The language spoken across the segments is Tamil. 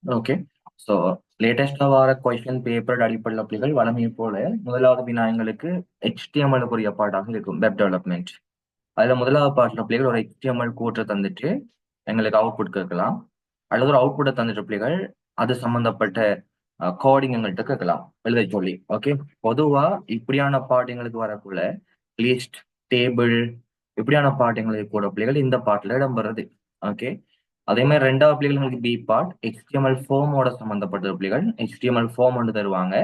ஓகே. ஸோ லேட்டஸ்டா வர கொஸ்டின் பேப்பர் அடிப்படையில் பிள்ளைகள் வழமையை போல முதலாவது வினா எங்களுக்கு HTML உரிய பாட்டாக இருக்கும், வெப் டெவலப்மெண்ட். அதுல முதலாவது பாட்டுல பிள்ளைகள் ஒரு HTML கூற்றை தந்துட்டு எங்களுக்கு அவுட்புட் கேட்கலாம், அல்லது ஒரு அவுட்புட்டை தந்துட்டு பிள்ளைகள் அது சம்பந்தப்பட்ட கோடிங் எங்கள்கிட்ட கேட்கலாம் எழுத சொல்லி. ஓகே. பொதுவா இப்படியான பாட்டு வரக்குள்ள லிஸ்ட், டேபிள் இப்படியான பாட்டு கூட பிள்ளைகள் இந்த பாட்டுல இடம்பெறது. ஓகே. அதே மாதிரி ரெண்டாவது பிள்ளைகள் உங்களுக்கு பி பார்ட் HTML ஃபார்மோட சம்பந்தப்பட்ட பிள்ளைகள் HTML ஃபார்ம் ஒன்று தருவாங்க.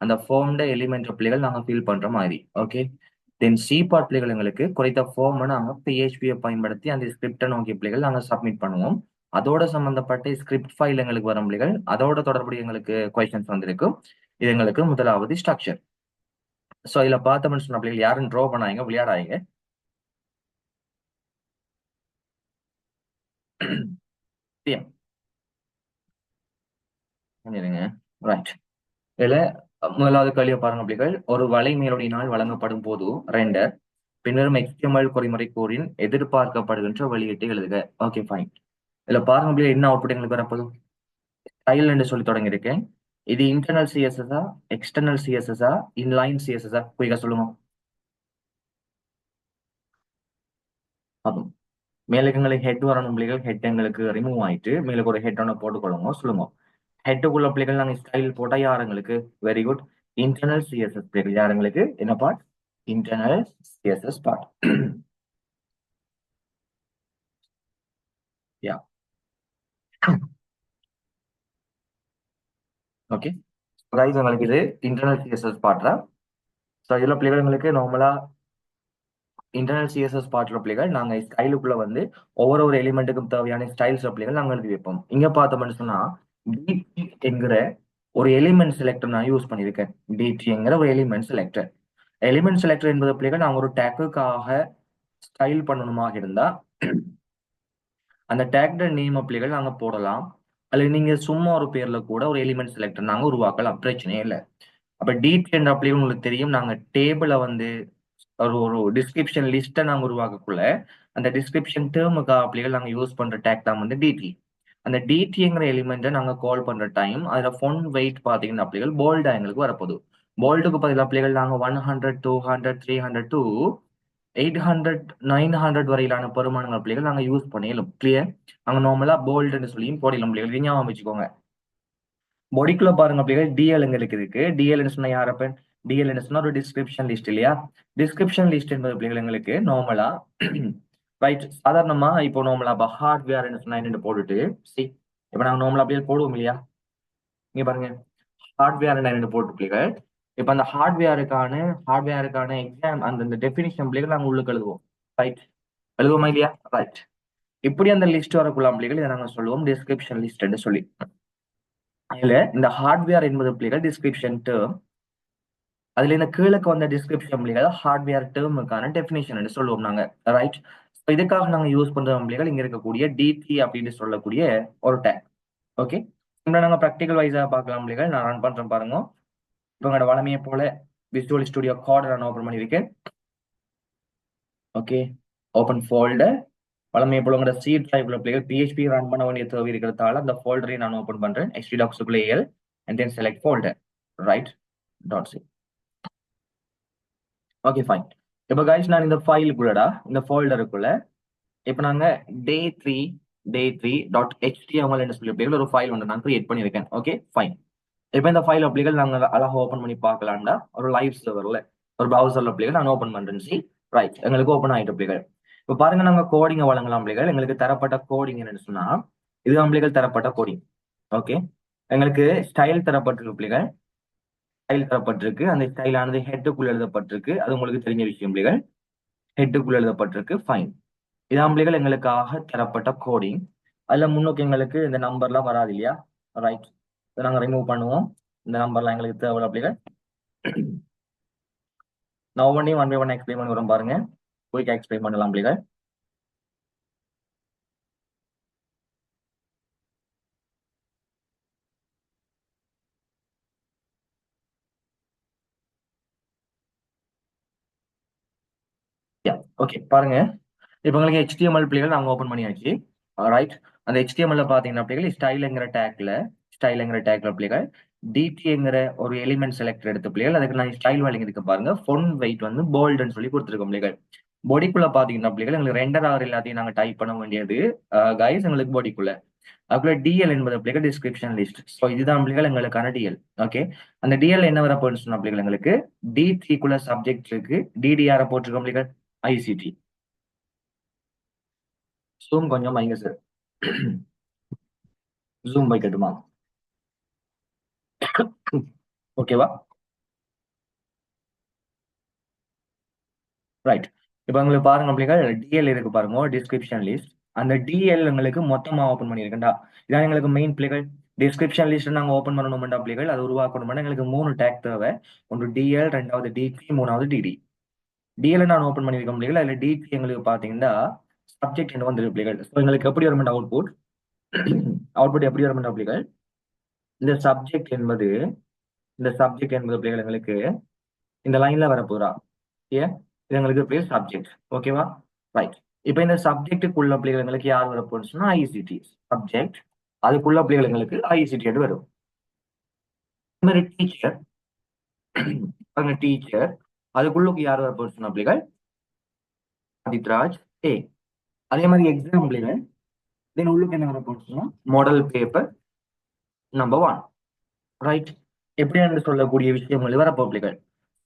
அந்த ஃபார்ம்ட எலிமெண்ட் பிள்ளைகள் நாங்க ஃபில் பண்ற மாதிரி. ஓகே. தென் சி பார்ட் பிள்ளைகள் எங்களுக்கு குறைத்த ஃபார்ம் நாங்க PHP பயன்படுத்தி அந்த ஸ்கிரிப்டை நோக்கிய பிள்ளைகள் நாங்க சப்மிட் பண்ணுவோம். அதோட சம்பந்தப்பட்ட ஸ்கிரிப்ட் ஃபைல் எங்களுக்கு வரும் பிள்ளைகள், அதோட தொடர்புடைய எங்களுக்கு கொஸ்டின்ஸ் வந்திருக்கும். இது எங்களுக்கு முதலாவது ஸ்ட்ரக்சர். ஸோ இதுல பார்த்தோம்னு சொன்ன பிள்ளைகள் யாரும் ட்ரா பண்ணாங்க விளையாடாங்க. ரைட். இதுல முதலாவது கேள்வியை பாருங்க பிள்ளைகள். ஒரு வலை மேலோடியினால் வழங்கப்படும் போது ரெண்டர் பின்வரும் HTML குறிமுறை கூறின் எதிர்பார்க்கப்படுகின்ற வெளியீட்டை எழுதுக. Okay fine. இதுல பாருங்க பிள்ளைகள் என்ன அவுட்புட் எங்களுக்கு வரப்போதும். ஸ்டைல் என்று சொல்லி தொடங்கியிருக்கேன். இது இன்டர்னல் சிஎஸ்எஸ்ஆ, எக்ஸ்டர்னல் சிஎஸ்எஸ்ஆ, இன்லைன் சிஎஸ்எஸ்ஆ? குயிக்கா சொல்லுங்க. பார்ப்போம். மேலுக்கு எங்களுக்கு ஹெட் வரணும் பிள்ளைகள். ஹெட் எங்களுக்கு ரிமூவ் ஆயிட்டு மேலுக்கு ஒரு ஹெட் ஒன்று போட்டுக்கொள்ளுங்க. சொல்லுங்க. ஹெட்டுக்குள்ள பிள்ளைகள் நாங்கள் ஸ்டைல் போட்டா யாருங்களுக்கு? Very good. இன்டர்னல் சிஎஸ்எஸ் பிள்ளைகள் யாருங்களுக்கு என்ன part? Internal CSS part. Ya. Okay. ரைஸ் உங்களுக்கு இது இன்டர்னல் சிஎஸ்எஸ் பார்ட்ரா. ஸோ இதில் பிள்ளைகள் எங்களுக்கு நார்மலா இன்டர்னல் சிஎஸ்எஸ் பார்ட்ல பிள்ளைகள் நாங்க ஸ்டைலுக்குள்ள ஒவ்வொரு ஒரு எலிமெண்ட்டுக்கும் தேவையான ஸ்டைல்ஸ் பிள்ளைகள் நாங்க எழுதி வைப்போம். இங்க பார்த்தோம்னு சொன்னா டிடி என்கிற ஒரு எலிமெண்ட் செலக்டர் நான் யூஸ் பண்ணியிருக்கேன். டிடிங்கிற ஒரு எலிமெண்ட் செலக்டர். எலிமெண்ட் செலக்டர் என்பது பிள்ளைகள் நாங்க ஒரு டேக்குக்காக ஸ்டைல் பண்ணணுமாக இருந்தா அந்த டேக்ட நேம் பிள்ளைகள் நாங்க போடலாம். அல்லது நீங்க சும்மா ஒரு பேர்ல கூட ஒரு எலிமெண்ட் செலக்டர் நாங்க உருவாக்கலாம், பிரச்சனையே இல்லை. அப்ப டிடி என்ற பிள்ளைகள் உங்களுக்கு தெரியும், நாங்க டேபிளை ஒரு ஒரு டிஸ்கிரிப்ஷன் லிஸ்ட்டை நாங்க உருவாக்கக்குள்ள அந்த டிஸ்கிரிப்ஷன் டேர்முக்கு பிள்ளைகள் நாங்க யூஸ் பண்ற டேக் தான் டிடி. அந்த டிடிங்கிற எலிமெண்ட்டை நாங்க கால் பண்ற டைம் அதுல ஃபொண்ட் வெயிட் பாத்தீங்கன்னா பிள்ளைகள் போல்டா எங்களுக்கு வரப்போகுது. போல்டுக்கு பதிலாக பிள்ளைகள் நாங்க 100, 200, 300 to 800, 900 வரையிலான பெருமானங்கள் பிள்ளைகள் நாங்க யூஸ் பண்ணிடலாம். கிளியர். நாங்க நார்மலா போல்டுன்னு சொல்லியும் போடலாம் பிள்ளைகள். ஞாபகம் வச்சுக்கோங்க. பொடிக்குள்ள பாருங்க பிள்ளைகள் டிஎல் எங்களுக்கு இருக்கு. டிஎல் சொன்னா யாரப்ப? டிஎல் சொன்னா ஒரு டிஸ்கிரிப்ஷன் லிஸ்ட் இல்லையா? டிஸ்கிரிப்ஷன் லிஸ்ட் என்பது பிள்ளைகள் எங்களுக்கு நார்மலா ரைட். சாதாரணமா இப்போ நார்மலா ஹார்ட்வேர் சொன்னா என்னன்னு போட்டுட்டு சி இப்ப நாங்க நார்மலா அப்படியே போடுவோம் இல்லையா? இங்க பாருங்க, ஹார்ட்வேர் என்னன்னு போட்டு பிள்ளைகள். இப்ப அந்த ஹார்ட்வேருக்கான எக்ஸாம் அந்த டெபினிஷன் பிள்ளைகள் நாங்க உள்ளுக்கு எழுதுவோம். ரைட். எழுதுவோமா இல்லையா? ரைட். இப்படி அந்த லிஸ்ட் வரக்குள்ள பிள்ளைகள் இதை நாங்க சொல்லுவோம் டிஸ்கிரிப்ஷன் லிஸ்ட் சொல்லி. அதுல இந்த ஹார்ட்வேர் என்பது பிள்ளைகள் டிஸ்கிரிப்ஷன் டேர்ம். அதுல இந்த கீழக்கு வந்த டிஸ்கிரிப்ஷன் பிள்ளைகள் ஹார்ட்வேர் டேர்முக்கான டெபினிஷன் சொல்லுவோம் நாங்க. ரைட். இதுக்காக நாங்க யூஸ் பண்ற பிள்ளைகள் இங்க இருக்கக்கூடிய டிடி அப்படின்னு சொல்லக்கூடிய ஒரு டேக். ஓகே. நாங்க ப்ராக்டிகல் வைஸா பார்க்கலாம் பிள்ளைகள். நான் ரன் பண்றேன் பாருங்க. இப்போ உங்களோட வளமையை போல விசுவல் ஸ்டுடியோ கோட் நான் ஓபன் பண்ணியிருக்கேன். ஓகே. Open folder. வளமையை போல உங்களோட சி டிரைவ்ல பிள்ளைகள் PHP ரன் பண்ண வேண்டிய தேவை இருக்கிறதால அந்த ஃபோல்டரை நான் ஓபன் பண்றேன். htdocs and then select folder. Right. Dot C. Okay fine. இப்போ கைஸ் நான் இந்த ஃபைலுக்குள்ளடா இந்த ஃபோல்டருக்குள்ள இப்போ நாங்க day3 சொல்லி ஒரு ஃபைல் ஒன்று நான் கிரியேட் பண்ணியிருக்கேன். Okay fine. இப்போ இந்த ஃபைல் அப்ளிகள் நாங்க அழகா ஓபன் பண்ணி பார்க்கலாம்டா. ஒரு லைவ் சர்வர்ல ஒரு ப்ரௌசர்ல அப்ளிகள் நான் ஓபன் பண்றேன். C right. எங்களுக்கு ஓபன் ஆயிட்டு அப்ளிகள். இப்போ பாருங்க, நாங்க கோடிங்க வழங்கலாம் அப்ளிகள். எங்களுக்கு தரப்பட்ட கோடிங் என்னன்னு சொன்னா இது அப்ளிகள் தரப்பட்ட கோடிங். ஓகே. எங்களுக்கு ஸ்டைல் தரப்பட்டிருக்கு அப்ளிகள். ஸ்டைல் தரப்பட்டிருக்கு. அந்த ஸ்டைல் ஆனது ஹெட்டுக்குள்ள எழுதப்பட்டிருக்கு. அது உங்களுக்கு தெரிஞ்ச விஷயம் அப்ளிகள். ஹெட்டுக்குள்ள எழுதப்பட்டிருக்கு. ஃபைன். இது அப்ளிகள் எங்களுக்காக தரப்பட்ட கோடிங். அதுல முன்னுக்கு எங்களுக்கு இந்த நம்பர்லாம் வராது இல்லையா? ரைட். இதை நாங்க ரிமூவ் பண்ணுவோம். இந்த நம்பர்லாம் எங்களுக்கு தேவை அப்ளிகள். நான் ஒவ்வொன்றையும் ஒன் பை ஒன் எக்ஸ்பிளைன் பண்ணி வரும் பாருங்க. குயிக் எக்ஸ்பிளைன் பண்ணலாம் பிள்ளைகள். ஓகே பாருங்க. இப்போ உங்களுக்கு HTML பிள்ளைகள் நாங்க ஓபன் பண்ணியாச்சு. ரைட். அந்த HTML பாத்தீங்கன்னா பிள்ளைகள் ஸ்டைலுங்கிற டேக்ல பிள்ளைகள் டிடிங்கிற ஒரு எலிமெண்ட் செலக்டர் எடுத்த பிள்ளைகள் அதுக்கு நான் ஸ்டைல் வழங்கியிருக்க பாருங்க ஃபொண்ட் வெயிட் வந்து போல்டுன்னு சொல்லி கொடுத்துருக்கோம் பிள்ளைகள். பொடிக்குள்ள பாத்தீங்கன்னா பிள்ளைகள் எங்களுக்கு ரெண்டர் ஆர் எல்லாத்தையும் நாங்க டைப் பண்ண வேண்டியது கைஸ் எங்களுக்கு பொடிக்குள்ள. அதுக்குள்ள டிஎல் என்பது பிள்ளைகள் டிஸ்கிரிப்ஷன் லிஸ்ட். ஸோ இதுதான் பிள்ளைகள் எங்களுக்கான டிஎல். ஓகே, அந்த டிஎல் என்ன வரப்போன்னு சொன்ன பிள்ளைகள் எங்களுக்கு D3 சப்ஜெக்ட் இருக்கு, டிடிஆர் போட்டிருக்கோம் பிள்ளைகள் ஐசிடி. ஜூம் கொஞ்சம் வைங்க சார். ஜூம் வைக்கட்டுமா? ஓகேவா? ரைட். இப்போ உங்களுக்கு பாருங்க பிள்ளைகள் டிஎல் இருக்கு பாருங்க டிஸ்கிரிப்ஷன் லிஸ்ட். அந்த டிஎல் எங்களுக்கு மொத்தமா ஓபன் பண்ணியிருக்கேன்டா. இதான் எங்களுக்கு மெயின் பிள்ளைகள். டிஸ்கிரிப்ஷன் லிஸ்ட் நாங்க ஓபன் பண்ணணும்டா பிள்ளைகள், அது உருவாக்கணும்னா எங்களுக்கு 3 டேக் தேவை. ஒன்று டிஎல், ரெண்டாவது டிபி, மூணாவது டிடி. டிஎல் நான் ஓபன் பண்ணியிருக்கேன் பிள்ளைகள். அதுல டிபி எங்களுக்கு பாத்தீங்கன்னா சப்ஜெக்ட் என்ன வந்து பிள்ளைகள். ஸோ எங்களுக்கு எப்படி வரும் அவுட்புட்? அவுட்புட் எப்படி வரும் பிள்ளைகள்? இந்த சப்ஜெக்ட் என்பது பிள்ளைகள் எங்களுக்கு இந்த லைன்ல வரப்போறா. ஏன் இது எங்களுக்கு பேர் சப்ஜெக்ட். ஓகேவா? ரைட். இப்போ இந்த சப்ஜெக்டுக்குள்ள பிள்ளைகள் எங்களுக்கு யார் வரப்போன்னு சொன்னா ஐசிடி சப்ஜெக்ட். அதுக்குள்ள பிள்ளைகள் எங்களுக்கு ஐசிடி வரும். இந்த மாதிரி டீச்சர், அங்க டீச்சர் அதுக்குள்ளுக்கு யார் வரப்போன்னு சொன்னா பிள்ளைகள் ஆதித்ராஜ் ஏ. அதே மாதிரி எக்ஸாம் பிள்ளைகள் தென் உள்ளுக்கு என்ன வரப்போன்னு சொன்னா மாடல் பேப்பர் நம்பர் 1. ரைட். எப்படி என்று சொல்லக்கூடிய விஷயங்கள் வரப்போ பிள்ளைகள்.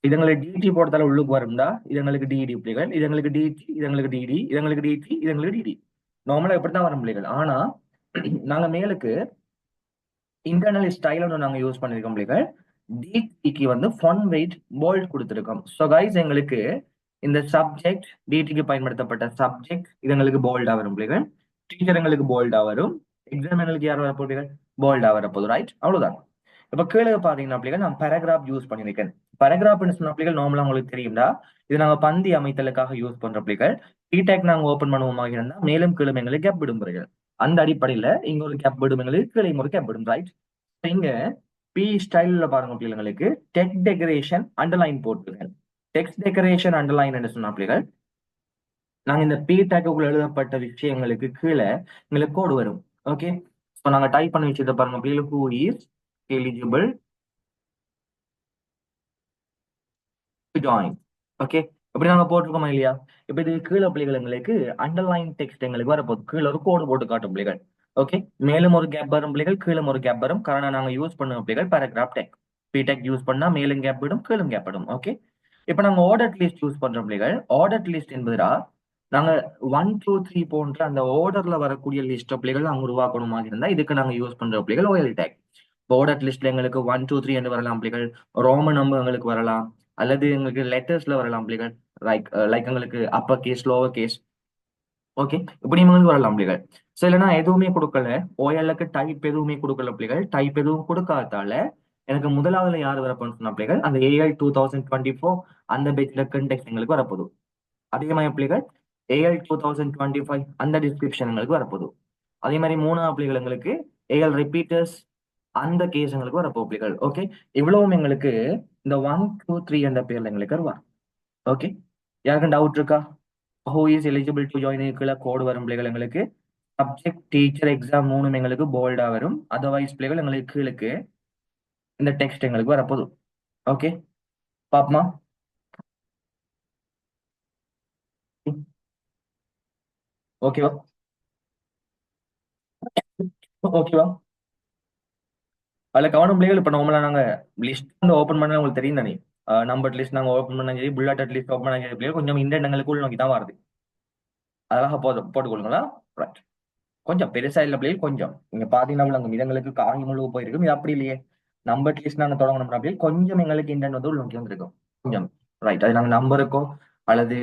இதுங்களுக்கு டிடி போட்டதால உள்ளுக்கு வரும்டா. இதுங்களுக்கு டிடி பிள்ளைகள், இதுங்களுக்கு டிடி, இதுங்களுக்கு டிடி, இதுங்களுக்கு டிடி, இதுங்களுக்கு டிடி. நார்மலா இப்படித்தான் வரும் பிள்ளைகள். ஆனா நாங்க மேலுக்கு இன்டர்னல் ஸ்டைல் ஒன்று நாங்க யூஸ் பண்ணிருக்கோம் பிள்ளைகள். டிடிக்கு வந்து ஃபொண்ட் வெயிட் போல்ட் கொடுத்துருக்கோம். ஸோ கைஸ் எங்களுக்கு இந்த சப்ஜெக்ட் டிடிக்கு பயன்படுத்தப்பட்ட சப்ஜெக்ட் இது எங்களுக்கு போல்டா வரும் பிள்ளைகள். டீச்சர் எங்களுக்கு போல்டா வரும். எக்ஸாம் எங்களுக்கு யார் வரப்போகுது? போல்டா வரப்போகுது. ரைட், அவ்வளவுதான். இப்ப கீழே பாத்தீங்கன்னா பிள்ளைகள் நான் பேராகிராஃப் யூஸ் பண்ணிருக்கேன். பேராகிராஃப்னு சொன்ன பிள்ளைகள் நார்மலா உங்களுக்கு தெரியும்டா. இது நாங்க பந்தி அமைத்தலுக்காக யூஸ் பண்ற பிள்ளைகள். பிடெக் நாங்க ஓபன் பண்ணுவோமாக இருந்தா மேலும் கீழும் எங்களுக்கு கேப் விடுமுறைகள். அந்த அடிப்படையில இங்க ஒரு கேப் விடும் எங்களுக்கு, கீழே ஒரு கேப் விடும். ரைட். இங்க பி ஸ்டைல்ல பாருங்க பிள்ளைங்களுக்கு டெக்ஸ்ட் டெக்கரேஷன் அண்டர்லைன் போட்டுருக்கேன். டெக்ஸ்ட் டெக்கரேஷன் அண்டர்லைன் என்று சொன்ன பிள்ளைகள் நாங்க இந்த பி டேக்குள்ள எழுதப்பட்ட விஷயங்களுக்கு கீழே எங்களுக்கு கோடு வரும். ஓகே, ஸோ நாங்க டைப் பண்ணி வச்சதை பாருங்க பிள்ளைகள். Who is eligible join. Okay, இப்படி நாங்க போட்டிருக்கோமா இல்லையா? இப்ப இது கீழே பிள்ளைகள் எங்களுக்கு அண்டர்லைன் டெக்ஸ்ட் எங்களுக்கு வரப்போகுது. கீழே ஒரு கோடு போட்டு காட்டும் பிள்ளைகள். ஓகே, மேலும் ஒரு கேப் வரும் பிள்ளைகள், கீழே ஒரு கேப் வரும். காரணம் நாங்க யூஸ் பண்ணுவோம் பிள்ளைகள் பேராகிராஃப் டெக். பிடெக் யூஸ் பண்ணா மேலும் கேப் விடும், கீழும் கேப் விடும். ஓகே, இப்ப நாங்க ஆர்டர் லிஸ்ட் யூஸ் பண்றோம் பிள்ளைகள். ஆர்டர் லிஸ்ட் என்பதுடா நாங்க 1 2 3 போன்ற அந்த ஆர்டர்ல வரக்கூடிய லிஸ்ட் பிள்ளைகள் நாங்க உருவாக்கணுமா இருந்தா இதுக்கு நாங்க யூஸ் பண்ற பிள்ளைகள் ஓஎல் டேக். ஆர்டர் லிஸ்ட்ல எங்களுக்கு 1 2 3 என்று வரலாம் பிள்ளைகள். ரோமன் நம்பர் எங்களுக்கு வரலாம், அல்லது எங்களுக்கு லெட்டர்ஸ்ல வரலாம் பிள்ளைகள். லைக் எங்களுக்கு upper case, lower case. Okay, இப்படி எங்களுக்கு வரலாம் பிள்ளைகள். ஸோ இல்லைன்னா எதுவுமே கொடுக்கல, ஓஎல்லுக்கு டைப் எதுவுமே கொடுக்கல பிள்ளைகள். டைப் எதுவும் கொடுக்காதால எனக்கு முதலாவதுல யார் வரப்போன்னு சொன்ன பிள்ளைகள் அந்த ஏஎல் 2024 அந்த பேஜ்ல கண்டெக்ட் எங்களுக்கு வரப்போகுது. அதே மாதிரி பிள்ளைகள் ஏஎல் 2025 அந்த டிஸ்கிரிப்ஷன் எங்களுக்கு வரப்போகுது. அதே மாதிரி மூணாவது பிள்ளைகள் எங்களுக்கு ஏஎல் ரிப்பீட்டர்ஸ் அந்த கேஸ் எங்களுக்கு வரப்போ பிள்ளைகள். ஓகே, இவ்வளவும் எங்களுக்கு இந்த 1 2 3 என்ற பேர்ல எங்களுக்கு வருவா. ஓகே, யாருக்கும் டவுட் இருக்கா? Who is eligible to join கீழே கோடு வரும் பிள்ளைகள் எங்களுக்கு. சப்ஜெக்ட், டீச்சர், எக்ஸாம் மூணும் எங்களுக்கு போல்டா வரும். அதர்வைஸ் பிள்ளைகள் எங்களுக்கு கீழுக்கு இந்த டெக்ஸ்ட் எங்களுக்கு வரப்போகுது. ஓகே, பாப்பமா? ஓகேவா? ஓகேவா? அதுல கவனம் பிள்ளைகள் இப்ப நார்மலா நாங்க லிஸ்ட் வந்து ஓப்பன் பண்ணா உங்களுக்கு தெரியும் தானே. நம்பர் லிஸ்ட் நாங்க ஓப்பன் பண்ண சரி, புல்லட் லிஸ்ட் ஓப்பன் பண்ண சரி பிள்ளைகள் கொஞ்சம் இந்த எண்ணங்களுக்கு உள் நோக்கி தான் வருது. அழகா போட்டுக்கொள்ளுங்களா? ரைட். கொஞ்சம் பெருசா இல்ல பிள்ளைகள், கொஞ்சம் நீங்க பாத்தீங்கன்னா அங்க இதங்களுக்கு காங்கி முழுவ போயிருக்கும். இது அப்படி இல்லையே. நம்பர் லிஸ்ட் நாங்க தொடங்கணும் அப்படியே கொஞ்சம் எங்களுக்கு இண்டென்ட் வந்து உள் நோக்கி வந்திருக்கும் கொஞ்சம். ரைட், அது நாங்க நம்பருக்கோ அல்லது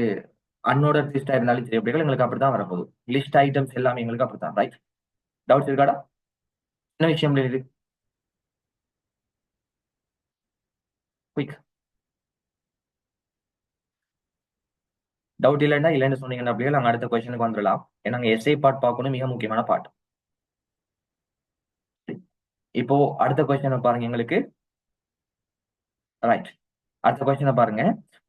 அன்னோட லிஸ்டா இருந்தாலும் சரி பிள்ளைகள் எங்களுக்கு அப்படித்தான் வரப்போகுது. லிஸ்ட் ஐட்டம்ஸ் எல்லாமே எங்களுக்கு அப்படித்தான். ரைட், டவுட்ஸ் இருக்காடா? என்ன விஷயம் இருக்கு? குயிக். டவுட் இல்லைன்னா இல்லைன்னு சொன்னீங்கன்னா அப்படியே நாங்க அடுத்த கொஸ்டினுக்கு வந்துடலாம். ஏன்னா எஸ்ஐ பார்ட் பார்க்கணும், மிக முக்கியமான பார்ட். இப்போ அடுத்த கொஸ்டினை பாருங்க எங்களுக்கு. ரைட், அடுத்த கொஸ்டினை பாருங்க.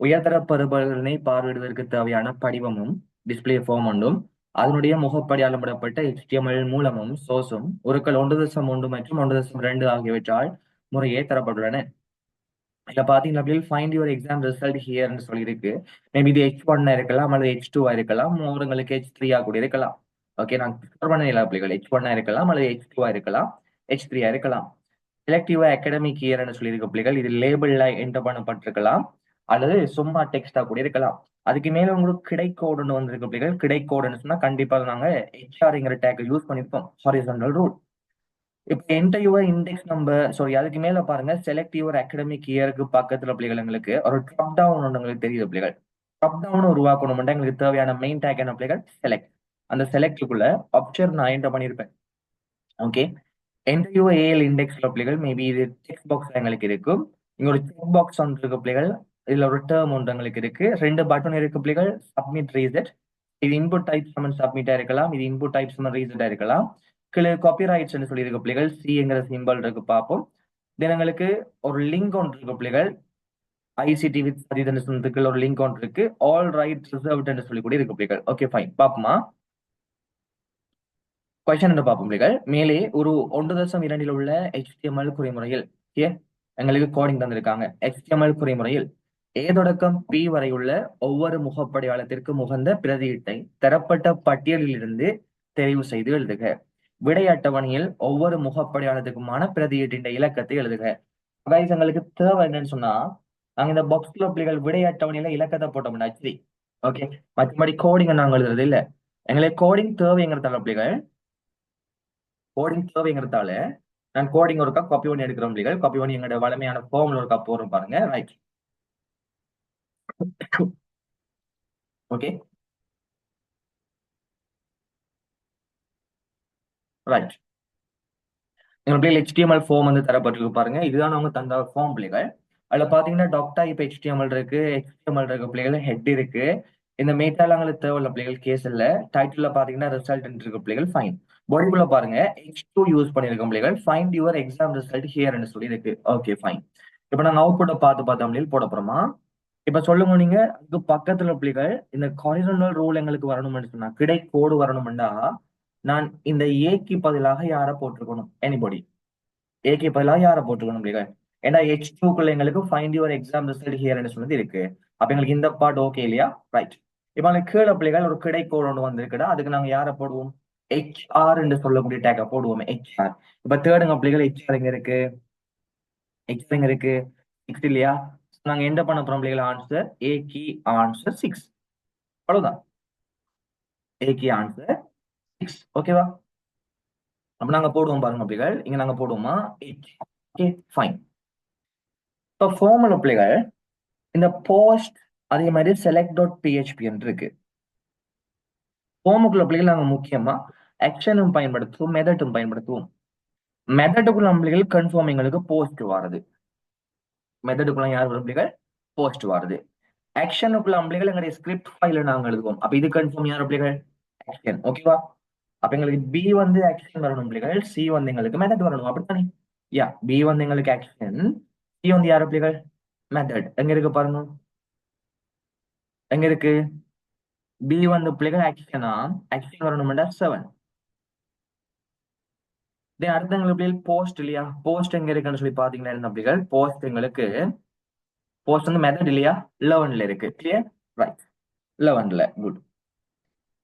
உயர்தர பருபல்களை பார்வையிடுவதற்கு தேவையான படிவமும் டிஸ்பிளே ஃபார்ம் ஒன்றும் அதனுடைய முகப்படி அளவிடப்பட்ட HTML மூலமும் சோர்ஸும் ஒருக்கள் 1.1 மற்றும் 1.2 ஆகியவற்றால் முறையே தரப்பட்டுள்ளன. இதுல பாத்தீங்கன்னா ஃபைண்ட் யுவர் எக்ஸாம் ரிசல்ட் ஹியர்னு சொல்லியிருக்கு. மேபி இது H1 இருக்கலாம் அல்லது H2 இருக்கலாம், உங்களுக்கு H3 கூட இருக்கலாம். ஓகே, நான் பண்ண எல்லா பிள்ளைகள் H1 இருக்கலாம் அல்லது H2 இருக்கலாம், H3 இருக்கலாம். செலக்டிவ் அகாடமிக் இயர்னு சொல்லியிருக்க பிள்ளைகள் இது லேபிள்ல என்டர் பண்ணப்பட்டிருக்கலாம் அல்லது சும்மா டெக்ஸ்டா கூட இருக்கலாம். அதுக்கு மேல உங்களுக்கு கிடைக்கோடுன்னு வந்திருக்க பிள்ளைகள், கிடைக்கோடுன்னு சொன்னா கண்டிப்பா நாங்க HRங்கிற டேக் யூஸ் பண்ணிருப்போம், ஹாரிசான்டல் ரூல். இப்ப enter your index number, sorry அதுக்கு மேல பாருங்க செலக்ட் யுவர் அகாடமிக் இயருக்கு பக்கத்துல பிள்ளைகள் எங்களுக்கு ஒரு ட்ராப் டவுன் ஒன்று உங்களுக்கு தெரியுது பிள்ளைகள். ட்ராப் டவுன் உருவாக்கணும்னா எங்களுக்கு தேவையான மெயின் டேக் என்ன பிள்ளைகள், செலக்ட். அந்த செலக்டுக்குள்ள ஆப்ஷன் நான் என்டர் பண்ணிருப்பேன். ஓகே, என்டர் யுவர் ஏஎல் இண்டெக்ஸ்ல பிள்ளைகள் மேபி இது செக் பாக்ஸ் எங்களுக்கு இருக்கும். இங்க ஒரு செக் பாக்ஸ் ஒன்று இருக்கு பிள்ளைகள், இதுல ஒரு டேர்ம் ஒன்று எங்களுக்கு இருக்கு, 2 பட்டன் இருக்கு பிள்ளைகள், சப்மிட் ரீசெட். இது இன்புட் டைப் சப்மிட்டா இருக்கலாம், இது இன்புட் டைப் ரீசெட்டா இருக்கலாம். கீழே காப்பிரைட்ஸ் சொல்லி இருக்க பிள்ளைகள் சிங்கிற சிம்பிள் இருக்கு பார்ப்போம். தென் எங்களுக்கு ஒரு லிங்க் ஒன்று இருக்கு பிள்ளைகள், ஐசிடி வித் சதிதனுக்கு ஒரு லிங்க் ஒன்று இருக்கு, ஆல் ரைட் ரிசர்வ்ட் சொல்லி கூட இருக்கு பிள்ளைகள். ஓகே ஃபைன், பாப்போமா கொஸ்டின் என்று பார்ப்போம் பிள்ளைகள். மேலே ஒரு 1.2 உள்ள HTML குறிமுறையில் எங்களுக்கு கோடிங் தந்திருக்காங்க. HTML குறிமுறையில் தொடக்கம் P வரை உள்ள ஒவ்வொரு முகப்படையாளத்திற்கும் உகந்த பிரதியீட்டை தரப்பட்ட பட்டியலில் இருந்து தெரிவு செய்து எழுதுக. விடை அட்டவணையில் ஒவ்வொரு முகப்படையாளத்துக்குமான பிரதியீட்டின் இலக்கத்தை எழுதுக. எங்களுக்கு தேவை என்னன்னு சொன்னா, நாங்க இந்த பாக்ஸ்ல பிள்ளைகள் விடை அட்டவணையில இலக்கத்தை போட்டோம்னா சரி. ஓகே, மற்றபடி கோடிங் நாங்க எழுதுறது இல்ல. எங்களுக்கு கோடிங் தேவைங்கிறதால பிள்ளைகள், கோடிங் தேவைங்கிறதால நான் கோடிங் ஒருக்கா காப்பி பண்ணி எடுக்கிறோம் பிள்ளைகள். காப்பி பண்ணி எங்களோட வளமையான ஃபார்ம்ல ஒருக்கா போறோம் பாருங்க. Right, okay right. எங்க பிள்ளைகள் HTML ஃபார்ம் வந்து தரப்பட்டிருக்கு பாருங்க. இதுதான் அவங்க தந்த ஃபார்ம் பிள்ளைகள். அதுல பாத்தீங்கன்னா டாக்டா இப்ப HTML இருக்கு, HTML இருக்க பிள்ளைகள் ஹெட் இருக்கு. இந்த மேட்டாளங்களுக்கு தேவையில்ல பிள்ளைகள் கேஸ் இல்ல. டைட்டில் பாத்தீங்கன்னா ரிசல்ட் இருக்கு பிள்ளைகள், ஃபைன். பாடிக்குள்ள பாருங்க H2 யூஸ் பண்ணிருக்க பிள்ளைகள், ஃபைண்ட் யுவர் எக்ஸாம் ரிசல்ட் ஹியர்னு சொல்லி இருக்கு. Okay fine. இப்ப நாங்க அவுட்புட்டை பார்த்தோம் பிள்ளைகள் போட போறோமா. இப்ப சொல்லுங்க நீங்க, அதுக்கு பக்கத்துல பிள்ளைகள் இந்த ஹாரிசான்டல் ரூல் எங்களுக்கு வரணும்னு சொன்னா, கிடை கோடு வரணும்னா நான் இந்த ஏக்கு பதிலாக யாரை போட்டிருக்கணும், எனிபடி ஏக்கு பதிலாக யாரை போட்டுக்கணும் பிள்ளைகள். ஏன்னா H2க்குள்ள எங்களுக்கு ஃபைண்ட் யுவர் எக்ஸாம் ரிசல்ட் ஹியர்னு சொன்னது இருக்கு. அப்ப எங்களுக்கு இந்த பார்ட் ஓகே இல்லையா, ரைட். இப்ப அந்த கீழே பிள்ளைகள் ஒரு கிடை கோடு ஒன்று வந்திருக்குடா, அதுக்கு நாங்க யாரை போடுவோம், HR என்று சொல்லக்கூடிய டேக்கை போடுவோம், HR. இப்ப தேர்டுங்க பிள்ளைகள், HR எங்க இருக்கு, HR எங்க இருக்கு, 6 இல்லையா. நாங்க என்ன பண்ண போறோம் பிள்ளைகள், ஆன்சர் ஏ கி ஆன்சர் 6. அவ்வளவுதான், ஏ கி ஆன்சர் 6. ஓகேவா. அப்ப நாங்க போடுவோம் பாருங்க பிள்ளைகள், இங்க நாங்க போடுவோமா, ஓகே ஃபைன். இப்போ ஃபார்முலா பிள்ளைகள் இந்த போஸ்ட் அதே மாதிரி செலக்ட் டாட் பிஹெச்பி இருக்கு. ஃபார்முக்குள்ள பிள்ளைகள் நாங்க முக்கியமா ஆக்ஷனும் பயன்படுத்துவோம், மெத்தடும் பயன்படுத்துவோம். மெத்தடுக்குள்ள பிள்ளைகள் கன்ஃபார்ம் எங்களுக்கு போஸ்ட் வருது. மெத்தடுக்குள்ள யார் வரும் பிள்ளைகள், போஸ்ட் வருது. ஆக்ஷனுக்குள்ள பிள்ளைகள் எங்களுடைய ஸ்கிரிப்ட் ஃபைல நாங்க எழுதுவோம். அப்ப இது கன்ஃபார்ம் யார் பிள்ளைகள், ஆக்ஷன். ஓகேவா. அப்ப எங்களுக்கு பி வந்து ஆக்ஷன் வரணும் பிள்ளைகள், சி வந்து எங்களுக்கு மெத்தட் வரணும், அப்படித்தானே. யா, பி வந்து எங்களுக்கு ஆக்ஷன், சி வந்து யார் பிள்ளைகள், மெத்தட். எங்க இருக்கு பாருங்க, எங்க இருக்கு, பி வந்து பிள்ளைகள் ஆக்ஷனா, ஆக்ஷன் வரணும்டா 7. தென் அடுத்த எங்களுக்கு பிள்ளைகள் போஸ்ட் இல்லையா, போஸ்ட் எங்க இருக்குன்னு சொல்லி பாத்தீங்கன்னா என்ன பிள்ளைகள், போஸ்ட் எங்களுக்கு போஸ்ட் வந்து மெத்தட் இல்லையா 11ல இருக்கு, கிளியர், ரைட், 11ல, குட்.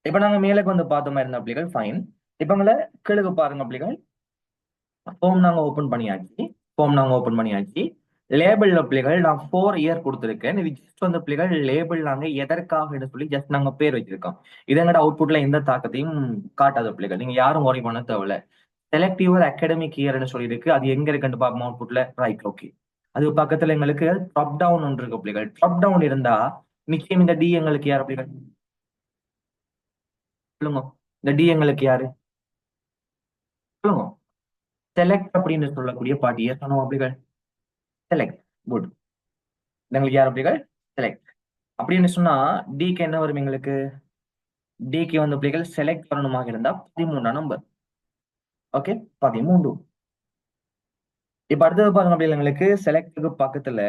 இப்ப நாங்க மேலுக்கு வந்து பார்த்த மாதிரி இருந்தா பிள்ளைகள், ஃபைன். இப்ப எங்களை கீழுக்கு பாருங்க பிள்ளைகள், ஃபார்ம் நாங்க ஓபன் பண்ணியாச்சு, ஃபார்ம் நாங்க ஓபன் பண்ணியாச்சு. லேபிள்ல பிள்ளைகள் நான் 4 இயர் கொடுத்துருக்கேன். இது ஜஸ்ட் வந்து பிள்ளைகள் லேபிள் நாங்க எதற்காக சொல்லி ஜஸ்ட் நாங்க பேர் வச்சிருக்கோம். இதங்கட அவுட்புட்ல எந்த தாக்கத்தையும் காட்டாத பிள்ளைகள், நீங்க யாரும் worry பண்ண தேவையில்ல. செலக்ட் யுவர் அகாடமிக் இயர்னு சொல்லியிருக்கு, அது எங்க இருக்குன்னு பார்ப்போம் அவுட்புட்ல, ரைட், ஓகே. அது பக்கத்துல எங்களுக்கு ட்ராப் டவுன் ஒன்று இருக்கு பிள்ளைகள். ட்ராப் டவுன் இருந்தா நிச்சயம் இந்த டி எங்களுக்கு யார் பிள்ளைகள், சொல்லுங்க. இந்த டி எங்களுக்கு யாரு, சொல்லுங்க. செலக்ட் அப்படின்னு சொல்லக்கூடிய பாட்டியை சொன்னோம் அப்படிகள், செலக்ட், குட். எங்களுக்கு யார் அப்படிகள், செலக்ட். அப்படின்னு சொன்னா டிக்கு என்ன வரும் எங்களுக்கு, டிக்கு வந்து பிள்ளைகள் செலக்ட் பண்ணணுமாக இருந்தா 13ஆம் நம்பர். ஓகே, 13. இப்ப அடுத்தது பாருங்க பிள்ளைகள், எங்களுக்கு செலக்டுக்கு பக்கத்துல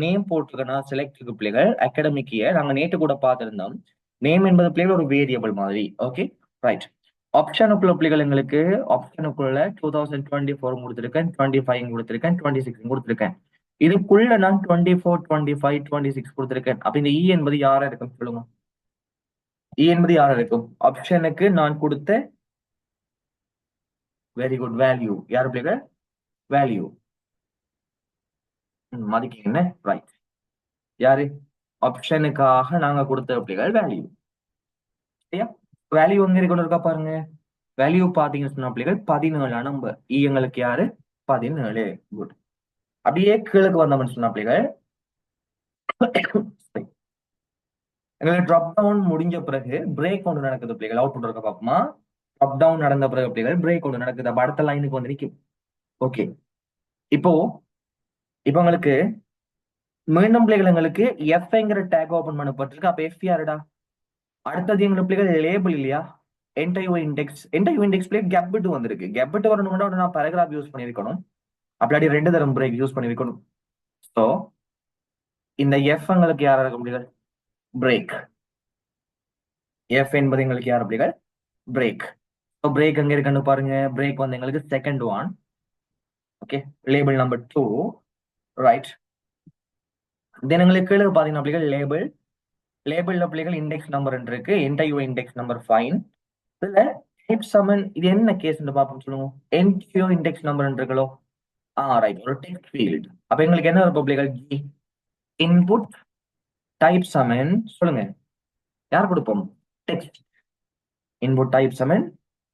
நேம் போட்டிருக்கனா, செலக்டுக்கு பிள்ளைகள் அகாடமிக் இயர் நாங்க நேற்று கூட பார்த்திருந்தோம். நேம் என்பது பிள்ளைகள் ஒரு வேரியபிள் மாதிரி. Okay, right. ஆப்ஷனுக்குள்ள பிள்ளைகள் எங்களுக்கு ஆப்ஷனுக்குள்ள 2024 கொடுத்துருக்கேன், 25 கொடுத்துருக்கேன், 26 கொடுத்துருக்கேன். இதுக்குள்ள நான் 24, 25, 26 கொடுத்துருக்கேன். அப்ப இந்த இ என்பது யாரா இருக்கும் சொல்லுங்க. இ என்பது யாரா இருக்கும்? ஆப்ஷனுக்கு நான் கொடுத்த வெரி குட் வேல்யூ யார் பிள்ளைகள்? வேல்யூ மதிக்கீங்க. ரைட். யாரு? ஆப்ஷனுக்காக நாங்க கொடுத்த பிள்ளைகள் வேல்யூ. சரியா? வேல்யூ எங்க இருக்கு இருக்கா பாருங்க. வேல்யூ பாத்தீங்கன்னு சொன்ன பிள்ளைகள் 17 நம்பர். இ எங்களுக்கு யாரு? 17. குட். அப்படியே கீழுக்கு வந்தோம்னு சொன்ன பிள்ளைகள் எங்களுக்கு ட்ராப் டவுன் முடிஞ்ச பிறகு பிரேக் ஒன்று நடக்குது பிள்ளைகள். அவுட் இருக்க பாப்போமா? ட்ராப் டவுன் நடந்த பிறகு பிள்ளைகள் பிரேக் ஒன்று நடக்குது. அப்ப அடுத்த லைனுக்கு வந்து நிற்கும். ஓகே. இப்போ இப்போ உங்களுக்கு மீண்டும் பிள்ளைகள் எங்களுக்கு எஃப்ங்கிற டேக் ஓபன் பண்ணப்பட்டிருக்கு. அப்ப எஃப் யாருடா? அடுத்தது எங்களுக்கு பிள்ளைகள் லேபிள் இல்லையா? என்டையோ இண்டெக்ஸ். என்டையோ இண்டெக்ஸ் பிள்ளை கேப்பிட்டு வந்திருக்கு. கேப்பிட்டு வரணும்னா நான் பேராகிராஃப் யூஸ் பண்ணிருக்கணும். அப்படி 2 தரம் பிரேக் யூஸ் பண்ணிருக்கணும். ஸோ இந்த எஃப் எங்களுக்கு யாரா இருக்க பிள்ளைகள்? பிரேக். எஃப் என்பது எங்களுக்கு யார் பிள்ளைகள்? பிரேக். பிரேக் எங்க இருக்குன்னு பாருங்க. பிரேக் வந்து எங்களுக்கு second one. Okay. Label number 2. Right. Then எங்களுக்கு கீழே பாத்தீங்கன்னா பிள்ளைகள் லேபிள். லேபிள்ல பிள்ளைகள் இண்டெக்ஸ் நம்பர் இருக்கு. என்டையோ இண்டெக்ஸ் நம்பர் ஃபைன். இதுல டைப் சமன் இது என்ன கேஸ்ன்னு பாப்போம் சொல்லுங்க. என்டிஓ இண்டெக்ஸ் நம்பர் இருக்குல்லோ. ரைட். ஒரு டெக்ஸ்ட் ஃபீல்ட். அப்ப எங்களுக்கு என்ன இருக்கும் பிள்ளைகள்? ஜி இன்புட் டைப் சமன் சொல்லுங்க. யார் கொடுப்போம்? டெக்ஸ்ட். இன்புட் டைப் சமன்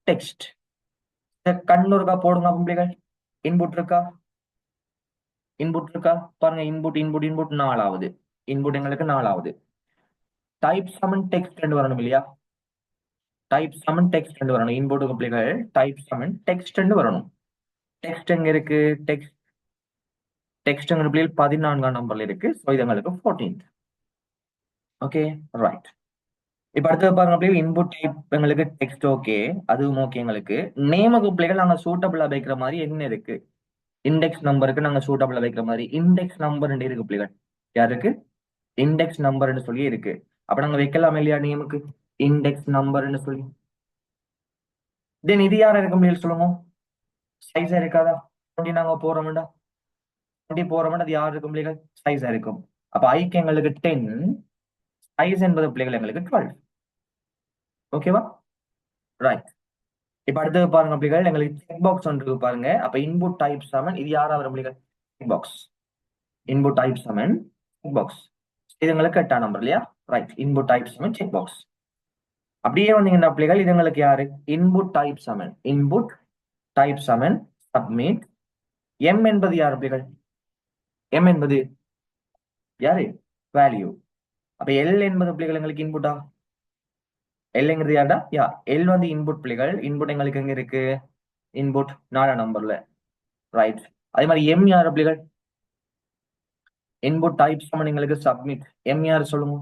டெக்ஸ்ட். கண்ணு இருக்கா போடுங்க பிள்ளைகள். இன்புட் இருக்கா? இன்புட் இருக்கா பாருங்க. இன்புட் இன்புட் இன்புட் 4வது. இன்புட் எங்களுக்கு 4வது. டைப் சமன் டெக்ஸ்ட் வரணும் இல்லையா? டைப் சமன் டெக்ஸ்ட் வரணும். இன்புட் பிள்ளைகள் டைப் சமன் டெக்ஸ்ட் வரணும். டெக்ஸ்ட் எங்க இருக்கு? டெக்ஸ்ட் டெக்ஸ்ட் பிள்ளைகள் 14ஆம் நம்பர்ல இருக்கு. ஸோ இது எங்களுக்கு 14th. ஓகே. ரைட். இப்ப அடுத்தது பாருங்க பிள்ளைகள் இன்புட் டைப் எங்களுக்கு டெக்ஸ்ட். ஓகே. அதுவும் ஓகே. எங்களுக்கு நேமுக்கு பிள்ளைகள் நாங்க சூட்டபிளா வைக்கிற மாதிரி என்ன இருக்கு? இண்டெக்ஸ் நம்பருக்கு நாங்க சூட்டபிளா வைக்கிற மாதிரி இண்டெக்ஸ் நம்பர் இருக்கு பிள்ளைகள். யாருக்கு? இண்டெக்ஸ் நம்பர்னு சொல்லி இருக்கு. அப்ப நாங்க வைக்கலாம் இல்லையா நேமுக்கு இண்டெக்ஸ் நம்பர்னு சொல்லி. தென் இது யாரா இருக்க முடியும் சொல்லுங்க. சைஸா இருக்காதா? 20 நாங்க போறோம்டா. 20 போறோம்னா அது யார் இருக்கும் பிள்ளைகள்? சைஸா இருக்கும். அப்ப ஐக்கு எங்களுக்கு 10. சைஸ் என்பது பிள்ளைகள் எங்களுக்கு 12. ஓகேவா? ரைட். இப்ப அடுத்தது பாருங்க பிள்ளைகள் எங்களுக்கு செக் பாக்ஸ் ஒன்று இருக்கு பாருங்க. அப்ப இன்புட் டைப் சமன் இது யாரா வரும் பிள்ளைகள்? Check box. இன்புட் டைப் சமன் செக் பாக்ஸ். இது எங்களுக்கு 8ஆம் நம்பர் இல்லையா? ரைட். இன்புட் டைப் சமன் செக் பாக்ஸ். அப்படியே வந்தீங்கன்னா பிள்ளைகள் இது எங்களுக்கு யாரு? இன்புட் டைப் சமன். இன்புட் டைப் சமன் சப்மிட். எம் என்பது யாரு பிள்ளைகள்? எம் என்பது யாரு? வேல்யூ. அப்ப எல் என்பது பிள்ளைகள் எங்களுக்கு இன்புட்டா? எல்ங்கிறது யாருடா? யா எல் வந்து இன்புட் பிள்ளைகள். இன்புட் எங்களுக்கு எங்க இருக்கு? இன்புட் 4ஆம் நம்பர்ல. ரைட். அதே மாதிரி எம் யாரு பிள்ளைகள்? இன்புட் டைப் சமன் எங்களுக்கு சப்மிட். எம் யாரு சொல்லுங்க.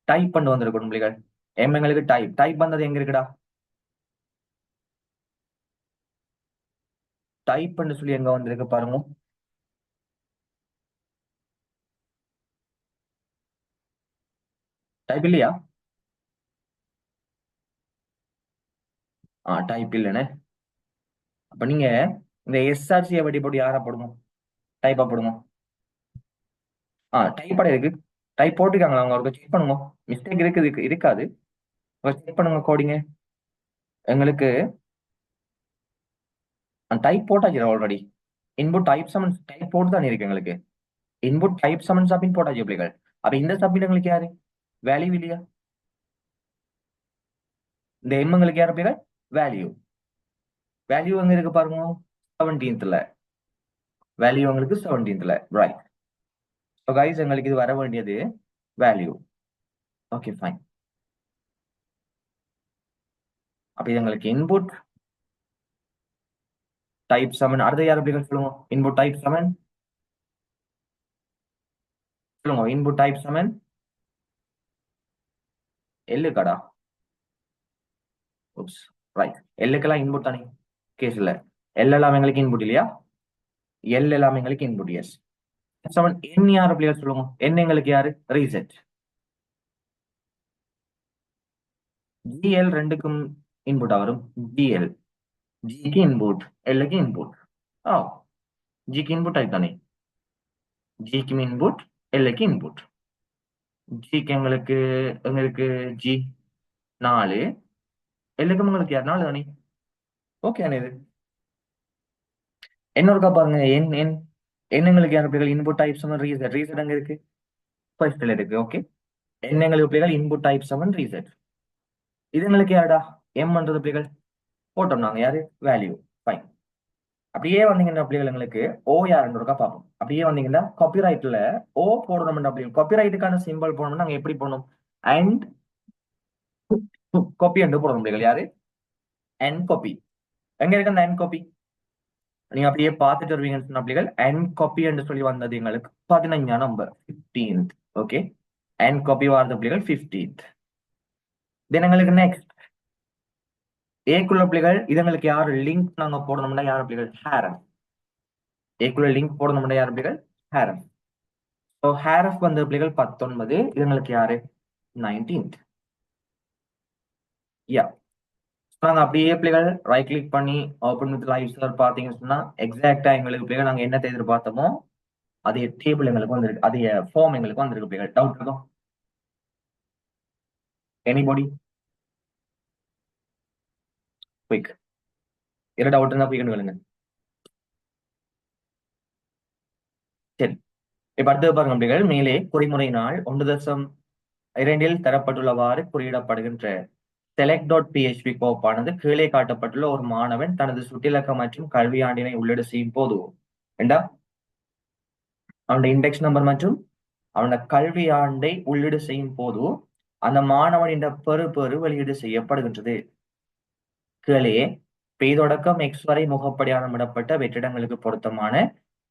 டைப் பண்ணி வந்திருக்கணும் பிள்ளைகள். எம் எங்களுக்கு டைப். டைப் வந்தது எங்க இருக்குடா? டைப் பண்ணி சொல்லி எங்க வந்திருக்கு பாருங்க. டைப் இல்லையா? டைப் இல்லைன்னு. அப்ப நீங்க இந்த எஸ்ஆர்சியை வட்டி போட்டு யாரா போடுங்க? டைப்பா போடுங்க. டைப் இருக்கு. டைப் போட்டுருக்காங்களா? அவங்க ஒரு செக் பண்ணுங்க. மிஸ்டேக் இருக்காது. செக் பண்ணுங்க கோடிங்க. எங்களுக்கு டைப் போட்டாச்சு already. Input type summons type போட்டு தான் இருக்கு எங்களுக்கு. இன்புட் டைப் சமன் சப்மிட் போட்டாச்சு பிள்ளைகள். அப்ப இந்த சப்மிட் எங்களுக்கு யாரு? வேல்யூ இல்லையா? இந்த எம் எங்களுக்கு யாரு பிள்ளைகள்? வேல்யூ. வேல்யூ எங்க இருக்கு பாருங்க. 17th. வேல்யூ உங்களுக்கு 17th. ரைட். ஸோ கைஸ் எங்களுக்கு இது வர வேண்டியது வேல்யூ. Okay fine. அப்ப இது எங்களுக்கு இன்புட் டைப் சமன். அடுத்த யார் பிள்ளைகள் சொல்லுங்க. இன்புட் டைப் சமன் சொல்லுங்க. இன்புட் டைப் சமன் எல்லு கடா. ரைட். எல்லுக்கெல்லாம் இன்புட் தானே கேஸ் இல்ல. எல் எல்லாம் எங்களுக்கு இன்புட் இல்லையா? எல் எல்லாம் எங்களுக்கு இன்புட். எஸ். சமன் என் யாரு பிள்ளைகள் சொல்லுங்க. என் எங்களுக்கு யாரு? ரீசெட். ஜிஎல் ரெண்டுக்கும் இன்புட்டா வரும் ஜிஎல். ஜிக்கு இன்புட், எல்லுக்கு இன்புட். ஆ, ஜிக்கு இன்புட் ஆயிட்டானே. ஜிக்கு இன்புட், எல்லுக்கு இன்புட். ஜிக்கு எங்களுக்கு எங்களுக்கு ஜி 4, எல்லுக்கு உங்களுக்கு யார் 4 தானே. ஓகே தானே இது. என்ன இருக்கா பாருங்க, எங்களுக்கு யார் பிள்ளைகள் இன்புட் டைப் 7 ரீசெட். ரீசெட் அங்க இருக்கு, ஃபர்ஸ்ட்ல இருக்கு. ஓகே, எங்களுக்கு பிள்ளைகள் இன்புட் டைப் 7 ரீசெட். இது எங்களுக்கு யாருடா எம்ன்றது பிள்ளைகள் போட்டோம் நாங்க, யாரு வேல்யூ. ஃபைன். அப்படியே வந்தீங்கன்னா பிள்ளைகள் எங்களுக்கு ஓ யாருன்னு இருக்கா பார்ப்போம். அப்படியே வந்தீங்கன்னா காப்பிரைட்ல ஓ போடணும். அப்படி காப்பிரைட்டுக்கான சிம்பிள் போடணும்னா நாங்க எப்படி போடணும்? அண்ட் காப்பி என்று போடணும் பிள்ளைகள். யாரு அண்ட் காப்பி. எங்க இருக்கு அந்த அண்ட் காப்பி? நீங்க அப்படியே பார்த்துட்டு வருவீங்கன்னு சொன்ன பிள்ளைகள் அண்ட் காப்பி என்று சொல்லி வந்தது எங்களுக்கு 15 number 15th. Okay, and copy வார்த்தை பிள்ளைகள் 15th. தென் எங்களுக்கு நெக்ஸ்ட் ஏக்குள்ள பிள்ளைகள் இது எங்களுக்கு யாரு லிங்க் நாங்க போடணும்னா யாரு பிள்ளைகள்? ஹேரன். ஏக்குள்ள லிங்க் போடணும்னா யாரு பிள்ளைகள்? ஹேரன். ஸோ ஹேரஃப் வந்த பிள்ளைகள் 19. இது எங்களுக்கு யாரு? 19th. யா, நாங்க அப்படியே பிள்ளைகள் ரைட் கிளிக் பண்ணி ஓப்பன் வித் லைவ் சர்ச் பாத்தீங்கன்னு சொன்னா எக்ஸாக்டா எங்களுக்கு பிள்ளைகள் நாங்க என்ன எதிர்பார்த்தோமோ அதே டேபிள் எங்களுக்கு வந்திருக்கு, அதே ஃபார்ம் எங்களுக்கு வந்திருக்கு பிள்ளைகள். டவுட் இருக்கும்? Anybody quick? என்ன டவுட் இருந்தா குயிக் கேளுங்க. சரி, இப்ப அடுத்தது பாருங்க பிள்ளைகள். மேலே குறிமுறையினால் 1.2 தரப்பட்டுள்ளவாறு குறியிடப்படுகின்ற select.php கோப்பானது கீழே காட்டப்பட்டுள்ள ஒரு மாணவன் தனது சுட்டிலக்கம் மற்றும் கல்வியாண்டினை உள்ளீடு செய்யும் போது அவனுடைய இண்டெக்ஸ் நம்பர் மற்றும் அவனோட கல்வி ஆண்டை உள்ளீடு செய்யும் போது அந்த மாணவனின் பெறு வெளியீடு செய்யப்படுகின்றது. கீழே பெய்தொடக்கம் எக்ஸ் வரை முகப்படியானமிடப்பட்ட வெற்றிடங்களுக்கு பொருத்தமான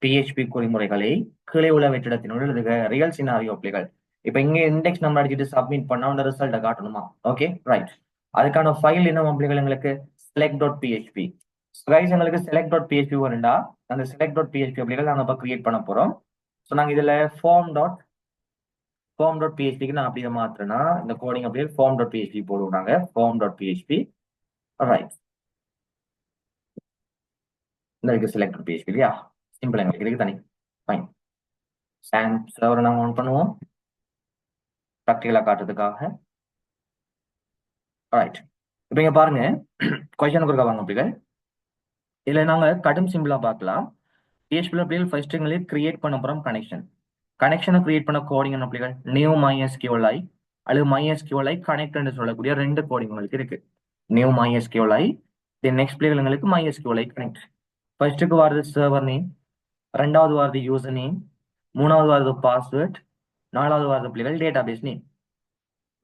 PHP குறிமுறைகளை கீழே உள்ள வெற்றிடத்தினுள் எழுதுக. ரியல் சினாரியோ பிள்ளைகள். இப்ப இங்க இண்டெக்ஸ் நம்பர் அடிச்சுட்டு சப்மிட் பண்ணா அந்த ரிசல்ட்டை காட்டணுமா? Okay right. அதுக்கான ஃபைல் என்ன பிள்ளைகள்? எங்களுக்கு select.php. கைஸ் எங்களுக்கு select.php வேணும்டா. அந்த select.php பிள்ளைகள் நாங்க இப்ப கிரியேட் பண்ண போறோம். ஸோ நாங்க இதுல form.php நான் அப்படியே மாத்துறேன்னா இந்த கோடிங் அப்படியே form.php போடுவோம் நாங்க. form.php right. இந்த இருக்கு select.php இல்லையா? சிம்பிள் எங்களுக்கு இருக்கு தனி. ஃபைன். சாம் சர்வரை நாங்க ஆன் பண்ணுவோம் ப்ராக்டிகலா காட்டுறதுக்காக. ரைட். இப்போ இங்க பாருங்க, கொஸ்டினுக்கு இருக்கா வாங்க பிள்ளைகள். இதுல நாங்க கடும் சிம்பிளா பார்க்கலாம். PHP பிள்ளைகள் ஃபர்ஸ்ட் எங்களுக்கு கிரியேட் பண்ண போறோம் கனெக்ஷன். கனெக்ஷனை கிரியேட் பண்ண கோடிங் என்ன பிள்ளைகள்? நியூ MySQLi அல்லது MySQLi கனெக்ட் சொல்லக்கூடிய 2 கோடிங் உங்களுக்கு இருக்கு. நியூ MySQLi, தென் நெக்ஸ்ட் பிள்ளைகள் எங்களுக்கு MySQLi கனெக்ட். ஃபர்ஸ்ட்டுக்கு வருது சர்வர் நேம், ரெண்டாவது வருது யூசர் நேம், மூணாவது வருது பாஸ்வேர்ட், நாலாவது வருது பிள்ளைகள் டேட்டாபேஸ் நேம்.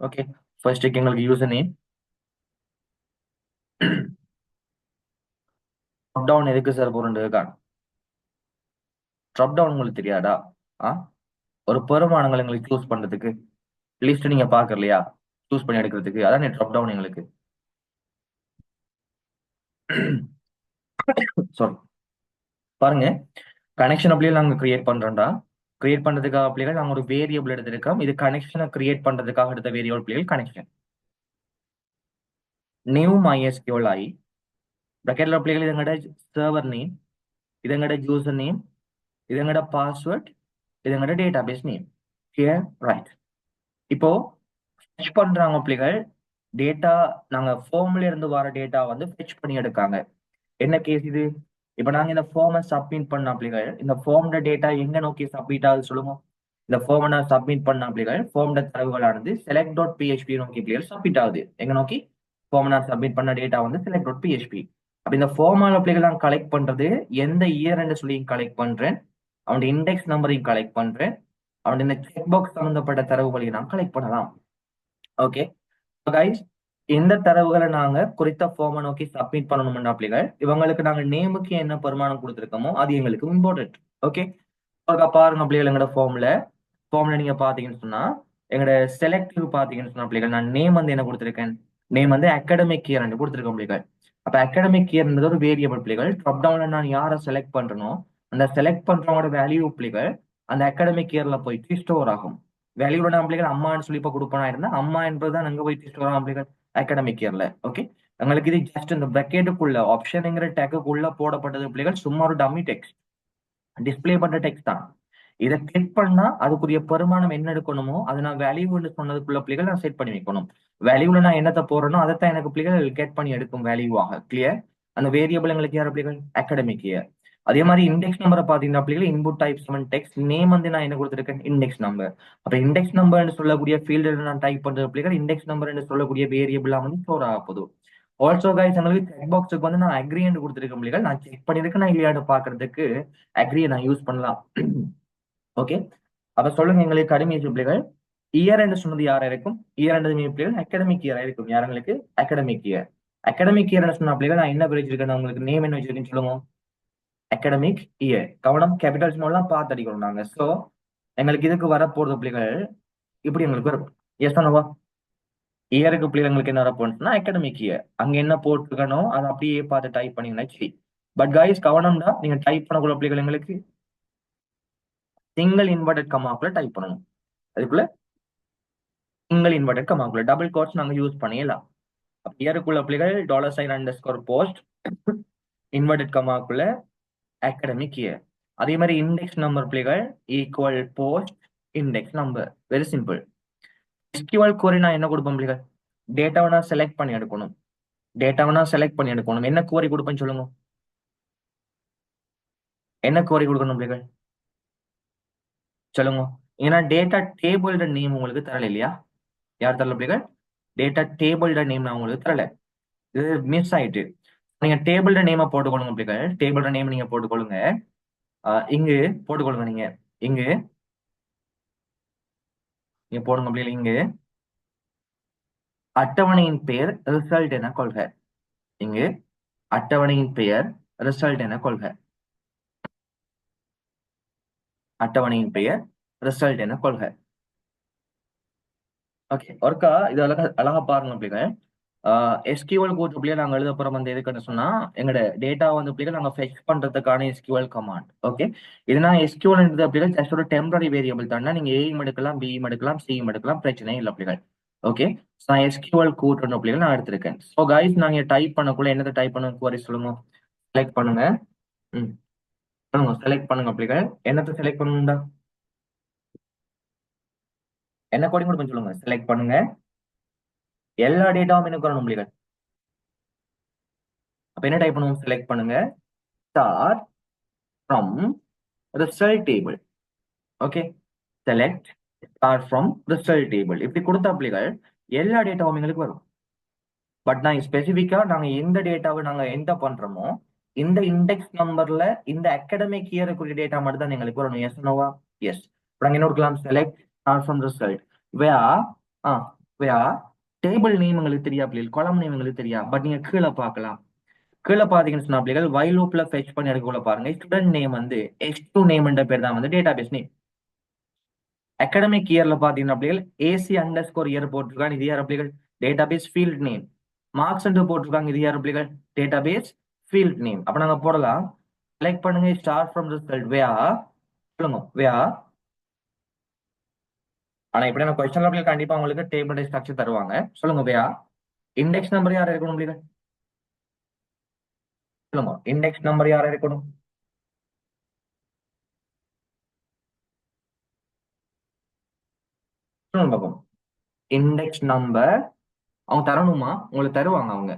ஓகே, ஃபர்ஸ்ட்டுக்கு எங்களுக்கு யூசர் நேம். ட்ராப் டவுன் எதுக்கு சார் போறேன்? ட்ராப் டவுன் உங்களுக்கு தெரியாதா? ஒரு பெருமானங்கள் எங்களுக்கு சூஸ் பண்றதுக்கு லிஸ்ட் நீங்க பாக்கலையா? சூஸ் பண்ணி எடுக்கிறதுக்கு அதான் ட்ராப் டவுன் எங்களுக்கு. சாரி பாருங்க, கனெக்ஷன் அப்படியே நாங்க கிரியேட் பண்றோம்டா. கிரியேட் பண்றதுக்காக பிள்ளைகள் நாங்க ஒரு வேரியபிள் எடுத்திருக்கோம். இது கனெக்ஷனை கிரியேட் பண்றதுக்காக எடுத்த வேரியபிள் பிள்ளைகள் கனெக்ஷன். நியூ MySQLi பிராக்கெட்ல பிள்ளைகள் இதங்கட சர்வர் நேம், இதங்கட யூசர் நேம், இதங்கட பாஸ்வேர்ட், இதங்கட டேட்டாபேஸ் நேம். Here right. இப்போ ஃபெச் பண்றாங்க பிள்ளைகள் டேட்டா. நாங்க ஃபார்ம்ல இருந்து வர டேட்டா வந்து ஃபெச் பண்ணி எடுக்காங்க. என்ன கேஸ் இது? இப்ப நாங்க இந்த ஃபார்மை சப்மிட் பண்ண பிள்ளைகள் இந்த ஃபார்ம்ட டேட்டா எங்க நோக்கி சப்மிட் ஆகுது சொல்லுங்க. இந்த ஃபார்மை நான் சப்மிட் பண்ண பிள்ளைகள் ஃபார்ம்ட தரவுகளானது select.php நோக்கி பிள்ளைகள் சப்மிட் ஆகுது. எங்க நோக்கி? ஃபார்ம் நான் சப்மிட் பண்ண டேட்டா வந்து select.php. அப்ப இந்த ஃபார்மால பிள்ளைகள் நான் கலெக்ட் பண்றது எந்த இயர் சொல்லி கலெக்ட் பண்றேன், அவனுடைய இண்டெக்ஸ் நம்பரையும் கலெக்ட் பண்றேன், அவனுடைய இந்த செக் பாக்ஸ் சம்பந்தப்பட்ட தரவுகளையும் நான் கலெக்ட் பண்ணலாம். ஓகே கைஸ், எந்த தரவுகளை நாங்க குறித்த ஃபார்மை நோக்கி சப்மிட் பண்ணணும்னா பிள்ளைகள் இவங்களுக்கு நாங்க நேமுக்கு என்ன பெருமானம் கொடுத்துருக்கோமோ அது எங்களுக்கு இம்பார்ட்டன்ட். ஓகே, பாருங்க பிள்ளைகள் எங்களோட ஃபார்ம்ல நீங்க பாத்தீங்கன்னு சொன்னா எங்களோட செலக்டிவ் பாத்தீங்கன்னு சொன்னா பிள்ளைகள் நான் நேம் வந்து என்ன கொடுத்துருக்கேன்? நேம் வந்து அகாடமிக் இயர் கொடுத்துருக்கேன் பிள்ளைகள். அப்ப அகாடமிக் இயர்ன்றது ஒரு வேரியபிள் பிள்ளைகள். ட்ராப் டவுன்ல நான் யாரை செலக்ட் பண்றனோ அந்த செலக்ட் பண்றவங்களோட வேல்யூ பிள்ளைகள் அந்த அகாடமிக் இயர்ல போயிட்டு ஸ்டோர் ஆகும். வேல்யூட பிள்ளைகள் அம்மான்னு சொல்லி இப்ப கொடுப்பனா இருந்தா அம்மா என்பதுதான் அங்க போயிட்டு ஸ்டோர் ஆகும் பிள்ளைகள் அகாடமிக் இயர்ல. ஓகே, எங்களுக்கு இது ஜஸ்ட் இந்த பிரக்கெட்டுக்குள்ள ஆப்ஷனுங்கிற டேக்குக்குள்ள போடப்பட்டது பிள்ளைகள் சும்மா ஒரு டம்மி டெக்ஸ்ட், டிஸ்ப்ளே பண்ற டெக்ஸ்ட் தான். இதை கிளிக் பண்ணா அதுக்குரிய பெருமானம் என்ன எடுக்கணுமோ அதை நான் வேல்யூன்னு சொன்னதுக்குள்ள பிள்ளைகள் நான் செட் பண்ணி வைக்கணும். வேல்யூல நான் என்னத்தை போடுறனோ அதைத்தான் எனக்கு பிள்ளைகள் கெட் பண்ணி எடுக்கும் வேல்யூவாக. கிளியர்? அந்த வேரியபிள் எங்களுக்கு யார் பிள்ளைகள்? Academic year. அதே மாதிரி இண்டெக்ஸ் நம்பரை பாத்தீங்கன்னா பிள்ளைகள் இன்புட் டைப் 7 டெக்ஸ்ட் நேம் வந்து நான் என்ன கொடுத்துருக்கேன்? Index number. அப்ப இண்டெக்ஸ் நம்பர் சொல்லக்கூடிய ஃபீல்டு நான் டைப் பண்ற பிள்ளைகள் இண்டெக்ஸ் நம்பர் சொல்லக்கூடிய வேரியபிளா வந்து ஸ்டோர் ஆக போதும். ஆல்சோ கைஸ் எங்களுக்கு செக் பாக்ஸுக்கு வந்து நான் அக்ரின்னு கொடுத்துருக்கேன் பிள்ளைகள். நான் செக் பண்ணிருக்கேன் நான் இல்லையான்னு பாக்குறதுக்கு அக்ரியை நான் யூஸ் பண்ணலாம். ஓகே, அப்ப சொல்லுங்க எங்களுக்கு கடுமை பிள்ளைகள் இயர் என்று சொன்னது யாரா இருக்கும்? இயர் என்றது பிள்ளைகள் அகாடமிக் இயரா இருக்கும். யாருங்களுக்கு? Academic year. அகாடமிக் இயர் சொன்ன பிள்ளைகள் நான் என்ன வச்சிருக்கேன்? உங்களுக்கு நேம் என்ன வச்சிருக்கேன்னு சொல்லுங்க. Academic year. கவனம், கேபிட்டல் ஸ்மால்லாம் பார்த்து அடிக்கணும் நாங்க. சோ எங்களுக்கு இதுக்கு வரப்போறது பிள்ளைகள் இப்படி எங்களுக்கு வரும். எஸ் சொன்னவா? இயருக்கு பிள்ளைகள் எங்களுக்கு என்ன வரப்போனா அகாடமிக் இயர். அங்க என்ன போட்டுருக்கணும் அதை அப்படியே பார்த்து டைப் பண்ணீங்கன்னா சரி. பட் கைஸ் கவனம்டா, நீங்க டைப் பண்ணக்குள்ள பிள்ளைகள் எங்களுக்கு சிங்கிள் இன்வெர்டட் கமாக்குள்ள டைப் பண்ணணும். அதுக்குள்ள சிங்கிள் இன்வெர்டட் கமாக்குள்ள டபுள் கோட்ஸ் நாங்க யூஸ் பண்ணிடலாம். இயருக்குள்ள பிள்ளைகள் $_ போஸ்ட் இன்வெர்டட் கமாக்குள்ள அகாடமிக் இயர். அதே மாதிரி இண்டெக்ஸ் நம்பர் பிள்ளைகள் equal post index number. Very simple. SQL கோரி நான் என்ன கொடுப்போம் பிள்ளைகள்? டேட்டாவை நான் செலக்ட் பண்ணி எடுக்கணும். என்ன கோரி கொடுப்பேன்னு சொல்லுங்க. என்ன கோரி கொடுக்கணும் பிள்ளைகள்? சொல்லுங்க. ஏன்னா டேட்டா டேபிளோட நேம் உங்களுக்கு தரல இல்லையா? யார் தரல பிள்ளைகள்? டேட்டா டேபிளோட நேம் நான் உங்களுக்கு தரல. இது மிஸ் ஆயிட்டு. நீங்க டேபிளோட நேமை போட்டுக்கொள்ளுங்க பிள்ளைகள். டேபிளோட நேம் நீங்க போட்டுக்கொள்ளுங்க. இங்கு போட்டுக்கொள்ளுங்க. நீங்க இங்கு நீங்க போடுங்க பிள்ளைகள். இங்கு அட்டவணையின் பெயர் ரிசல்ட் என கொள்க. இங்கு அட்டவணையின் பெயர் ரிசல்ட் என கொள்க. அட்டவணையின் பெயர் ரிசல்ட் என கொள்க. ஓகே, ஒருக்கா இது அழகா பாருங்க பிள்ளைகள். எஸ்கியூஎல் கோட் பிள்ளைகள் நாங்க எழுத போறோம் வந்து எதுக்குன்னு சொன்னா எங்களோட டேட்டா வந்து பிள்ளைகள் நாங்க ஃபெச் பண்றதுக்கான எஸ்கியூஎல் கமாண்ட். ஓகே, இது நான் எஸ்கியூஎல் பிள்ளைகள் ஜஸ்ட் ஒரு டெம்பரரி வேரியபிள் தானே. நீங்க ஏயும் எடுக்கலாம், பியும் எடுக்கலாம், சியும் எடுக்கலாம், பிரச்சனை இல்லை பிள்ளைகள். ஓகே, நான் எஸ்கியூஎல் கோட் பிள்ளைகள் நான் எடுத்திருக்கேன். ஸோ கைஸ் நாங்க டைப் பண்ணக்குள்ள என்னதை டைப் பண்ணுங்க குவரி சொல்லுங்க. செலக்ட் பண்ணுங்க. ம், சொல்லுங்க. செலக்ட் பண்ணுங்க பிள்ளைகள். என்னத்தை செலக்ட் பண்ணுங்கடா? என்ன கோடிங் கொடுப்பேன்னு சொல்லுங்க. செலக்ட் பண்ணுங்க. எல்லா டேட்டாவும் எனக்கு வரணும் பிள்ளைகள். அப்ப என்ன டைப் பண்ணுவோம்? செலக்ட் பண்ணுங்க. Star from result table. Okay, select star from result table. இப்படி கொடுத்தா பிள்ளைகள் எல்லா டேட்டாவும் எங்களுக்கு வரும். பட் நான் ஸ்பெசிபிக்கா நாங்க எந்த டேட்டாவை நாங்க என்டர் பண்றோமோ இந்த இண்டெக்ஸ் நம்பர்ல இந்த அகாடமிக் இயருக்குரிய டேட்டா மட்டும் தான் எங்களுக்கு வரணும். எஸ் நோவா? எஸ். நாங்க என்ன கொடுக்கலாம்? Select star from result. வேயா வேயா டேபிள் நேம் எங்களுக்கு தெரியா பிள்ளைகள், காலம் நேம் எங்களுக்கு தெரியா. பட் நீங்க கீழே பார்க்கலாம். கீழே பாத்தீங்கன்னு சொன்னா பிள்ளைகள் வைல் லூப்ல ஃபெச் பண்ணி எடுக்கக்குள்ள பாருங்க ஸ்டூடெண்ட் நேம் வந்து H2 நேம் என்ற பேர் தான் வந்து டேட்டாபேஸ் நேம். அகாடமிக் இயர்ல பாத்தீங்கன்னா பிள்ளைகள் AC_ இயர் போட்டிருக்காங்க. இது யார் பிள்ளைகள்? Database field name. மார்க்ஸ் என்று போட்டிருக்காங்க. இது யார் பிள்ளைகள்? Database field name. அப்ப நாங்க போடலாம். செலக்ட் பண்ணுங்க ஸ்டார் ஃப்ரம் ரிசல்ட். வேயா சொல்லுங்க. வேயா ஆனா இப்படி நான் கொஸ்டின்ல பிள்ளைகள் கண்டிப்பா உங்களுக்கு டேபிள் ஸ்ட்ரக்சர் தருவாங்க. சொல்லுங்க. வேயா இண்டெக்ஸ் நம்பர் யார் இருக்கணும் பிள்ளைகள்? சொல்லுங்க. இண்டெக்ஸ் நம்பர் யார் இருக்கணும்? சொல்லுங்க பாப்போம். இண்டெக்ஸ் நம்பர் அவங்க தரணுமா? உங்களுக்கு தருவாங்க. அவங்க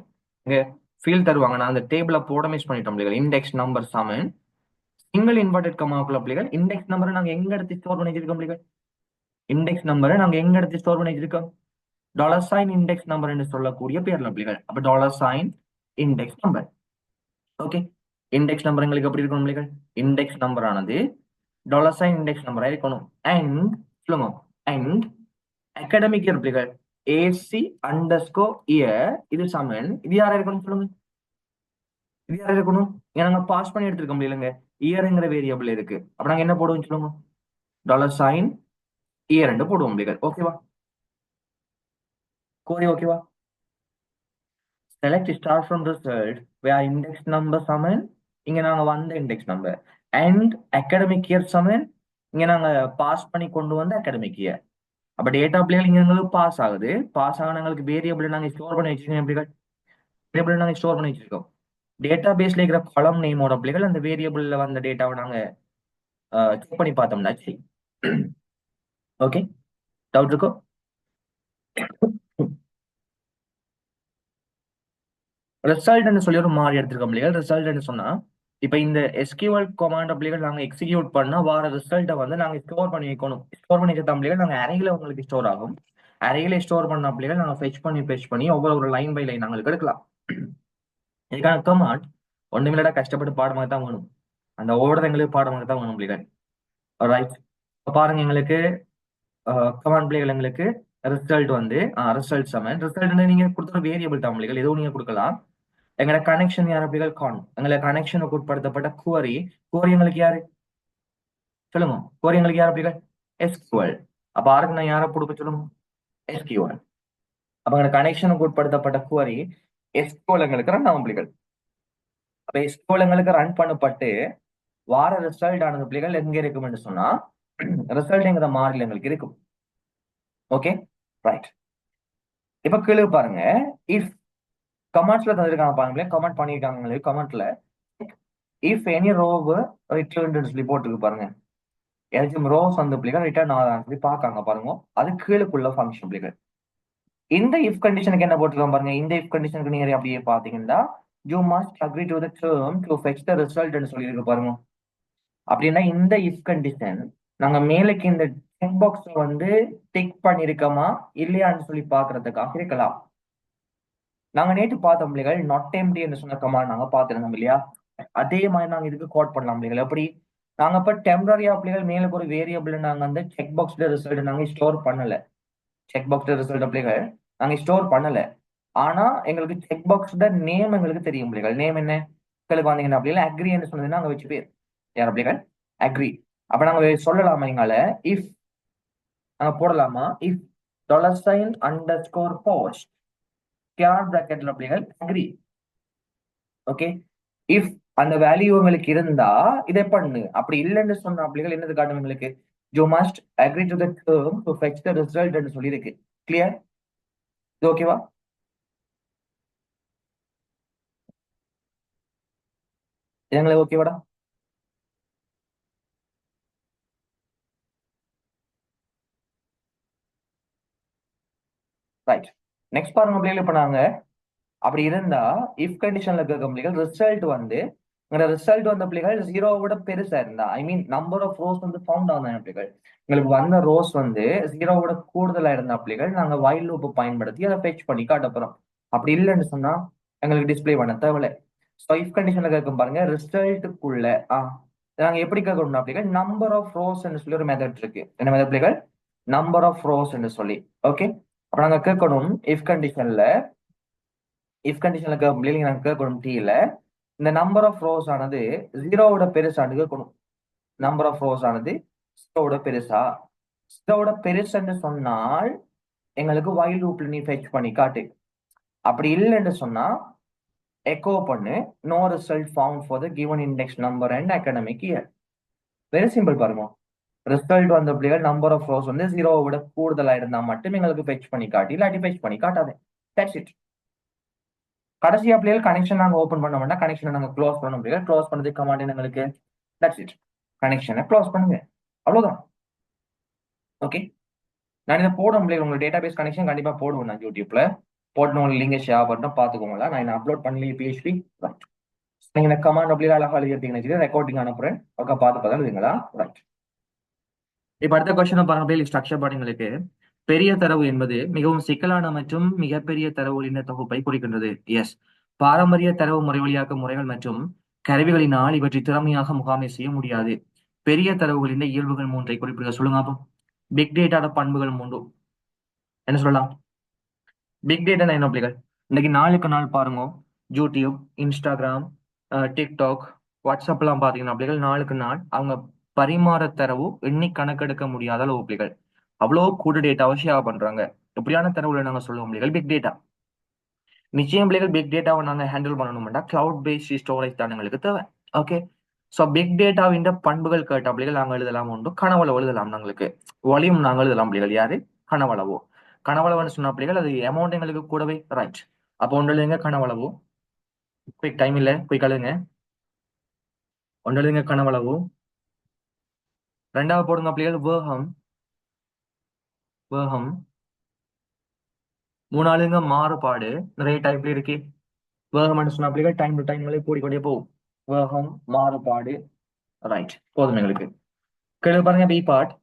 இங்க ஃபீல்ட் தருவாங்க. நான் அந்த டேபிள போட மிஸ் பண்ணிட்டோம் பிள்ளைகள். இண்டெக்ஸ் நம்பர் சமன் சிங்கிள் இன்வெர்டட் கமாக்குள்ள பிள்ளைகள் இண்டெக்ஸ் நம்பரை நாங்க எங்க எடுத்து ஸ்டோர் பண்ணி வச்சிருக்கோம் பிள்ளைகள்? இண்டெக்ஸ் நம்பரை நாங்க எங்க எடுத்து ஸ்டோர் பண்ணி வச்சிருக்கோம்? $_ இண்டெக்ஸ் நம்பர் என்று சொல்லக்கூடிய பேர்ல பிள்ளைகள். அப்ப $_ index number. Okay, index number எங்களுக்கு எப்படி இருக்கணும் பிள்ளைகள்? இண்டெக்ஸ் நம்பர் ஆனது $_ இண்டெக்ஸ் நம்பரா இருக்கணும். அண்ட் சொல்லுங்க. அண்ட் அகாடமிக் இயர் பிள்ளைகள் AC_ இது சமன் இது யாரா இருக்கணும் சொல்லுங்க. இது யாரா இருக்கணும்? ஏன்னா நாங்க பாஸ் பண்ணி எடுத்திருக்க முடியலங்க. இயர்ங்கிற வேரியபிள் இருக்கு. அப்ப நாங்க என்ன போடுவோம் சொல்லுங்க. $_ இயர் என்று போடுவோம் பிள்ளைகள். ஓகேவா? கோரி ஓகேவா? Select star from result where index number சமன் இங்க நாங்க வந்த index number and academic year சமன் இங்க நாங்க பாஸ் பண்ணி கொண்டு வந்த அகாடமிக் இயர். அப்ப டேட்டா பிள்ளைகள் இங்க எங்களுக்கு பாஸ் ஆகுது. பாஸ் ஆக எங்களுக்கு வேரியபிள் நாங்க ஸ்டோர் பண்ணி வச்சிருக்கோம் பிள்ளைகள். வேரியபிள் நாங்க ஸ்டோர் பண்ணி வச்சிருக்கோம். டேட்டா பேஸ்ல இருக்கிற காலம் நேமோட பிள்ளைகள் அந்த வேரியபிள்ல வந்த டேட்டாவை நாங்க செக் பண்ணி பார்த்தோம்னா சரி. ஓகே, டவுட் இருக்கோ? ரிசல்ட்னு சொல்லி ஒரு மாறி எடுத்திருக்கோம் பிள்ளைகள். ரிசல்ட்னு சொன்னா இப்ப இந்த எஸ்கியூஎல் கமாண்ட் பிள்ளைகள் நாங்க எக்ஸிக்யூட் பண்ணா வார ரிசல்ட்டை வந்து நாங்க ஸ்டோர் பண்ணி வைக்கணும். ஸ்டோர் பண்ணி வைக்க பிள்ளைகள் நாங்க அறையில உங்களுக்கு ஸ்டோர் ஆகும். அறையில ஸ்டோர் பண்ண பிள்ளைகள் நாங்க ஃபெச் பண்ணி ஒவ்வொரு லைன் பை லைன் நாங்களுக்கு எடுக்கலாம். இதுக்கான கமாண்ட் ஒண்ணுமில்லடா கஷ்டப்பட்டு பாடமாக தான் வேணும். அந்த ஓடுறது எங்களுக்கு பாடமாக தான் வேணும் பிள்ளைகள். ரைட், பாருங்க எங்களுக்கு கமாண்ட் பிள்ளைகள் எங்களுக்கு ரிசல்ட் வந்து ரிசல்ட் சமன் ரிசல்ட் நீங்க கொடுத்த வேரியபிள் தான் பிள்ளைகள் எதுவும் நீங்க கொடுக்கலாம். எங்களோட கனெக்ஷன் யார் அப்படிகள் கான் எங்களை கனெக்ஷனுக்கு உட்படுத்தப்பட்ட குவரி எங்களுக்கு யாரு சொல்லுங்க. குவரி எங்களுக்கு யார் அப்படிகள் எஸ்கியூஎல். அப்ப யாருக்கு நான் யாரை கொடுக்க சொல்லுங்க எஸ்கியூஎல். அப்ப எங்க கனெக்ஷனுக்கு உட்படுத்தப்பட்ட குவரி எஸ்கியூஎல் எங்களுக்கு ரன் ஆகும் பிள்ளைகள். அப்ப எஸ்கியூஎல் எங்களுக்கு ரன் பண்ணப்பட்டு வார ரிசல்ட் ஆனது பிள்ளைகள் எங்க இருக்கும்னு சொன்னா ரிசல்ட்ங்கிற மாறில எங்களுக்கு இருக்கும். Okay, right. இப்ப கீழே பாருங்க, இஃப் கமெண்ட்ஸ்ல தந்திருக்காங்க பாருங்களேன், கமெண்ட் பண்ணிருக்காங்க கமெண்ட்ல இஃப் எனி ரோவ் ரிட்டர்ன் சொல்லி போட்டுருக்கு பாருங்க. ஏதாச்சும் ரோஸ் வந்து பிள்ளைகள் ரிட்டர்ன் ஆகாதுன்னு சொல்லி பாக்காங்க பாருங்க. அது கீழுக்குள்ள ஃபங்க்ஷன் பிள்ளைகள். இந்த இஃப் கண்டிஷனுக்கு என்ன போட்டுருக்கோம் பாருங்க. இந்த இஃப் கண்டிஷனுக்கு நீங்க அப்படியே பாத்தீங்கன்னா you must agree to the term to fetch the ரிசல்ட்னு சொல்லி இருக்கு பாருங்க. அப்படின்னா இந்த இஃப் கண்டிஷன் நாங்க மேலுக்கு இந்த செக் பாக்ஸ் வந்து டிக் பண்ணிருக்கோமா இல்லையான்னு சொல்லி பாக்குறதுக்காக இருக்கலாம். நாங்க நேற்று பார்த்தோம் பிள்ளைகள் நாட் எம்டி என்று சொன்ன கமாண்ட் நாங்க பார்த்திருந்தோம் இல்லையா? அதே மாதிரி நாங்க இதுக்கு கோட் பண்ணலாம் பிள்ளைகள். எப்படி நாங்க இப்ப டெம்பரரியா பிள்ளைகள் மேலுக்கு ஒரு வேரியபிள் நாங்க வந்து செக் பாக்ஸ்ல ரிசல்ட் நாங்க ஸ்டோர் பண்ணல. செக் பாக்ஸ்ல ரிசல்ட் பிள்ளைகள் நாங்க ஸ்டோர் பண்ணல. ஆனா எங்களுக்கு செக் பாக்ஸ் நேம் எங்களுக்கு தெரியும் பிள்ளைகள். நேம் என்ன எங்களுக்கு வந்தீங்கன்னா பிள்ளைகள் அக்ரின்னு சொன்னதுன்னா அங்க வச்சு பேர் யார் பிள்ளைகள் அக்ரி. அப்ப நாங்க சொல்லலாமா எங்கால இஃப் நாங்க போடலாமா இஃப் $_post கேர் பிராக்கெட்ல பிள்ளைகள் அக்ரி. ஓகே, இஃப் அந்த வேல்யூ உங்களுக்கு இருந்தா இதை பண்ணு. அப்படி இல்லைன்னு சொன்ன பிள்ளைகள் என்னது காட்டும் உங்களுக்கு you must agree to the term to fetch the result சொல்லி இருக்கு. கிளியர்? இது ஓகேவா? எங்களுக்கு ஓகேவாடா? ரைட், நெக்ஸ்ட் பாருங்க பிள்ளைகள். இப்ப நாங்க அப்படி இருந்தா இஃப் கண்டிஷன்ல இருக்க பிள்ளைகள் ரிசல்ட் வந்து ரிசல்ட் வந்த பிள்ளைகள் ஜீரோவை விட பெருசா இருந்தா ஐ மீன் நம்பர் ஆஃப் ரோஸ் வந்து ஃபவுண்ட் ஆன பிள்ளைகள் எங்களுக்கு வந்த ரோஸ் வந்து ஜீரோவோட கூடுதலா இருந்த பிள்ளைகள் நாங்க வைல் லூப் பயன்படுத்தி அதை ஃபெச் பண்ணி காட்ட போறோம். அப்படி இல்லைன்னு சொன்னா எங்களுக்கு டிஸ்பிளே பண்ண தேவையில்லை. ஸோ இஃப் கண்டிஷன்ல கேட்கும் பாருங்க ரிசல்ட்டுக்குள்ள நாங்க எப்படி கேட்கணும் பிள்ளைகள் நம்பர் ஆஃப் ரோஸ் சொல்லி ஒரு மெத்தட் இருக்கு. என்ன மெத்தட் பிள்ளைகள் நம்பர் ஆஃப் ரோஸ் சொல்லி. ஓகே, அப்ப நாங்க கேட்கணும் இஃப் கண்டிஷன்ல பிள்ளைங்க நாங்க கேட்கணும் டீல இந்த நம்பர் ஆஃப் ரோஸ் ஆனது ஜீரோவோட பெருசான்னு கேட்கணும். நம்பர் ஆஃப் ரோஸ் ஆனது ஜீரோவோட பெருசா ஜீரோவோட பெருசுன்னு சொன்னால் எங்களுக்கு வைல் லூப்ல நீ ஃபெச் பண்ணி காட்டு. அப்படி இல்லைன்னு சொன்னா எக்கோ பண்ணு no result found for the given index number and academic year. Very simple பாருங்க. ரிசல்ட் வந்த பிள்ளைகள் நம்பர் ஆஃப் ரோஸ் வந்து ஜீரோவை விட கூடுதலா இருந்தா மட்டும் எங்களுக்கு ஃபெச் பண்ணி காட்டி இல்லாட்டி ஃபெச் பண்ணி காட்டாது. That's it. கடைசியா பிள்ளைகள் கனெக்ஷன் நாங்க ஓபன் பண்ண வேண்டாம். கனெக்ஷனை நாங்க க்ளோஸ் பண்ண முடியாது. க்ளோஸ் பண்ணதுக்கு கமாண்ட் எங்களுக்கு தட்ஸ் இட். கனெக்ஷனை க்ளோஸ் பண்ணுங்க, அவ்வளவுதான். ஓகே, நான் இதை போட முடியல. உங்க டேட்டா பேஸ் கனெக்ஷன் கண்டிப்பா போடுவேன் நான் யூடியூப்ல போட்டு உங்களுக்கு லிங்கை ஷேர் பண்ணா பாத்துக்கோங்களா. நான் என்ன அப்லோட் பண்ணி பிஹெச்பி ரைட். நீங்க கமாண்ட் அப்படி அழகா எழுதிட்டீங்கன்னு ரெக்கார்டிங் அனுப்புறேன். ஓகே, பார்த்து எழுதுங்களா ரைட். இப்ப அடுத்த கொஸ்டின் பாருங்க. ஸ்ட்ரக்சர் பாருங்களுக்கு பெரிய தரவு என்பது மிகவும் சிக்கலான மற்றும் மிகப்பெரிய தரவுகளின் தொகுப்பை குறிக்கின்றது. எஸ், பாரம்பரிய தரவு முறை வழியாக்க முறைகள் மற்றும் கருவிகளினால் இவற்றை திறமையாக முகாமை செய்ய முடியாது. பெரிய தரவுகளின் இயல்புகள் மூன்றை குறிப்பிடுக சொல்லுங்க. அப்போ பிக் டேட்டாட பண்புகள் மூன்று என்ன சொல்லலாம்? பிக் டேட்டா என்ன பிள்ளைகள் இன்னைக்கு நாளுக்கு நாள் பாருங்க யூடியூப், இன்ஸ்டாகிராம், டிக்டாக், வாட்ஸ்அப் எல்லாம் பாத்தீங்கன்னா பிள்ளைகள் நாளுக்கு நாள் அவங்க பரிமாற தரவு எண்ணி கணக்கெடுக்க முடியாத அளவு பிள்ளைகள் அவ்வளோ கூட டேட்டாவை ஷேர் பண்றாங்க. எப்படியான தரவுகளை நாங்க சொல்லுவோம் பிள்ளைகள் பிக் டேட்டா. நிச்சயம் பிள்ளைகள் பிக் டேட்டாவை நாங்க ஹேண்டில் பண்ணணும்னா கிளவுட் பேஸ்ட் ஸ்டோரேஜ் தான் எங்களுக்கு தேவை. ஓகே, ஸோ பிக் டேட்டாவின் பண்புகள் கேட்ட பிள்ளைகள் நாங்கள் எழுதலாம். உண்டு கனவளவு எழுதலாம். நாங்களுக்கு வால்யூம் நாங்கள் எழுதலாம் பிள்ளைகள். யாரு கனவளவு. கனவளவுன்னு சொன்ன பிள்ளைகள் அது அமௌண்ட் எங்களுக்கு கூடவே ரைட். அப்போ ஒன்று எழுதுங்க கனவளவு. குயிக் டைம் இல்ல, குயிக் அழுங்க. ஒன்று எழுதுங்க கனவளவு. ரெண்டாவது போடுங்க பிள்ளைகள் வேகம். வேகம். மூணாளுங்க மாறுபாடு. நிறைய டைப்ல இருக்கு. வேகம் சொன்ன பிள்ளைகள் டைம் டு டைம் கூடிக்கொண்டே போகும். வேகம், மாறுபாடு. ரைட், போதும் எங்களுக்கு. கேள்வி பாருங்க, பி பார்ட்.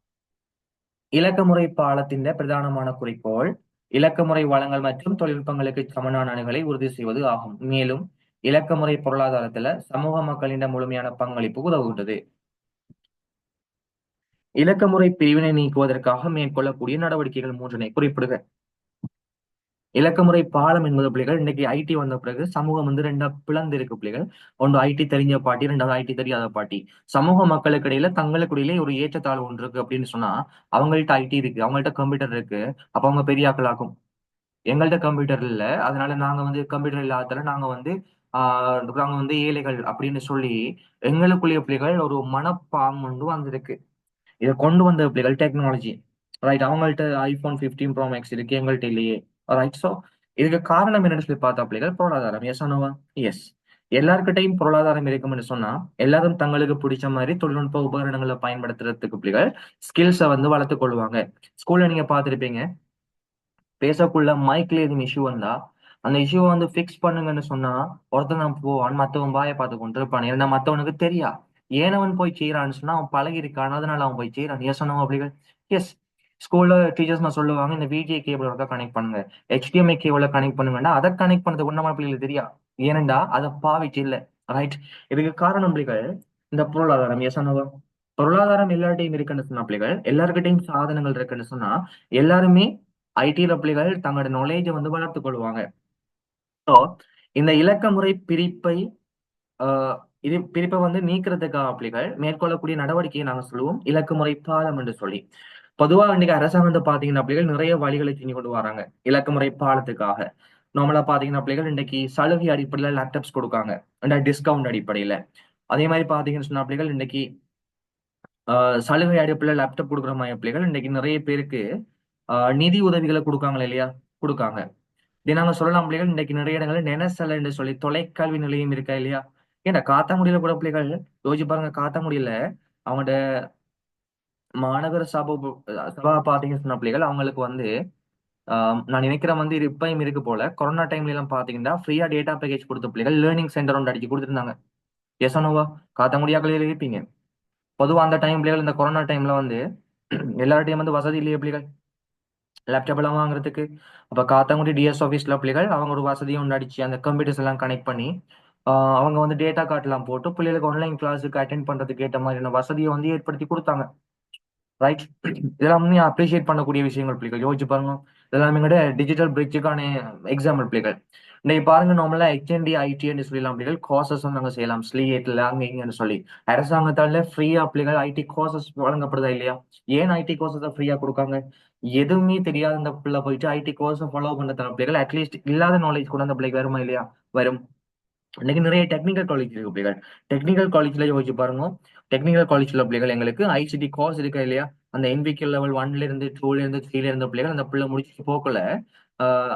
இலக்கமுறை பாலத்தின் பிரதானமான குறிக்கோள் இலக்கமுறை வளங்கள் மற்றும் தொழில்நுட்பங்களுக்கு சமனான அணுகலை உறுதி செய்வது ஆகும். மேலும் இலக்கமுறை பொருளாதாரத்துல சமூக மக்களின் முழுமையான பங்களிப்பு உதவுகின்றது. இலக்கமுறை பிரிவினை நீக்குவதற்காக மேற்கொள்ளக்கூடிய நடவடிக்கைகள் மூன்றினை குறிப்பிடுக. இலக்கமுறை பாலம் என்பது பிள்ளைகள் இன்னைக்கு ஐடி வந்த பிறகு சமூகம் ரெண்டா பிளந்து இருக்கு பிள்ளைகள். ஒன்று ஐடி தெரிஞ்ச பாட்டி, ரெண்டாவது ஐடி தெரியாத பாட்டி. சமூக மக்களுக்கு இடையில தங்களுக்கு இடையிலே ஒரு ஏற்றத்தாழ்வு ஒன்று இருக்கு அப்படின்னு சொன்னா, அவங்கள்ட்ட ஐடி இருக்கு, அவங்கள்ட்ட கம்ப்யூட்டர் இருக்கு, அப்ப அவங்க பெரிய ஆக்களாக்கும். எங்கள்ட்ட கம்ப்யூட்டர் இல்ல, அதனால நாங்க கம்ப்யூட்டர் இல்லாததால நாங்க ஏழைகள் அப்படின்னு சொல்லி எங்களுக்குரிய பிள்ளைகள் ஒரு மனப்பாங்கு வந்திருக்கு. இதை கொண்டு வந்த பிள்ளைகள் டெக்னாலஜி. ரைட், அவங்கள்ட்ட ஐபோன் 15 ப்ரோ மேக்ஸ் இருக்கு, எங்கள்கிட்ட இல்லையே. ரைட், ஸோ இதுக்கு காரணம் என்னன்னு சொல்லி பார்த்தா பிள்ளைகள் பொருளாதாரம். Yes ANOVA? எஸ். எல்லாருக்கிட்டையும் பொருளாதாரம் இருக்கும்னு சொன்னா எல்லாரும் தங்களுக்கு பிடிச்ச மாதிரி தொழில்நுட்ப உபகரணங்களை பயன்படுத்துறதுக்கு பிள்ளைகள் ஸ்கில்ஸை வளர்த்துக் கொள்வாங்க. ஸ்கூல்ல நீங்க பார்த்திருப்பீங்க, பேசக்குள்ள மைக்ல எதுவும் இஷ்யூ வந்தா அந்த இஷ்யூவை ஃபிக்ஸ் பண்ணுங்கன்னு சொன்னா ஒருத்தன் போவான், மத்தவன் பாய பார்த்து கொண்டு இருப்பான். ஏன்னா மத்தவனுக்கு தெரியா, ஏனவன் போய் செய்யறான்னு சொன்னா அவன் பழகி இருக்கான், அதனால அவன் போய் செய்யறான். எஸ் சொன்னவங்க அப்படிகள். எஸ். ஸ்கூல்ல டீச்சர்ஸ் நான் சொல்லுவாங்க, இந்த விஜே கேபிள் கனெக்ட் பண்ணுங்க, HDMI கேபிள கனெக்ட் பண்ணுங்கன்னா அதை கனெக்ட் பண்ணது உன்னமா பிள்ளைகளுக்கு தெரியா, ஏனண்டா அதை பாவிச்சு இல்ல. ரைட். இதுக்கு காரணம் பிள்ளைகள் இந்த பொருளாதாரம். எஸ் சொன்னவங்க. பொருளாதாரம் எல்லார்ட்டையும் இருக்குன்னு சொன்னா பிள்ளைகள், எல்லார்கிட்டையும் சாதனங்கள் இருக்குன்னு சொன்னா எல்லாருமே ஐடில பிள்ளைகள் தங்களோட நாலேஜை வளர்த்துக் கொள்வாங்க. ஸோ இந்த இலக்க முறை பிரிப்பை ஆஹ் இது பிரிப்பை நீக்கிறதுக்காக பிள்ளைகள் மேற்கொள்ளக்கூடிய நடவடிக்கையை நாங்க சொல்லுவோம் இலக்கு முறை பாலம் என்று சொல்லி. பொதுவா இன்னைக்கு அரசாங்கத்தை பாத்தீங்கன்னா பிள்ளைகள் நிறைய வழிகளை செஞ்சு கொண்டு வராங்க இலக்கு முறை பாலத்துக்காக. நார்மலா பாத்தீங்கன்னா பிள்ளைகள் இன்னைக்கு சலுகை அடிப்படையில லேப்டாப்ஸ் கொடுக்காங்க, டிஸ்கவுண்ட் அடிப்படையில. அதே மாதிரி பாத்தீங்கன்னு சொன்னா பிள்ளைகள் இன்னைக்கு சலுகை அடிப்படையில லேப்டாப் கொடுக்குற மாதிரி பிள்ளைகள் இன்னைக்கு நிறைய பேருக்கு நிதி உதவிகளை கொடுக்காங்களா இல்லையா? கொடுக்காங்க. இதை நாங்க சொல்லலாம் பிள்ளைகள், இன்னைக்கு நிறைய இடங்கள்ல நெனசல் என்று சொல்லி தொலைக்கல்வி நிலையம் இருக்கா இல்லையா? ஏன்னா காத்தாங்குடியில கூட பிள்ளைகள் யோசிச்சு பாருங்க, காத்தாங்குடியில அவங்களோட மாநகர சபா பாத்தீங்கன்னு சொன்ன பிள்ளைகள் அவங்களுக்கு நான் நினைக்கிறேன் இது இப்பயும் இருக்கு போல. கொரோனா டைம்ல எல்லாம் பாத்தீங்கன்னா ஃப்ரீயா டேட்டா பேக்கேஜ் கொடுத்த பிள்ளைகள் லேர்னிங் சென்டர் ஒன்று அடிச்சு கொடுத்துருந்தாங்க. எசனோவா? காத்தாங்குடியாக்கள் இருப்பீங்க. பொதுவா அந்த டைம் பிள்ளைகள் இந்த கொரோனா டைம்ல எல்லார்ட்டையும் வசதி இல்லையே பிள்ளைகள் லேப்டாப் எல்லாம் வாங்குறதுக்கு. அப்ப காத்தாங்குடி டிஎஸ் ஆஃபீஸ்ல பிள்ளைகள் அவங்க ஒரு வசதியை ஒன்று அடிச்சு அந்த கம்ப்யூட்டர்ஸ் எல்லாம் கனெக்ட் பண்ணி அவங்க டேட்டா கார்டு எல்லாம் போட்டு பிள்ளைகளுக்கு ஆன்லைன் கிளாஸுக்கு அட்டென்ட் பண்றதுக்கு ஏற்ற மாதிரியான வசதியை ஏற்படுத்தி கொடுத்தாங்க. ரைட். இதெல்லாம் அப்ரிஷியேட் பண்ணக்கூடிய விஷயங்கள் பிள்ளைகள். யோசிச்சு பாருங்க, இதெல்லாம் எங்களோட டிஜிட்டல் பிரிட்ஜுக்கான எக்ஸாம்பிள் பிள்ளைகள். இன்னைக்கு பாருங்க, நார்மலா HND ITன்னு சொல்லலாம் பிள்ளைகள் கோர்சஸ் நாங்க செய்யலாம் ஸ்லீட்ல அங்க இங்கன்னு சொல்லி. அரசாங்கத்தால ஃப்ரீயா பிள்ளைகள் ஐடி கோர்சஸ் வழங்கப்படுதா இல்லையா? ஏன் ஐடி கோர்சஸ் ஃப்ரீயா கொடுக்காங்க? எதுவுமே தெரியாத அந்த பிள்ளை போயிட்டு ஐடி கோர்ஸ் ஃபாலோ பண்ண தர பிள்ளைகள் அட்லீஸ்ட் இல்லாத நாலேஜ் கூட அந்த பிள்ளைக்கு வருமா இல்லையா? வரும். இன்னைக்கு நிறைய டெக்னிக்கல் காலேஜ் இருக்கு பிள்ளைகள். டெக்னிக்கல் காலேஜ்ல யோசிச்சு பாருங்க, டெக்னிக்கல் காலேஜ்ல பிள்ளைகள் எங்களுக்கு ICT கோர்ஸ் இருக்கா இல்லையா? அந்த NVQ லெவல் 1ல இருந்து 2ல இருந்து 3ல இருந்த பிள்ளைகள் அந்த பிள்ளை முடிச்சு போக்கல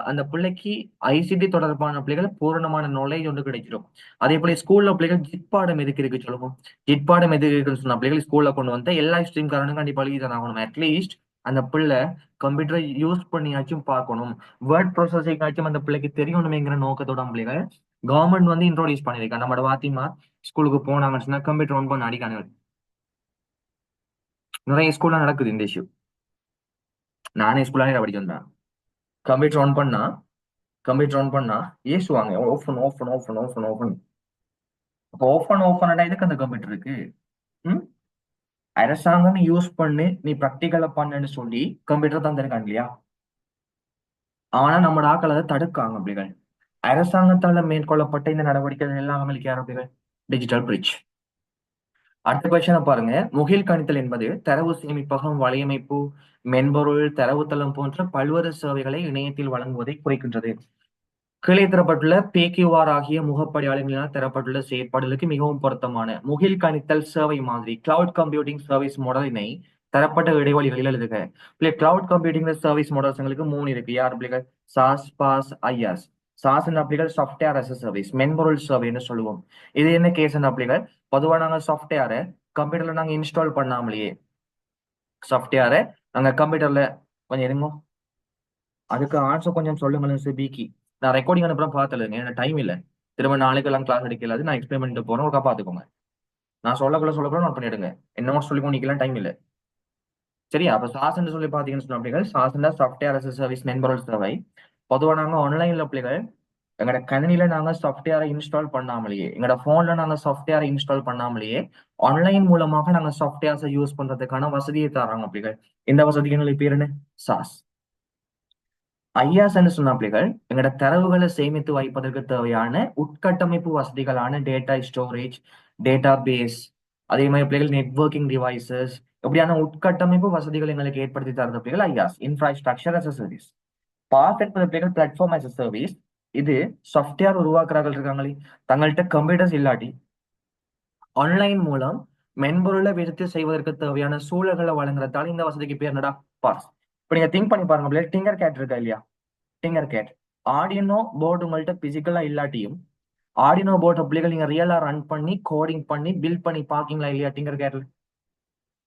அந்த பிள்ளைக்கு ICT தொடர்பான பிள்ளைகள் பூரணமான நாலேஜ் கிடைச்சிடும். அதே போல ஸ்கூல்ல பிள்ளைகள் ஜிட் பாடம் எதுக்கு இருக்கு சொல்லுவோம்? ஜிட் பாடம் எதுக்கு இருக்குன்னு சொன்னா பிள்ளைகள் ஸ்கூல்ல கொண்டு வந்த எல்லா ஸ்ட்ரீம் காரனும் கண்டிப்பா எழுதி தான் ஆகணும். அட்லீஸ்ட் அந்த பிள்ளை கம்ப்யூட்டரை யூஸ் பண்ணியாச்சும் பார்க்கணும், வேர்ட் ப்ராசஸிங் ஆச்சும் அந்த பிள்ளைக்கு தெரியணுமேங்கிற நோக்கத்தோட பிள்ளைகள் கவர்மெண்ட் இன்ட்ரோடியூஸ் பண்ணிருக்காங்க. நம்மளோட வாத்திமா ஸ்கூலுக்கு போனாங்கன்னு சொன்னா கம்ப்யூட்டர் ஆன் பண்ண அடிக்கானுங்க. நிறைய ஸ்கூல்ல நடக்குது இந்த இஷ்யூ. நானே ஸ்கூல்ல படிச்சு வந்தேன். கம்ப்யூட்டர் ஆன் பண்ணா ஏசுவாங்க, open open open open open. அப்போ ஓப்பன் ஓப்பன் இதுக்கு அந்த கம்ப்யூட்டர் இருக்கு. ம் அரசாங்கம் யூஸ் பண்ணு, நீ ப்ராக்டிகலா பண்ணுன்னு சொல்லி கம்ப்யூட்டர் தந்திருக்காங்க இல்லையா? ஆனா நம்ம ஆக்கள் அதை தடுக்காங்க அப்படிகள். அரசாங்கத்தால மேற்கொள்ளப்பட்ட இந்த நடவடிக்கைகள் எல்லாம் அமலுக்கு ஆரம்பிகள் டிஜிட்டல் பிரிட்ஜ். அடுத்த கொஸ்டினை பாருங்க. முகில் கணித்தல் என்பது தரவு சேமிப்பகம், வலையமைப்பு, மென்பொருள், தரவுத்தளம் போன்ற பல்வேறு சேவைகளை இணையத்தில் வழங்குவதை குறிக்கின்றது. கீழே தரப்பட்டுள்ள PQR ஆகிய முகப்படையாளர்களால் தரப்பட்டுள்ள செயற்பாடுகளுக்கு மிகவும் பொருத்தமான முகில் கணித்தல் சேவை மாதிரி கிளவுட் கம்ப்யூட்டிங் சர்வீஸ் மாடலினை தரப்பட்ட இடைவெளிகளில் எழுதுக. கிளவுட் கம்ப்யூட்டிங் சர்வீஸ் மாடல்ஸ் எங்களுக்கு 3 இருக்கு. யார் பிள்ளைகள்? SaaS, PaaS, IaaS. சாஸ் அப்ளிகள் சாஃப்ட்வேர் அஸ் சர்வீஸ், மென்பொருள் சேவைன்னு சொல்லுவோம். இது என்ன கேஸ் அப்ளிகள்? பொதுவா நாங்க சாஃப்ட்வேரை கம்ப்யூட்டர்ல நாங்க இன்ஸ்டால் பண்ணாமலேயே, சாஃப்ட்வேரை நாங்க கம்ப்யூட்டர்ல கொஞ்சம் இருங்க, அதுக்கு ஆன்சர் கொஞ்சம் சொல்லுங்களேன் சிபிக்கு. நான் ரெக்கார்டிங் அனுப்புறேன் பார்த்துருங்க, எனக்கு டைம் இல்லை. திரும்ப நாளைக்கெல்லாம் கிளாஸ் எடுக்கலாது, நான் எக்ஸ்பிளைன் பண்ணிட்டு போறேன், ஒருக்கா பார்த்துக்கோங்க. நான் சொல்லக்குள்ள நோட் பண்ணிடுங்க, என்ன சொல்லி கொண்டிக்கலாம் டைம் இல்லை. சரியா? அப்ப சாஸ்ன்னு சொல்லி பாத்தீங்கன்னு சொன்ன அப்படிகள், சாஸ்ன்னா சாஃப்ட்வேர் அஸ் சர்வீஸ், மென்பொருள் சேவை. பொதுவா நாங்க ஆன்லைன்ல பிள்ளைகள் எங்களோட கணினில நாங்க சாஃப்ட்வேரை இன்ஸ்டால் பண்ணாமலேயே, எங்களோட போன்ல நாங்க சாஃப்ட்வேரை இன்ஸ்டால் பண்ணாமலேயே ஆன்லைன் மூலமாக நாங்க சாஃப்ட்வேர்ஸை யூஸ் பண்றதுக்கான வசதியை தராங்க அப்படிகள். இந்த வசதிக்கு எங்களுக்கு பேர் என்ன? சாஸ். ஐயாஸ்ன்னு சொன்ன அப்படிகள் எங்களோட தரவுகளை சேமித்து வைப்பதற்கு தேவையான உட்கட்டமைப்பு வசதிகளான டேட்டா ஸ்டோரேஜ், டேட்டா பேஸ், அதே மாதிரி பிள்ளைகள் நெட்வொர்க்கிங் டிவைசஸ், இப்படியான உட்கட்டமைப்பு வசதிகள் எங்களுக்கு ஏற்படுத்தி தரது பிள்ளைகள் IaaS, infrastructure as a service. PaaS என்பது பிள்ளைகள் பிளாட்ஃபார்ம் அஸ் அ சர்வீஸ். இது சாஃப்ட்வேர் உருவாக்குறார்கள் இருக்காங்களே, தங்கள்கிட்ட கம்ப்யூட்டர்ஸ் இல்லாட்டி ஆன்லைன் மூலம் மென்பொருளை விருத்தி செய்வதற்கு தேவையான சூழல்களை வழங்குறதால இந்த வசதிக்கு பேர் என்னடா? பாஸ். இப்ப நீங்க திங்க் பண்ணி பாருங்க பிள்ளைகள், டிங்கர் கேட் இருக்கா இல்லையா? டிங்கர் கேட் ஆடினோ போர்டு உங்கள்கிட்ட பிசிக்கலா இல்லாட்டியும், ஆடினோ போர்ட் பிள்ளைகள் நீங்க ரியலா ரன் பண்ணி கோடிங் பண்ணி பில்ட் பண்ணி பாக்கீங்களா இல்லையா டிங்கர் கேட்ல?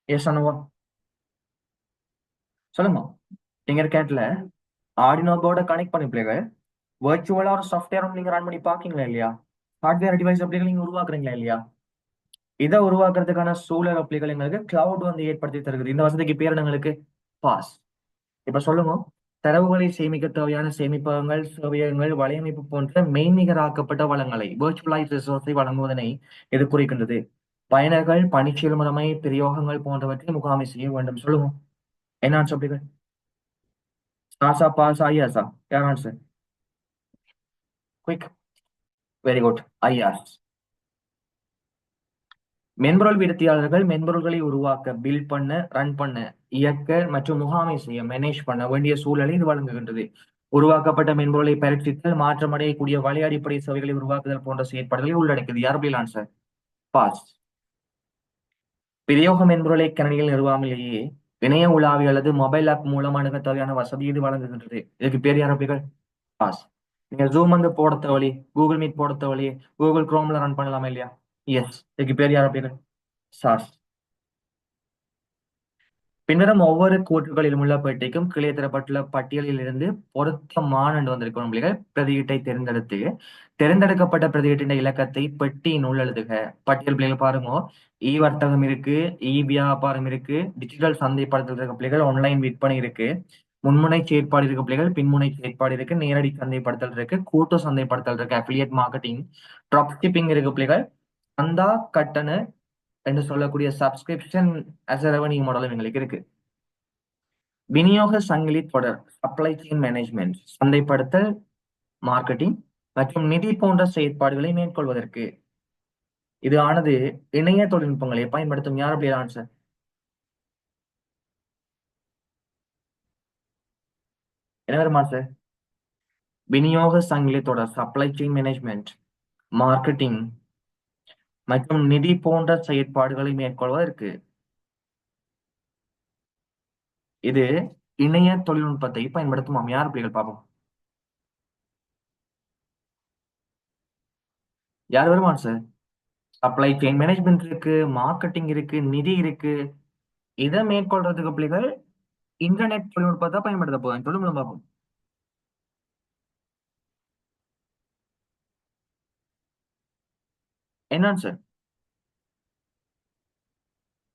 எஸ் அனுவா, சொல்லுங்க. டிங்கர் கேட்ல ஆடினோ போர்டை கனெக்ட் பண்ணி பிள்ளைகள் வர்ச்சுவலா ஒரு சாஃப்ட்வேர் நீங்க ரன் பண்ணி பாக்கீங்களா இல்லையா? ஹார்ட்வேர் டிவைஸ் அப்படிகள் நீங்க உருவாக்குறீங்களா இல்லையா? இதை உருவாக்குறதுக்கான சூழல் அப்படிகள் எங்களுக்கு கிளவுட் வந்து ஏற்படுத்தி தருகிறது. இந்த வசதிக்கு பேர் எங்களுக்கு பாஸ். இப்ப சொல்லுங்க, தரவுகளை சேமிக்க தேவையான சேமிப்பகங்கள், சேவையகங்கள், வலையமைப்பு போன்ற மெய்நிகராக்கப்பட்ட வளங்களை, virtualized ரிசோர்ஸை வழங்குவதனை இது குறிக்கின்றது. பயனர்கள் பணிச்செயல் முறைமை, பிரயோகங்கள் போன்றவற்றை முகாமை செய்ய வேண்டும். சொல்லுங்க, என்ன ஆன்சர் அப்படிகள்? ஆசா, பாஸ், ஐயாசா? யார் answer? Quick. Very good, Ayaz. மென்பொருள் விருத்தியாளர்கள் மென்பொருள்களை உருவாக்க, பில்ட் பண்ண, ரன் பண்ண, இயக்க மற்றும் முகாமை செய்ய, மேனேஜ் பண்ண வேண்டிய சூழலை இது வழங்குகின்றது. உருவாக்கப்பட்ட மென்பொருளை பரீட்சித்தல், மாற்றமடையக்கூடிய வலை அடிப்படை சேவைகளை உருவாக்குதல் போன்ற செயற்பாடுகளை உள்ளடக்கியது. யார் பில் ஆன்சர்? பாஸ். பிரயோக மென்பொருளை கணினியில் நிறுவாமலேயே இணைய உலாவி அல்லது மொபைல் ஆப் மூலம் அணுக தேவையான வசதி இது வழங்குகின்றது. இதுக்கு பேர் யார் அப்படிகள்? பாஸ். நீங்க ஜூம் வந்து போட தேவலி, கூகுள் மீட் போட தேவலி, கூகுள் குரோம்ல ரன் பண்ணலாமா இல்லையா? எஸ். இதுக்கு பேர் யார் அப்படிகள்? சாஸ். பின்னரும் ஒவ்வொரு கூற்றுகளிலும் உள்ள பெட்டிக்கும் கீழே தரப்பட்டுள்ள பட்டியலில் இருந்து பொருத்தமான வந்திருக்கும் நம்மளுக்கு பிரதியீட்டை தேர்ந்தெடுத்து, தேர்ந்தெடுக்கப்பட்ட பிரதியீட்டின் இலக்கத்தை பெட்டியினுள் எழுதுக. பட்டியல் பிள்ளைகள் பாருங்க, இ வர்த்தகம் இருக்கு, இ வியாபாரம் இருக்கு, டிஜிட்டல் சந்தைப்படுத்தல் இருக்க பிள்ளைகள், ஆன்லைன் விற்பனை இருக்கு, முன்முனை செயற்பாடு இருக்க பிள்ளைகள், பின்முனை செயற்பாடு இருக்கு, நேரடி சந்தைப்படுத்தல் இருக்கு, கூட்டு சந்தைப்படுத்தல் இருக்கு, அஃபிலியேட் மார்க்கெட்டிங், ட்ராப் ஷிப்பிங் இருக்க பிள்ளைகள், சந்தா கட்டண என்று சொல்லக்கூடிய சப்ஸ்கிரிப்ஷன் அஸ் ரெவன்யூ மாடலும் எங்களுக்கு இருக்கு. விநியோக சங்கிலி தொடர், சப்ளை செயின் மேனேஜ்மெண்ட், சந்தைப்படுத்தல், மார்க்கெட்டிங் மற்றும் நிதி போன்ற செயற்பாடுகளை மேற்கொள்வதற்கு இது ஆனது இணைய தொழில்நுட்பங்களை பயன்படுத்தும். யார் அப்படி ஆன்சர்? என்ன வருமா சார்? விநியோக சங்கிலி தொடர், சப்ளை செயின் மேனேஜ்மெண்ட், மார்க்கெட்டிங் மற்றும் நிதி போன்ற செயற்பாடுகளை மேற்கொள்வதற்கு இது இணைய தொழில்நுட்பத்தை பயன்படுத்தும். யார் அப்படிகள் பார்ப்போம். யார் வருமா சார்? சப்ளை செயின் மேனேஜ்மெண்ட் இருக்கு, மார்க்கெட்டிங் இருக்கு, நிதி இருக்கு. இதை மேற்கொள்றதுக்கு பிள்ளைகள் இன்டர்நெட் தொழில்நுட்பத்தை பயன்படுத்த போறேன். சொல்லுங்க பார்ப்போம். என்னன்னு சார்?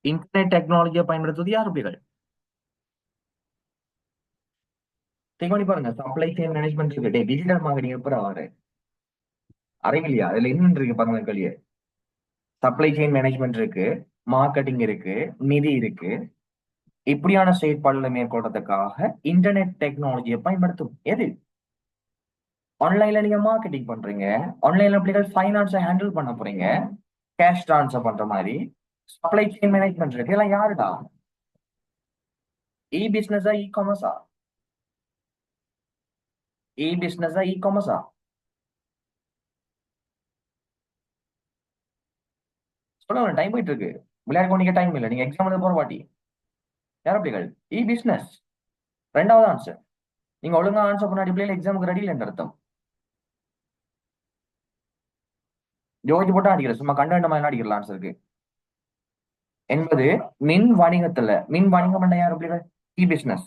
இன்டர்நெட் டெக்னாலஜியை பயன்படுத்துவது யார் பிள்ளைகள்? திங்க் பண்ணி பாருங்க. சப்ளை செயின் மேனேஜ்மெண்ட் இருக்கு, டிஜிட்டல் மார்க்கெட்டிங் எப்ப ஆறு அறிவில்லையா? அதுல என்ன இருக்கு பாருங்க கேள்வியே. சப்ளை செயின் மேனேஜ்மெண்ட் இருக்கு, மார்க்கெட்டிங் இருக்கு, நிதி இருக்கு. இப்படியான செயற்பாடுகளை மேற்கொள்றதுக்காக இன்டர்நெட் டெக்னாலஜியை பயன்படுத்தும். எது? ஆன்லைன்ல நீங்க மார்க்கெட்டிங் பண்றீங்க, ஆன்லைன்ல பிள்ளைகள் ஃபைனான்ஸை ஹேண்டில் பண்ண போறீங்க, கேஷ் டிரான்ஸ்ஃபர் பண்ற மாதிரி. சப்ளை செயின் மேனேஜ்மெண்ட் இருக்கு, இதெல்லாம் யாருடா? இ பிசினஸா, இ காமர்ஸா? இ பிசினஸா, இ காமர்ஸா? சொல்லுங்க, டைம் போயிட்டு இருக்கு. விளையாட நீங்க டைம் இல்லை, நீங்க எக்ஸாம் எழுத போற வாட்டி. யார் பிள்ளைகள்? இ பிசினஸ். ரெண்டாவது ஆன்சர். நீங்க ஒழுங்கா ஆன்சர் பண்ணாடி பிள்ளைகள் எக்ஸாமுக்கு ரெடி இல்லைன்னு அர்த்தம். யோசிச்சு போட்டா அடிக்கல, சும்மா கண்ட மாதிரி அடிக்கலாம் ஆன்சருக்கு. என்பது மின் வணிகம் என்ன யார் அப்படின்னா இ பிசினஸ்,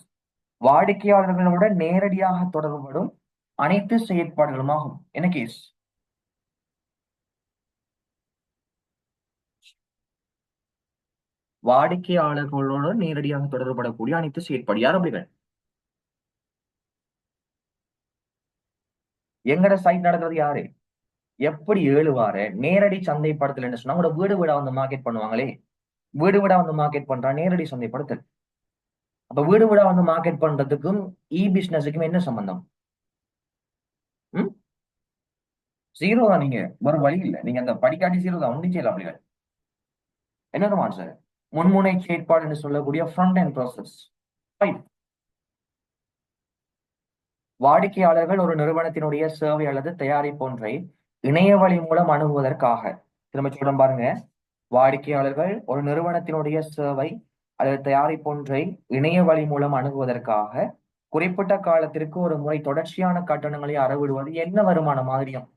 வாடிக்கையாளர்களுடன் நேரடியாக தொடர்புபடும் அனைத்து செயற்பாடுகளுமாகும். என்ன கேஸ்? வாடிக்கையாளர்களோடு நேரடியாக தொடர்புபடக்கூடிய அனைத்து செயற்பாடு யார் அப்படிகள்? எங்கட சைட் நடக்கிறது யாரு? எப்படி 7 வார நேரடி சந்தைப்படுத்தல் என்ன சொன்னா உங்களோட வீடு வீடா வந்து மார்க்கெட் பண்ணுவாங்களே, வீடு வீடா வந்து மார்க்கெட் பண்றா நேரடி சந்தைப்படுத்தல். அப்ப வீடு வீடா வந்து மார்க்கெட் பண்றதுக்கும் இ பிசினஸுக்கும் என்ன சம்பந்தம்? ம் ஜீரோ தான். நீங்க வேற வழி இல்லை, நீங்க அந்த படிக்காட்டி ஜீரோ தான், ஒன்றும் செய்யலாம் அப்படிகள். என்னது ஆன்சர்? முன்முனை செயற்பாடு என்று சொல்லக்கூடிய ஃப்ரண்ட் அண்ட் ப்ராசஸ். வாடிக்கையாளர்கள் ஒரு நிறுவனத்தினுடைய சேவை அல்லது தயாரிப்பு ஒன்றை இணைய வழி மூலம் அணுகுவதற்காக, திரும்ப சொல்றேன் பாருங்க, வாடிக்கையாளர்கள் ஒரு நிறுவனத்தினுடைய சேவை அல்லது தயாரிப்பு ஒன்றை இணைய வழி மூலம் அணுகுவதற்காக குறிப்பிட்ட காலத்திற்கு ஒரு முறை தொடர்ச்சியான கட்டணங்களை அறவிடுவது என்ன வருமான மாதிரியம்?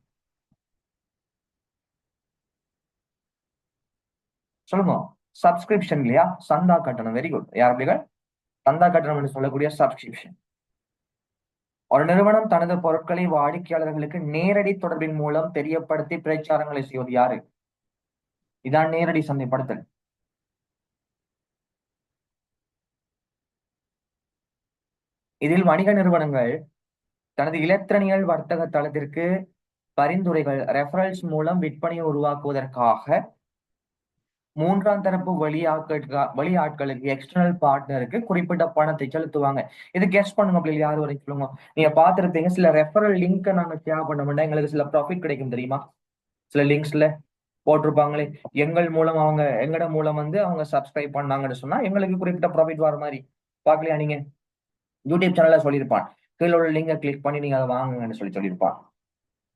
சொல்லுங்க. சப்ஸ்கிரிப்ஷன் இல்லையா, சந்தா கட்டணம். Very good. யார் அப்படிகள்? சந்தா கட்டணம் என்று சொல்லக்கூடிய சப்ஸ்கிரிப்ஷன். ஒரு நிறுவனம் தனது பொருட்களை வாடிக்கையாளர்களுக்கு நேரடி தொடர்பின் மூலம் தெரியப்படுத்தி பிரச்சாரங்களை செய்வது யாரு? இதான் நேரடி சந்தைப்படுத்தல். இதில் வணிக நிறுவனங்கள் தனது இலத்திரனியல் வர்த்தக தளத்திற்கு பரிந்துரைகள் ரெஃபரல்ஸ் மூலம் விற்பனையை உருவாக்குவதற்காக மூன்றாம் தரப்பு வெளியாட்களுக்கு எக்ஸ்டர்னல் பார்ட்னருக்கு குறிப்பிட்ட பணத்தை செலுத்துவாங்க. இது கெஸ் பண்ணுங்க, அப்படி யாரு வரைக்கும் சொல்லுங்க. நீங்க பார்த்திருப்பீங்க, சில ரெஃபரல் லிங்க் நாங்க ஷேர் பண்ண மாட்டோம், எங்களுக்கு சில ப்ராஃபிட் கிடைக்கும் தெரியுமா? சில லிங்க்ஸ்ல போட்டிருப்பாங்களே, எங்கள் மூலம் அவங்க எங்கட மூலம் வந்து அவங்க சப்ஸ்கிரைப் பண்ணாங்கன்னு சொன்னா எங்களுக்கு குறிப்பிட்ட ப்ராஃபிட் வர மாதிரி. பார்க்கலையா நீங்க? யூடியூப் சேனல்ல சொல்லியிருப்பான், கீழே உள்ள லிங்கை கிளிக் பண்ணி நீங்க அதை வாங்குங்கன்னு சொல்லியிருப்பான்.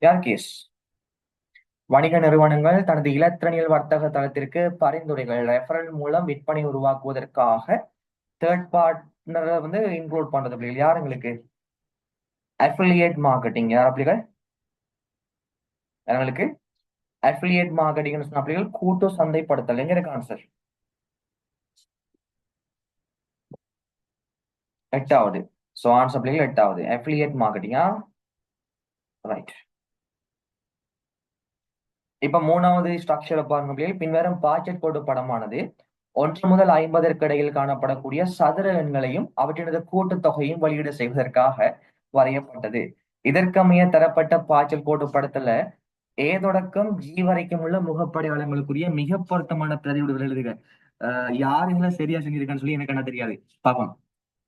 யார் கேஸ்? வணிக நிறுவனங்கள் தனது இலத்திரனியல் வர்த்தக தளத்திற்கு பரிந்துரைகள் ரெஃபரல் மூலம் விற்பனை உருவாக்குவதற்காக தேர்ட் பார்ட்னரை வந்து இன்க்ளூட் பண்றது அப்படி யார் எங்களுக்கு? Affiliate marketing. யார் அப்படிகள்? எங்களுக்கு அஃபிலியேட் மார்க்கெட்டிங் சொன்ன அப்படிகள் கூட்டு சந்தைப்படுத்தல். எங்க இருக்கு ஆன்சர்? 8வது. சோ ஆன்சர் அப்படிகள் 8வது அஃபிலியேட் மார்க்கெட்டிங்கா. ரைட். இப்ப 3வது ஸ்ட்ரக்சரை பாருங்க அப்படியே, பின்வரும் பாக்கெட் கோடு படமானது 1 முதல் 50 இடையில் காணப்படக்கூடிய சதுர எண்களையும் அவற்றினது கூட்டுத்தொகையும் வெளியீடு செய்வதற்காக வரையப்பட்டது. இதற்கமைய தரப்பட்ட பாய்ச்சல் கோட்டு படத்துல ஏ தொடக்கம் ஜி வரைக்கும் உள்ள முகப்படையாளங்களுக்குரிய மிக பொருத்தமான பிரதிவிடுதல் எழுதுக. யார் இதுல சரியா செஞ்சிருக்கான்னு சொல்லி எனக்கு என்ன தெரியாது, பாப்போம்.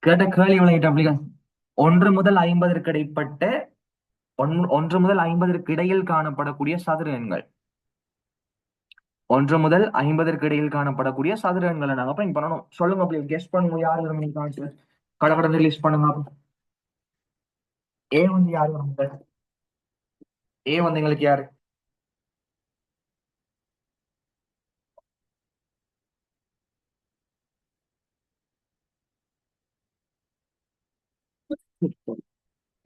கேட்ட கேள்வி விளையிட்ட அப்படிங்க. 1 முதல் 50 இடைப்பட்ட 1 முதல் 50 இடையில் காணப்படக்கூடிய சதுர எண்கள், 1 முதல் 50 இடையில் காணப்படக்கூடிய சதுர எண்களை நாங்க பயன் பண்ணணும். சொல்லுங்க அப்படி கெஸ்ட் பண்ணுங்க, யாரு கடகடந்து லிஸ்ட் பண்ணுங்க. ஏ வந்து யாரு வராங்க? ஏ வந்து எங்களுக்கு யாரு?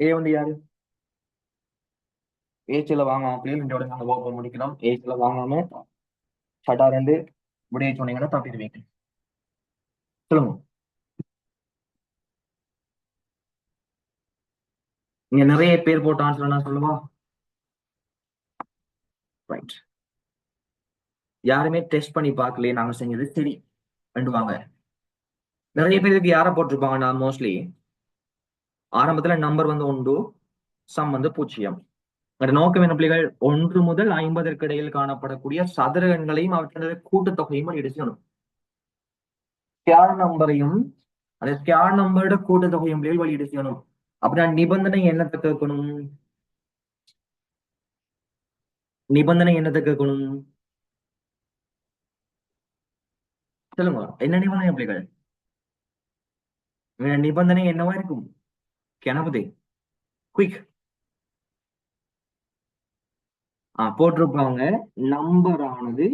ஏ வந்து யாரு? ஏச்சில வாங்காம அப்படின்னு இதோட நாங்க ஓப்பன் முடிக்கிறோம். ஏச்சில வாங்காம சட்டா 2 விடைய சொன்னீங்கன்னா தப்பிடுவீங்க. சொல்லுங்க. நீங்க நிறைய பேர் போட்டு ஆன்சர் நான் சொல்லுவா. ரைட். யாருமே டெஸ்ட் பண்ணி பார்க்கலையே, நாங்க செஞ்சது சரி ரெண்டு வாங்க. நிறைய பேருக்கு யாரை போட்டிருப்பாங்க, நான் மோஸ்ட்லி ஆரம்பத்துல நம்பர் வந்து உண்டு, சம் வந்து 0. நோக்கம் என்ன பிள்ளைகள்? 1 முதல் 50 இடையில் காணப்படக்கூடிய சதுர எண்களையும் அவற்றினுடைய கூட்டுத்தொகையும் எடுக்கணும். ஸ்கேர் நம்பரையும் அந்த ஸ்கேர் நம்பரோட கூட்டுத்தொகையும் பிள்ளைகள் வெளியீடு செய்யணும். அப்படின்னா நிபந்தனை என்னத்தை கேட்கணும்? நிபந்தனை என்னத்தை கேட்கணும்? சொல்லுங்க, என்ன நிபந்தனை பிள்ளைகள்? நிபந்தனை என்னவா இருக்கும்? கணபதி குயிக். போட்டிருப்பாங்க, நம்பர் ஆனது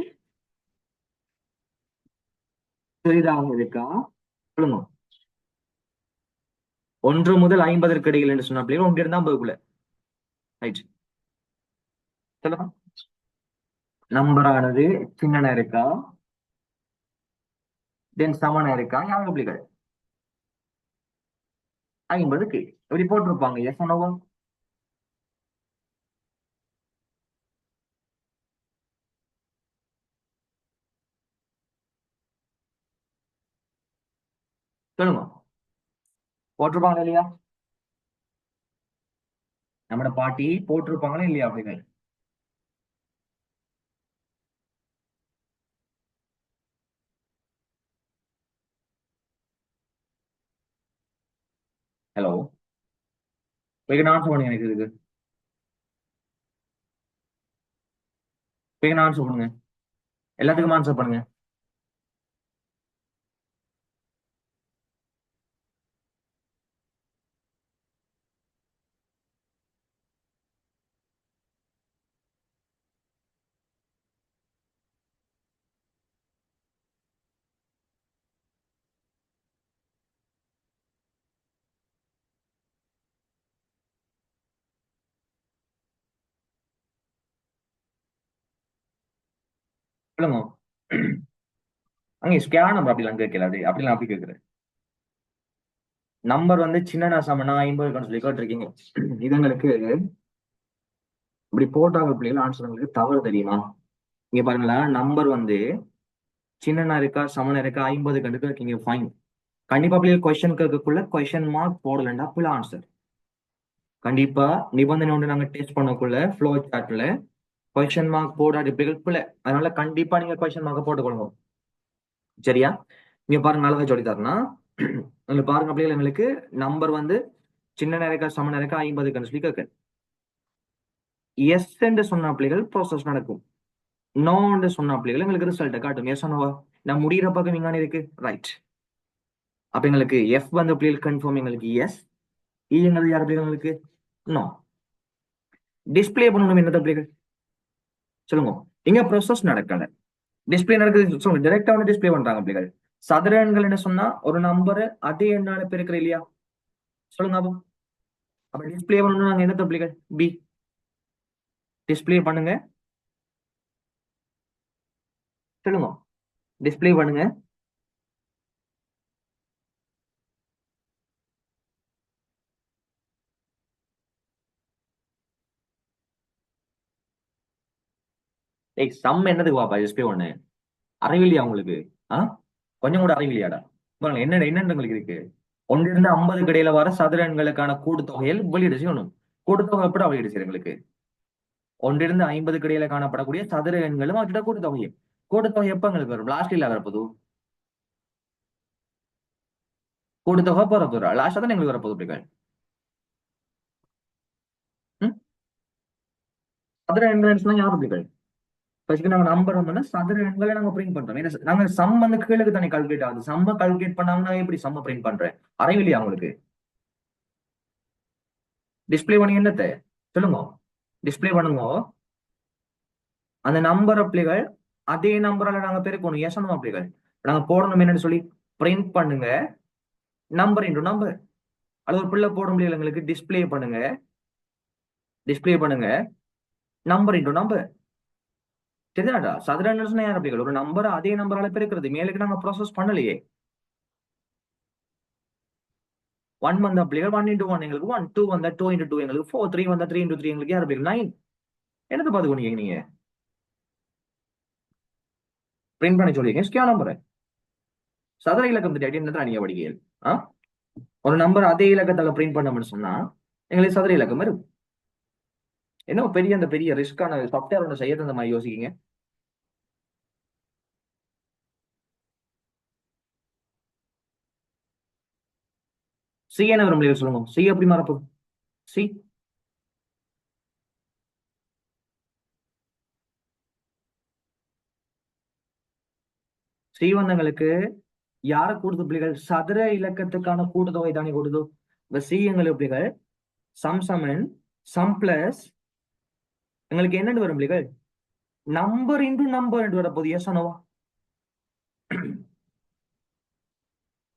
பெரிதாக இருக்கா? சொல்லுங்க. 1 முதல் 50 இடையில் என்று சொன்ன பிள்ளைகள் 1 இருந்தா போகக்குள்ள. ரைட். சொல்லுங்க. நம்பர் ஆனது சின்னனா இருக்கா தென் சமனா இருக்கா யாரு பிள்ளைகள் 50 இப்படி போட்டிருப்பாங்க எஸ் நோவா சொல்லுங்க போட்டிருப்பாங்களா இல்லையா நம்மட பாட்டி போட்டிருப்பாங்களா இல்லையா பிள்ளைகள் ஹலோ பிள்ளைகள் ஆன்சர் பண்ணுங்க எனக்கு இதுக்கு பிள்ளைகள் ஆன்சர் பண்ணுங்க எல்லாத்துக்கும் ஆன்சர் பண்ணுங்க சொல்லுங்க அங்கே ஸ்கேன் நம்பர் அப்படிலாம் கேட்கல அப்படிலாம் அப்படி கேட்குறேன் நம்பர் வந்து சின்ன சமனா 50 சொல்லி கேட்டிருக்கீங்க இதுங்களுக்கு இப்படி போட்டாங்க பிள்ளைகள் ஆன்சர் உங்களுக்கு தவறு தெரியுமா இங்க பாருங்களா நம்பர் வந்து சின்னனா இருக்கா சமனா இருக்கா 50 கண்டுக்கு இருக்கீங்க ஃபைன் கண்டிப்பா பிள்ளைகள் கொஸ்டின் கேட்கக்குள்ள கொஸ்டின் மார்க் போடலண்டா புள்ள ஆன்சர் கண்டிப்பா நிபந்தனை ஒன்று நாங்க டெஸ்ட் பண்ணக்குள்ள ஃப்ளோ சார்ட்ல கொஸ்டின் மார்க் போடாத பிள்ளைகள் பிள்ளை அதனால கண்டிப்பா நீங்க கொஸ்டின் மார்க் போட்டுக்கொள்ளுங்க சரியா இங்க பாருங்க நல்லா சொல்லி தரேன்னா இங்க பாருங்க பிள்ளைகள் எங்களுக்கு நம்பர் வந்து சின்ன நேரக்கா சம நேரக்கா 50 சொல்லி கேட்க எஸ் என்று சொன்ன பிள்ளைகள் ப்ராசஸ் நடக்கும் நோ என்று சொன்ன பிள்ளைகள் எங்களுக்கு ரிசல்ட் காட்டும் எஸ் நோவா நான் முடிகிற பக்கம் இங்கான இருக்கு ரைட் அப்ப எங்களுக்கு எஃப் வந்து பிள்ளைகள் கன்ஃபார்ம் எங்களுக்கு எஸ் இங்கிறது யார் பிள்ளைகள் எங்களுக்கு நோ டிஸ்பிளே பண்ணணும் என்னத்த பிள்ளைகள் சொல்லுங்க இங்க ப்ராசஸ் நடக்கல டிஸ்பிளே நடக்குது சொல்லுங்க டைரக்டா வந்து டிஸ்பிளே பண்றாங்க பிள்ளைகள் சதுர எண்கள் என்ன சொன்னா ஒரு நம்பர் அதே எண்ணால பெருக்கிற இல்லையா சொல்லுங்க அப்போ அப்ப டிஸ்பிளே பண்ணணும் நாங்க என்ன பிள்ளைகள் பி டிஸ்பிளே பண்ணுங்க சொல்லுங்க டிஸ்பிளே பண்ணுங்க ஏய் சம் என்னதுக்கு வாப்பா டிஸ்பிளே ஒண்ணு அறிவில்லையா உங்களுக்கு ஆ கொஞ்சம் கூட அறிவில்லையாடா பாருங்க என்ன என்னென்ன உங்களுக்கு இருக்கு ஒன்றிலிருந்து 50 இடையில வர சதுர எண்களுக்கான கூட்டுத்தொகையில் வெளியீடு செய்யணும் கூட்டுத்தொகை எப்படி வெளியீடு செய்யும் எங்களுக்கு ஒன்றிலிருந்து 50 இடையில காணப்படக்கூடிய சதுர எண்களும் அவற்றை கூட்டுத்தொகையும் கூட்டுத்தொகை எப்ப எங்களுக்கு வரும் லாஸ்ட் இல்ல வரப்போது கூட்டுத்தொகை போறப்போறா லாஸ்ட் தான் எங்களுக்கு வரப்போகுது பிள்ளைகள் ம்? சதுர எண்கள் சொன்னா யாரு பிள்ளைகள் ஃபர்ஸ்ட் நாங்க நம்பர் வந்தோம்னா சதுர எண்களை நாங்க பிரிண்ட் பண்றோம் ஏன்னா நாங்க சம் வந்து கீழே தானே கால்குலேட் ஆகுது சம்ம கால்குலேட் பண்ணாம நான் எப்படி சம்ம பிரிண்ட் பண்றேன் அறிவில்லையா உங்களுக்கு டிஸ்பிளே பண்ணி என்னத்த சொல்லுங்க டிஸ்பிளே பண்ணுங்க அந்த நம்பர் பிள்ளைகள் அதே நம்பரால நாங்க பெருக்கணும் எசனும் பிள்ளைகள் நாங்க போடணும் என்னன்னு சொல்லி பிரிண்ட் பண்ணுங்க நம்பர் இன்டு நம்பர் அது ஒரு பிள்ளை போட முடியல எங்களுக்கு டிஸ்பிளே பண்ணுங்க நம்பர் இன்டு நம்பர் சரிதாடா சதுர எண்கள் யார் பிள்ளைகள் ஒரு நம்பர் அதே நம்பரால பெருக்கிறது மேலுக்கு நாங்க ப்ராசஸ் பண்ணலையே ஒன் வந்த பிள்ளைகள் 1 into 1 எங்களுக்கு 1 2 வந்தா 2 into 2 எங்களுக்கு 4 3 வந்தா 3 into 3 எங்களுக்கு யார் பிள்ளைகள் 9 என்னது பாத்துக்கோ நீங்க பிரிண்ட் பண்ணி சொல்லிருக்கேன் ஸ்கேன் நம்பர் சதுர இலக்கம் தெரியாது என்னதான் நீங்க படிக்கையில் ஆ ஒரு நம்பர் அதே இலக்கத்தால பிரிண்ட் பண்ணோம்னு சொன்னா எங்களுக்கு சதுர இலக்கம் வரும் என்ன பெரிய அந்த பெரிய ரிஸ்கான சாஃப்ட்வேர் ஒன்று செய்யறது அந்த மாதிரி யோசிக்கீங்க சி என்ன வரும் சொல்லுங்க சி எப்படி மாறப்போகுது சி சி வந்தங்களுக்கு யார கூடுது பிள்ளைகள் சதுர இலக்கத்துக்கான கூட்டுத்தொகை தானே கூடுது இந்த சி எங்களுக்கு பிள்ளைகள் சம் சமன் சம் பிளஸ் எங்களுக்கு என்னன்னு வரும் பிள்ளைகள் நம்பர் இன்டு நம்பர் என்று வரப்போகுது எஸ் அனோவா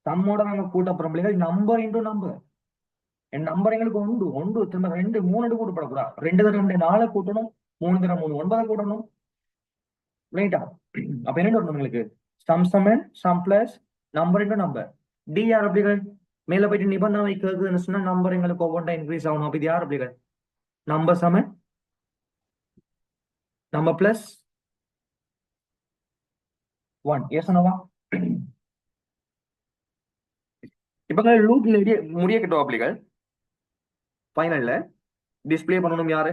சம்மோட நாங்க கூட்ட போறோம் பிள்ளைகள் நம்பர் இன்டு நம்பர் என் நம்பர் எங்களுக்கு உண்டு உண்டு திரும்ப 2 3 கூட்டப்படக்கூடாது 2 தரம் 2 4 கூட்டணும் 3 தரம் 3 9 கூட்டணும் ரைட்டா? அப்ப என்ன வரணும் உங்களுக்கு? சம் சமன் sum plus number into number. டி யார் அப்படிகள்? மேல போயிட்டு நிபந்தனை வைக்கிறதுன்னு சொன்னா நம்பர் எங்களுக்கு ஒவ்வொன்றா இன்க்ரீஸ் ஆகணும். அப்ப இது யார் அப்படிகள்? நம்பர் சமன் நம்பர் பிளஸ் 1. எஸ் அனவா? இப்ப லூப் முடிய கிட்டோம் அப்படிகள். ஃபைனல்ல டிஸ்பிளே பண்ணணும் யாரு?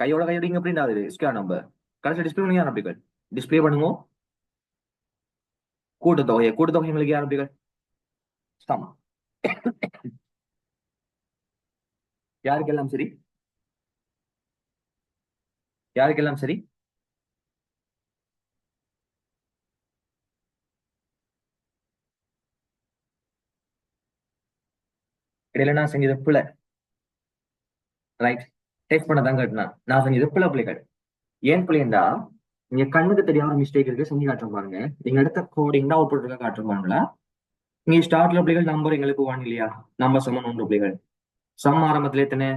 கையோட கையோட பிரிண்ட் ஆகுது ஸ்கேர் நம்பர். கடைசி டிஸ்பிளே பண்ணி யார் அப்படிகள்? டிஸ்பிளே பண்ணுங்க கூட்டுத்தொகையை. கூட்டுத்தொகை எங்களுக்கு யார் அப்படிகள்? சம். யாருக்கெல்லாம் சரி? யாருக்கெல்லாம் சரி? இடையில நான் செஞ்சது பிள்ளை. ரைட். டெஸ்ட் பண்ண தான் கேட்டேன். நான் செஞ்சது பிள்ளைகள். ஏன் பிள்ளைண்டா நீங்க கண்ணுக்கு தெரியாத மிஸ்டேக் இருக்கு செஞ்சு காட்டுற பாருங்க. நீங்க எடுத்த கோடிங் தான் அவுட்புட் இருக்க காட்டுறோம்ல. நீங்க ஸ்டார்ட்ல பிள்ளைகள் நம்பர் எங்களுக்கு 1 இல்லையா? நம்பர் சமன் 1 பிள்ளைகள். சம் ஆரம்பத்துல எத்தனை?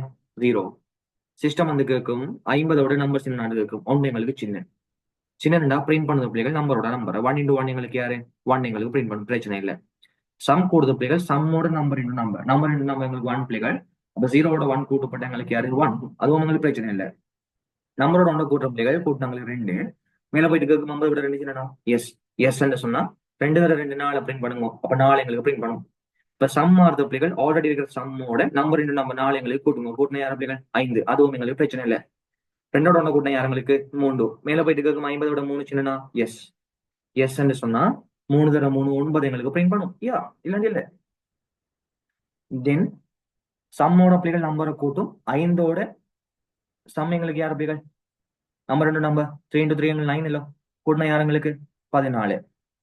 0. சிஸ்டம் வந்து கேட்கும் 50ஓட நம்பர் சின்ன கேட்கும். 1 எங்களுக்கு சின்ன சின்னண்டா பிரிண்ட் பண்ணது பிள்ளைகள் நம்பரோட நம்பர் 1 into 1 எங்களுக்கு யாரு? 1 எங்களுக்கு பிரிண்ட் பண்ண பிரச்சனை இல்லை. சம் கூடுத பிள்ளைகள் சம்மோட number into number. Number into number எங்களுக்கு 1 பிள்ளைகள். அப்ப 0ஓட 1 கூட்டப்பட்ட எங்களுக்கு யாரு? 1. அதுவும் எங்களுக்கு பிரச்சனை இல்லை. நம்பரோட 1 கூட்டுற பிள்ளைகள் கூட்டினாங்களுக்கு 2. மேல போயிட்டு கேட்கும் 50 விட 2 சின்னனா? எஸ். எஸ் சொன்னா 2 தர 2 4 பிரிண்ட் பண்ணுங்க. அப்ப 4 எங்களுக்கு பிரிண்ட் பண்ணும். இப்ப சம் ஆர்த்த பிள்ளைகள் ஆல்ரெடி இருக்கிற சம்மோட நம்பர் இன்டு நம்பர் 4 எங்களுக்கு கூட்டுங்க. கூட்டின யார் பிள்ளைகள்? 5. அதுவும் எங்களுக்கு பிரச்சனை இல்லை. 2ஓட 1 கூட்டின யார் எங்களுக்கு? 3. மேல போயிட்டு கேட்கும் 50 விட 3 சின்னனா? எஸ். எஸ் சொன்னா 3 தர 3 9 எங்களுக்கு பிரிண்ட் பண்ணும். யா இல்ல இல்ல. தென் சம்மோட பிள்ளைகள் நம்பரை கூட்டும். 5ஓட சம் எங்களுக்கு யார் பிள்ளைகள்? நம்பர் 2 நம்பர் 3 into 3 எங்களுக்கு 9 இல்ல. கூட்டினா யார் எங்களுக்கு? 14.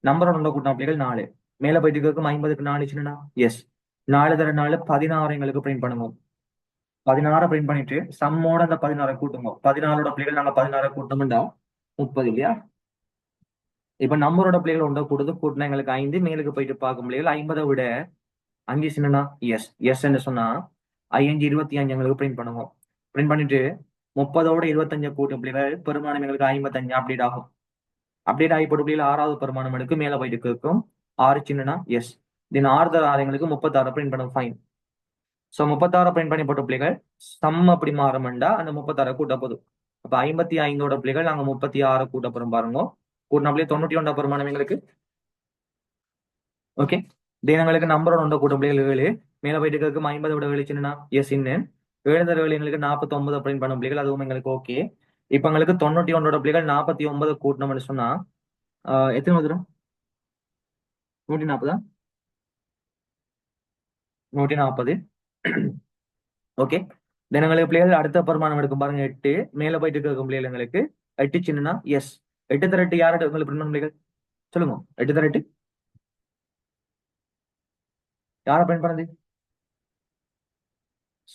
நம்பரோட நம்பர் கூட்டினா பிள்ளைகள் 4. மேல போயிட்டு கேட்கும் 50க்கு 4 சின்னனா? எஸ். 4 தர 4 16 எங்களுக்கு பிரிண்ட் பண்ணுவோம். 16 பிரிண்ட் பண்ணிட்டு சம்மோட அந்த 16 கூட்டுங்க. 14ஓட பிள்ளைகள் நாங்க 16 கூட்டணும்டா 30 இல்லையா? இப்ப நம்பரோட பிள்ளைகள் ஒன்றை கூடுது. கூட்டினா எங்களுக்கு 5. மேலுக்கு போயிட்டு பார்க்கும் பிள்ளைகள் 50 விட 5 சின்னனா? எஸ். எஸ் சொன்னா 5 25 எங்களுக்கு பிரிண்ட் பண்ணுவோம். பிரிண்ட் பண்ணிட்டு 30ஓட 25 கூட்டும் பிள்ளைகள் பெருமானம் எங்களுக்கு 55 அப்டேட் ஆகும். அப்டேட் ஆகி போட்டு பிள்ளைகள் 6வது பெருமானம் எடுக்கு மேல போயிட்டு கேட்கும் 6 சின்னனா? எஸ். தென் 6 தர 6 எங்களுக்கு 36 பிரிண்ட் பண்ணும். ஃபைன். சோ 36 பிரிண்ட் பண்ணி போட்ட பிள்ளைகள் சம் அப்படி மாறும்டா அந்த 36 கூட்ட போதும். அப்ப 55ஓட பிள்ளைகள் நாங்க 36 கூட்ட போறோம் பாருங்க. கூட்டின பிள்ளை 91 பெருமானம் எங்களுக்கு. ஓகே. தென் எங்களுக்கு நம்பரோட ஒன்றை கூட்ட பிள்ளைகள் 7. மேல போயிட்டு கேட்கும் 50 விட 7 சின்னனா? எஸ். இன்னும் 7 தர 7 எங்களுக்கு 49 பிரிண்ட் பண்ணும் பிள்ளைகள். அதுவும் எங்களுக்கு ஓகே. இப்ப எங்களுக்கு 91ஓட பிள்ளைகள் 49 கூட்டணும்னு சொன்னா எத்தனை வந்துடும்? 140. 140. ஓகே. தென் எங்களுக்கு பிள்ளைகள் அடுத்த பெருமானம் எடுக்கும் பாருங்க 8. மேல போயிட்டு கேட்கும் பிள்ளைகள் எங்களுக்கு 8 சின்னனா? எஸ். 8 தர 8 யார்கிட்ட உங்களுக்கு பிரிண்ட் பண்ண பிள்ளைகள்? சொல்லுங்க. 8 தர 8 யாரை பிரிண்ட் பண்ணது?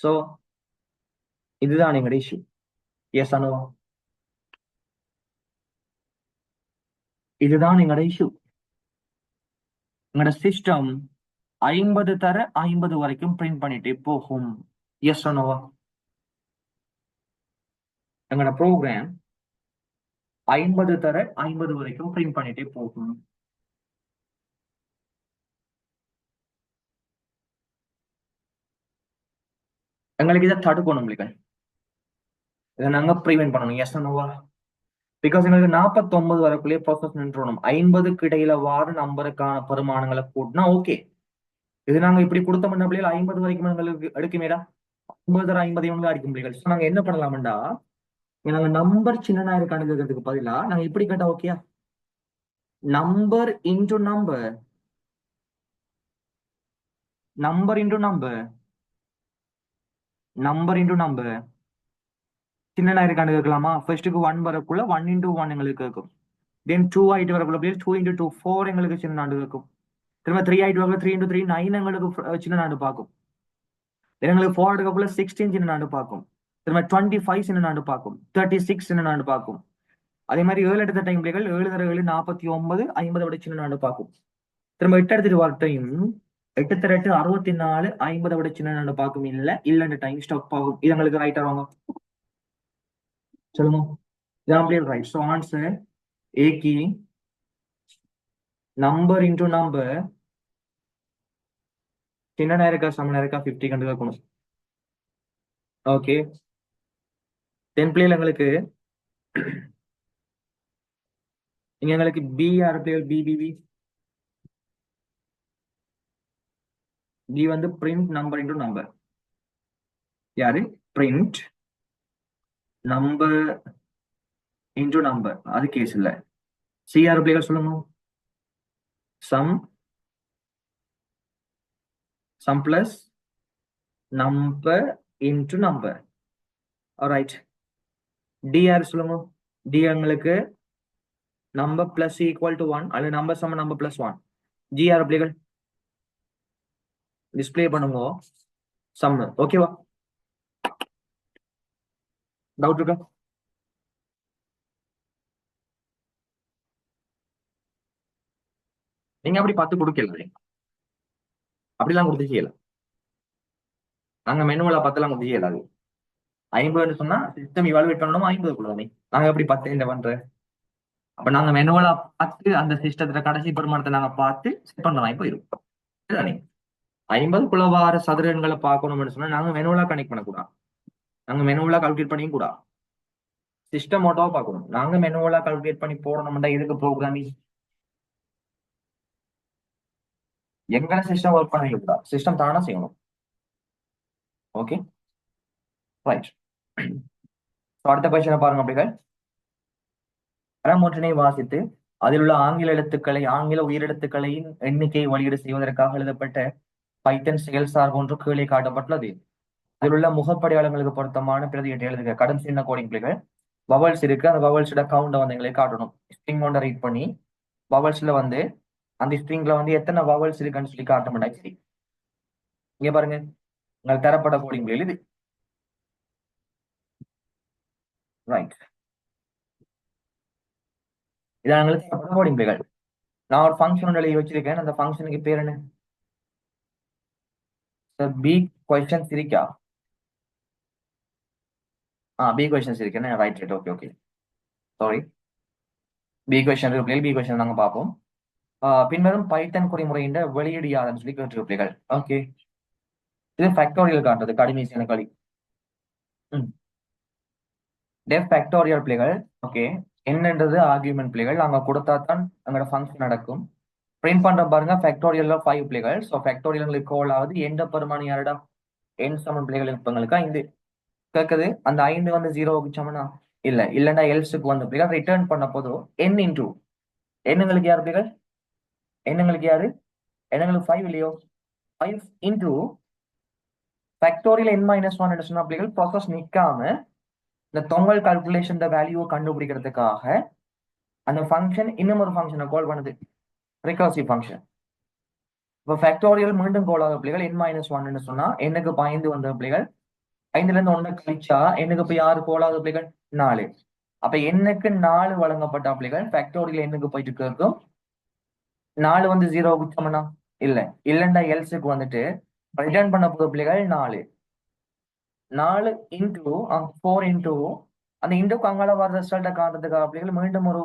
சோ இதுதான் எங்களுடைய இஷ்யூ. எஸ் அனோ? இதுதான் எங்களுடைய இஷ்யூ. எங்களோட சிஸ்டம் 50 தர 50 வரைக்கும் பிரிண்ட் பண்ணிட்டே போகும். S ANOVA? எங்களோட ப்ரோக்ராம் 50 தர 50 வரைக்கும் பிரிண்ட் பண்ணிட்டே போகும். எங்களுக்கு இதை தடுக்கணும் இல்லைங்க. இதை நாங்க ப்ரிவென்ட் பண்ணணும். S ANOVA? பிகாஸ் எங்களுக்கு 49 வரக்குள்ளேயே ப்ராசஸ் நின்றுணும். 50க்கு இடையில வார நம்பருக்கான பெருமானங்களை கூட்டினா ஓகே. இது நாங்க இப்படி கொடுத்த பண்ண பிள்ளைகள் 50 வரைக்கும் எங்களுக்கு எடுக்குமேடா. 50 தர 50 இவங்க அடிக்கும் பிள்ளைகள். நாங்க என்ன பண்ணலாம்டா, நாங்க நம்பர் சின்னனா இருக்கான்னு கேட்கறதுக்கு பதிலா நாங்க இப்படி கேட்டா ஓகேயா? Number into number. Number into number. Number into number. சின்னனா இருக்கான்னு கேட்கலாமா? ஃபர்ஸ்ட்டுக்கு 1 வரக்குள்ள 1 into 1 எங்களுக்கு கேட்கும். தென் 2 ஆயிட்டு வரக்குள்ள 2 into 2 4 எங்களுக்கு சின்ன நாடு கேட்கும். திரும்ப 3 ஆயிட்டு வரக்குள்ள 3 into 3 9 எங்களுக்கு சின்ன நாடு பார்க்கும். எங்களுக்கு 4 எடுக்கக்குள்ள 16 சின்ன நாடு பார்க்கும். திரும்ப 25 சின்ன நாடு பார்க்கும். 36 சின்ன நாடு பார்க்கும். அதே மாதிரி 7 எடுத்த டைம் பிள்ளைகள் 7 தர 7 49 50 விட சின்ன நாடு பார்க்கும். திரும்ப 8 எடுத்துட்டு வர டைம் 8 தர 8 64 50 விட சின்ன நாடு பார்க்கும். இல்ல இல்ல டைம் ஸ்டாப் ஆகும். இது எங்களுக்கு ரைட் ஆவாங்க. சொல்லுங்க. இதான் அப்படியே ரைட். ஸோ ஆன்சர் ஏக்கு நம்பர் இன்டூ நம்பர் சின்ன இருக்கா சமனா இருக்கா 50 கண்டு இருக்கணும். ஓகே 10 பிள்ளைகள் எங்களுக்கு இங்க எங்களுக்கு பி ஆர் பிள்ளைகள் பி வந்து பிரிண்ட் நம்பர் இன்டூ நம்பர். யாரு பிரிண்ட் நம்பர் இன்டூ நம்பர், அது கேஸ் இல்ல. சிஆர் பிள்ளைகள் சொல்லுங்க. Sum plus number into number. Right. DR சொல்லுங்க. டி எங்களுக்கு நம்பர் பிளஸ் ஈக்குவல் டு 1 அல்லது நம்பர் சம நம்பர் பிளஸ் 1. ஜிஆர் பிள்ளைகள் டிஸ்பிளே பண்ணுங்க சம். ஓகேவா? டவுட் இருக்கா? நீங்க அப்படி பார்த்து கொடுக்கல, அப்படிலாம் கொடுத்து செய்யல. நாங்க மெனுவலா பார்த்துலாம் கொடுத்து செய்யலாது. 50 சொன்னா சிஸ்டம் இவாலுவேட் பண்ணணும் 50 நாங்க எப்படி 10 இந்த பண்ற? அப்ப நாங்க மெனுவலா பார்த்து அந்த சிஸ்டத்துல கடைசி பெருமானத்தை நாங்க பார்த்து செட் பண்ணலாம் போயிருக்கோம். 50 வார சதுர எண்களை பார்க்கணும்னு சொன்னா நாங்க மெனுவலா கனெக்ட் பண்ணக்கூடாது. நாங்க மெனுவலா கால்குலேட் பண்ணியும் கூடாது. சிஸ்டம் ஆட்டோவா பார்க்கணும். நாங்க மெனுவலா கால்குலேட் பண்ணி போடணும்டா இதுக்கு ப்ரோக்ராமிங் எங்களை சிஸ்டம் ஒர்க் பண்ண கூடாது. சிஸ்டம் தானா செய்யணும். Okay right. அடுத்த கொஸ்டினை பாருங்க அப்படிகள். அறமொன்றினை வாசித்து அதில் உள்ள ஆங்கில எழுத்துக்களை ஆங்கில உயிரெழுத்துக்களின் எண்ணிக்கையை வெளியீடு செய்வதற்காக எழுதப்பட்ட பைத்தன் செயல்சார் ஒன்று கீழே காட்டப்பட்டுள்ளது. அதில் உள்ள முகப்படையாளங்களுக்கு பொருத்தமான பிரதியை எழுதுக. கடன் சின்ன கோடிங் பிள்ளைகள் வவல்ஸ் இருக்கு. அந்த வவல்ஸோட கவுண்டை வந்து எங்களுக்கு காட்டணும். ஸ்ட்ரிங் ஒன்றை ரீட் பண்ணி வவல்ஸ்ல வந்து அந்த ஸ்ட்ரிங்ல வந்து எத்தனை வவல்ஸ் இருக்குன்னு சொல்லி காட்ட மாட்டாங்க. சரி, இங்க பாருங்க, உங்களுக்கு தரப்பட்ட கோடிங் பிள்ளைகள் இது. ரைட். இதான் எங்களுக்கு தரப்பட்ட கோடிங் பிள்ளைகள். நான் ஒரு ஃபங்க்ஷன் எழுதி வச்சிருக்கேன். அந்த ஃபங்க்ஷனுக்கு பேர் என்ன? பி கொஸ்டின்ஸ் இருக்கா? பி கொஸ்டின்ஸ் இருக்கேன். Right right. Okay okay sorry. B question இருக்கு. பி கொஸ்டின் நாங்க பார்ப்போம். பின்வரும் பைத்தன் குறிமுறையின் வெளியீடு யாருன்னு சொல்லி கேட்டிருப்பீர்கள். ஓகே, இது ஃபேக்டோரியல் காட்டுறது கடிமீசியான களி. டெஃப் ஃபேக்டோரியல் பிள்ளைகள். ஓகே, என்னன்றது ஆர்குமெண்ட் பிள்ளைகள் நாங்க கொடுத்தா தான் எங்களோட ஃபங்க்ஷன் நடக்கும். பிரிண்ட் பண்ற பாருங்க ஃபேக்டோரியல்ல 5 பிள்ளைகள். ஸோ ஃபேக்டோரியல் கோல் ஆகுது எந்த பெருமானி யாருடா? என் சமன் பிள்ளைகள் இருப்பவங்களுக்கா இந்த கேட்குது. அந்த 5 வந்து 0க்கு சமனா இல்ல, இல்லைன்னா எல்ஸுக்கு வந்து பிள்ளைகள் ரிட்டர்ன் பண்ண போதும் என் இன்டூ எண்ணுங்களுக்கு யாரு பிள்ளைகள்? எண்ணுங்களுக்கு யாரு? எண்ணுங்களுக்கு 5 இல்லையோ? 5 இன்டூ ஃபேக்டோரியல் n மைனஸ் 1 சொன்ன பிள்ளைகள் ப்ராசஸ் நிற்காம இந்த தொங்கல் கால்குலேஷன் வேல்யூவை கண்டுபிடிக்கிறதுக்காக அந்த ஃபங்க்ஷன் இன்னும் ஒரு ஃபங்க்ஷனை கால் பண்ணுது, ரிகர்சிவ் ஃபங்க்ஷன். இப்போ ஃபேக்டோரியல் மீண்டும் கோல் ஆகிற பிள்ளைகள் n மைனஸ் 1 சொன்னா எண்ணுக்கு 5 வந்த பிள்ளைகள் 5ல இருந்து 1 கழிச்சா எண்ணுக்கு இப்போ யாரு கோல் ஆகுற பிள்ளைகள்? 4. அப்ப எண்ணுக்கு 4 வழங்கப்பட்ட பிள்ளைகள் ஃபேக்டோரியல் எண்ணுக்கு போயிட்டு இருக்கும். 4 வந்து 0க்கு சமனா இல்ல, இல்லைண்டா எல்ஸுக்கு வந்துட்டு ரிட்டர்ன் பண்ண போகிற பிள்ளைகள் 4. 4 இன்டூ 4 இன்டூ அந்த இன்டூக்கு அங்கால வர ரிசல்ட்டை காட்டுறதுக்காக பிள்ளைகள் மீண்டும் ஒரு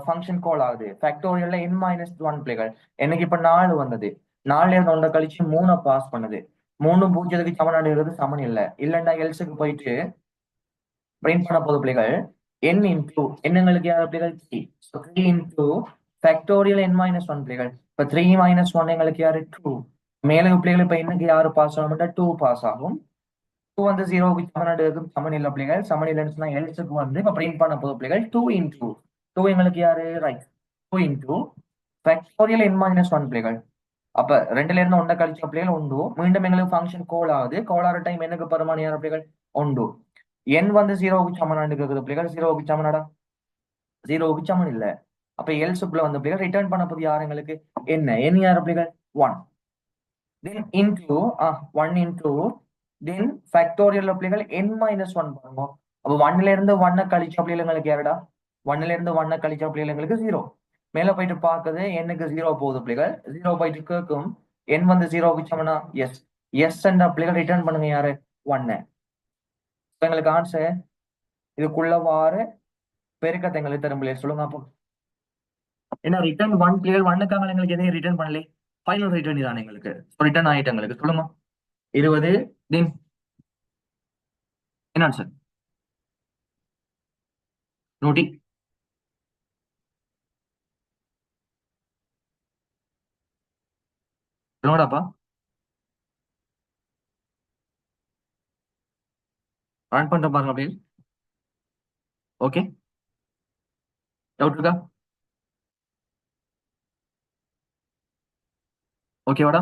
ஃபங்க்ஷன் கால் ஆகுது ஃபேக்டோரியல்ல n மைனஸ் 1 பிள்ளைகள். எனக்கு இப்ப 4 வந்தது. 4ல இருந்து 1 கழிச்சு 3 பாஸ் பண்ணுது. 3 0க்கு சமனாடுகிறது சமன் இல்ல, இல்லைண்டா எல்ஸுக்கு போயிட்டு பிரிண்ட் பண்ண போது பிள்ளைகள் n இன்டூ என்னங்களுக்கு யார் பிள்ளைகள் 3. So 3 into factorial n minus 1 பிள்ளைகள். இப்ப 3 மைனஸ் 1 எங்களுக்கு யாரு? 2. மேலே பிள்ளைகள் இப்ப என்னக்கு யாரு பாஸ் ஆகும்? 2 பாஸ் ஆகும். 2 வந்து 0க்கு சமனாடுறதுக்கு சமன் இல்ல பிள்ளைகள். சமன் இல்லைன்னு சொன்னா எல்ஸுக்கு வந்து இப்ப பிரிண்ட் பண்ண போது பிள்ளைகள் 2 இன்டூ 2 எங்களுக்கு யாரு? Right. 2 into factorial n minus 1 பிள்ளைகள். அப்ப 2ல இருந்து 1 கழிச்ச பிள்ளைகள் உண்டு. மீண்டும் எங்களுக்கு ஃபங்க்ஷன் கோல் ஆகுது. கோல் ஆகிற டைம் எனக்கு பருமானியான பிள்ளைகள் உண்டு. n வந்து 0க்கு சமனாண்டு கேக்குது பிள்ளைகள். 0க்கு சமனாடா? 0க்கு சமன் இல்ல. அப்ப எல்ஸுக்குள்ள வந்த பிள்ளைகள் ரிட்டர்ன் பண்ண போது யார் எங்களுக்கு? என்ன n யார் பிள்ளைகள்? 1. தென் இன்டூ 1 இன்டூ தென் ஃபேக்டோரியல் பிள்ளைகள் n மைனஸ் 1 பண்ணுவோம். அப்போ 1ல இருந்து 1 கழிச்ச பிள்ளைகள் எங்களுக்கு யாருடா? 1ல இருந்து 1 கழிச்ச பிள்ளைகள் எங்களுக்கு 0. மேல போயிட்டு பார்க்குது என்னக்கு 0 போகுது பிள்ளைகள். 0 போயிட்டு கேட்கும் n வந்து 0க்கு சமனா? எஸ். எஸ் என்ற பிள்ளைகள் ரிட்டர்ன் பண்ணுங்க யாரு? 1. எங்களுக்கு ஆன்சர் இதுக்குள்ள வார பெருக்கத்தை எங்களுக்கு தரும் பிள்ளைகள். சொல்லுங்க அப்போ. ஏன்னா ரிட்டர்ன் ஒன் பிளேயர் ஒன்னுக்காக எங்களுக்கு எதையும் ரிட்டர்ன் பண்ணல. ஃபைனல் ரிட்டர்ன் இதானே எங்களுக்கு. ரிட்டர்ன் ஆயிட்டு எங்களுக்கு. சொல்லுங்க. 20 தென் என்ன ஆன்சர்? 100. சொல்லுங்கடாப்பா. ரன் பண்ற பாருங்க அப்படியே. ஓகே. டவுட் இருக்கா? ஓகேவாடா?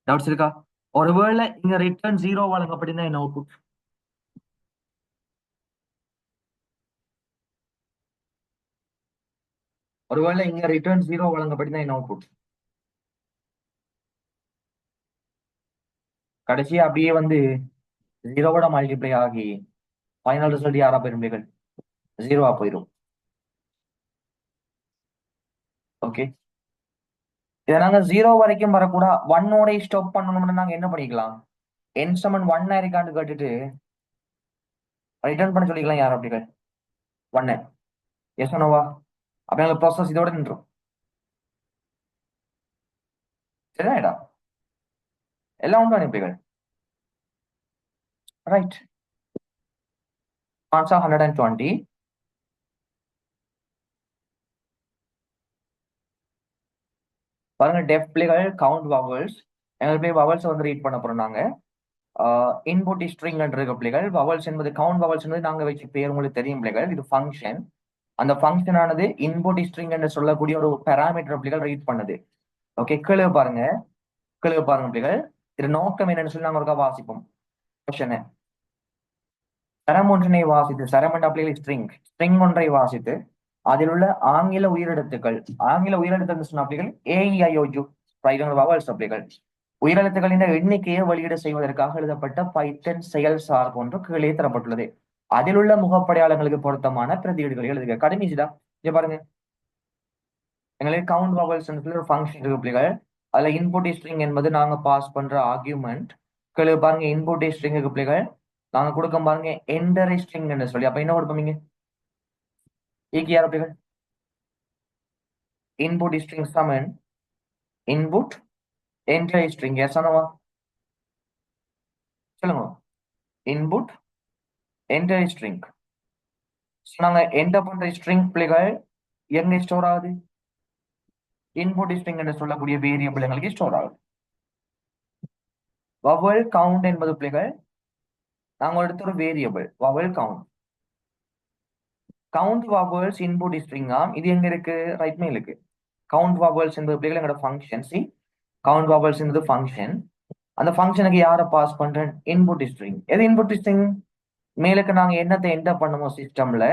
டவுட்ஸ் இருக்கா? ஒருவேளை இங்க ரிட்டர்ன் ஜீரோ வழங்கப்பட்டிருந்தா என்ன அவுட்புட்? ஒருவேளை இங்க ரிட்டர்ன் ஜீரோ வழங்கப்பட்டிருந்தா என்ன அவுட்புட்? கடைசியா அப்படியே வந்து ஜீரோவோட மல்டிப்ளை ஆகி ஃபைனல் ரிசல்ட் யாரா போயிரும் பிள்ளைகள்? ஜீரோவா போயிடும். ஓகே. இதை நாங்க ஜீரோ வரைக்கும் வரக்கூட ஒன்னோட ஸ்டாப் பண்ணணும்னு நாங்க என்ன பண்ணிக்கலாம்? என் சமன் ஒன் இருக்கான்னு கேட்டுட்டு ரிட்டர்ன் பண்ண சொல்லிக்கலாம். யார் அப்படிகள்? ஒன்னு. எஸ் ஒன்னோவா? அப்ப எங்களுக்கு ப்ராசஸ் இதோட நின்றும். சரிடா. எல்லாம் உண்டு அனுப்பிகள். ரைட். ஆன்சர் 120. பாருங்க டெஃப் பிள்ளைகள் கவுண்ட் வவல்ஸ். எங்களுக்கு போய் வவல்ஸ் வந்து ரீட் பண்ண போறோம் நாங்க. இன்புட் ஸ்ட்ரிங் இருக்க பிள்ளைகள். வவல்ஸ் என்பது கவுண்ட் வவல்ஸ் என்பது நாங்க வச்சு பேர் உங்களுக்கு தெரியும் பிள்ளைகள். இது ஃபங்க்ஷன். அந்த ஃபங்க்ஷன் ஆனது இன்புட் ஸ்ட்ரிங் என்று சொல்லக்கூடிய ஒரு பேராமீட்டர் பிள்ளைகள் ரீட் பண்ணுது. ஓகே. கீழே பாருங்க. கீழே பாருங்க பிள்ளைகள். இது நோக்கம் என்னன்னு சொல்லி நாங்க ஒருக்கா வாசிப்போம். கொஸ்டின். சரம் ஒன்றினை வாசித்து சரம் என்ற பிள்ளைகள் ஸ்ட்ரிங் ஸ்ட்ரிங் ஒன்றை வாசித்து அதில் உள்ள ஆங்கில உயிரெழுத்துக்கள் ஆங்கில உயிரெழுத்துக்கள் சொன்ன பிள்ளைகள் ஏஇஐஓயு வவல்ஸ் பிள்ளைகள் உயிரெழுத்துக்களின் எண்ணிக்கையை வெளியீடு செய்வதற்காக எழுதப்பட்ட பைத்தன் செயல் சார் போன்று கீழே தரப்பட்டுள்ளது. அதில் உள்ள முகப்படையாளங்களுக்கு பொருத்தமான பிரதியீடுகளை எழுதுக. கடைசிதா இங்க பாருங்க. எங்களுக்கு கவுண்ட் வவல்ஸ் ஒரு ஃபங்க்ஷன் இருக்கு பிள்ளைகள். அதுல இன்புட் ஸ்ட்ரிங் என்பது நாங்க பாஸ் பண்ற ஆர்கியூமெண்ட். கீழே பாருங்க இன்புட் ஸ்ட்ரிங் இருக்கு பிள்ளைகள். நாங்க கொடுக்க பாருங்க என்டர் ஸ்ட்ரிங் சொல்லி. அப்ப என்ன கொடுப்பீங்க? ஈக்கியார் பிள்ளைகள். இன்புட் ஸ்ட்ரிங் சமன் இன்புட் என்டர் ஸ்ட்ரிங். எஸ் ஆனவா? சொல்லுங்க. Input enter string. நாங்க என்டர் பண்ற ஸ்ட்ரிங் பிள்ளைகள் எங்க ஸ்டோர் ஆகுது? இன்புட் ஸ்ட்ரிங் என்று சொல்லக்கூடிய வேரியபிள் எங்களுக்கு ஸ்டோர் ஆகுது. வவல் கவுண்ட் என்பது பிள்ளைகள் நாங்க எடுத்த ஒரு variable vowel count. Count vowels input ஸ்ட்ரிங்கா இது எங்க இருக்கு? ரைட் மேல் இருக்கு. கவுண்ட் வவல்ஸ் என்பது பிள்ளைகள் எங்களோட ஃபங்க்ஷன். சி கவுண்ட் வவல்ஸ் என்பது ஃபங்க்ஷன். அந்த ஃபங்க்ஷனுக்கு யாரை பாஸ் பண்றேன்? Input string. எது இன்புட் ஸ்ட்ரிங்? மேலுக்கு நாங்க என்னத்தை என்டர் பண்ணுமோ சிஸ்டம்ல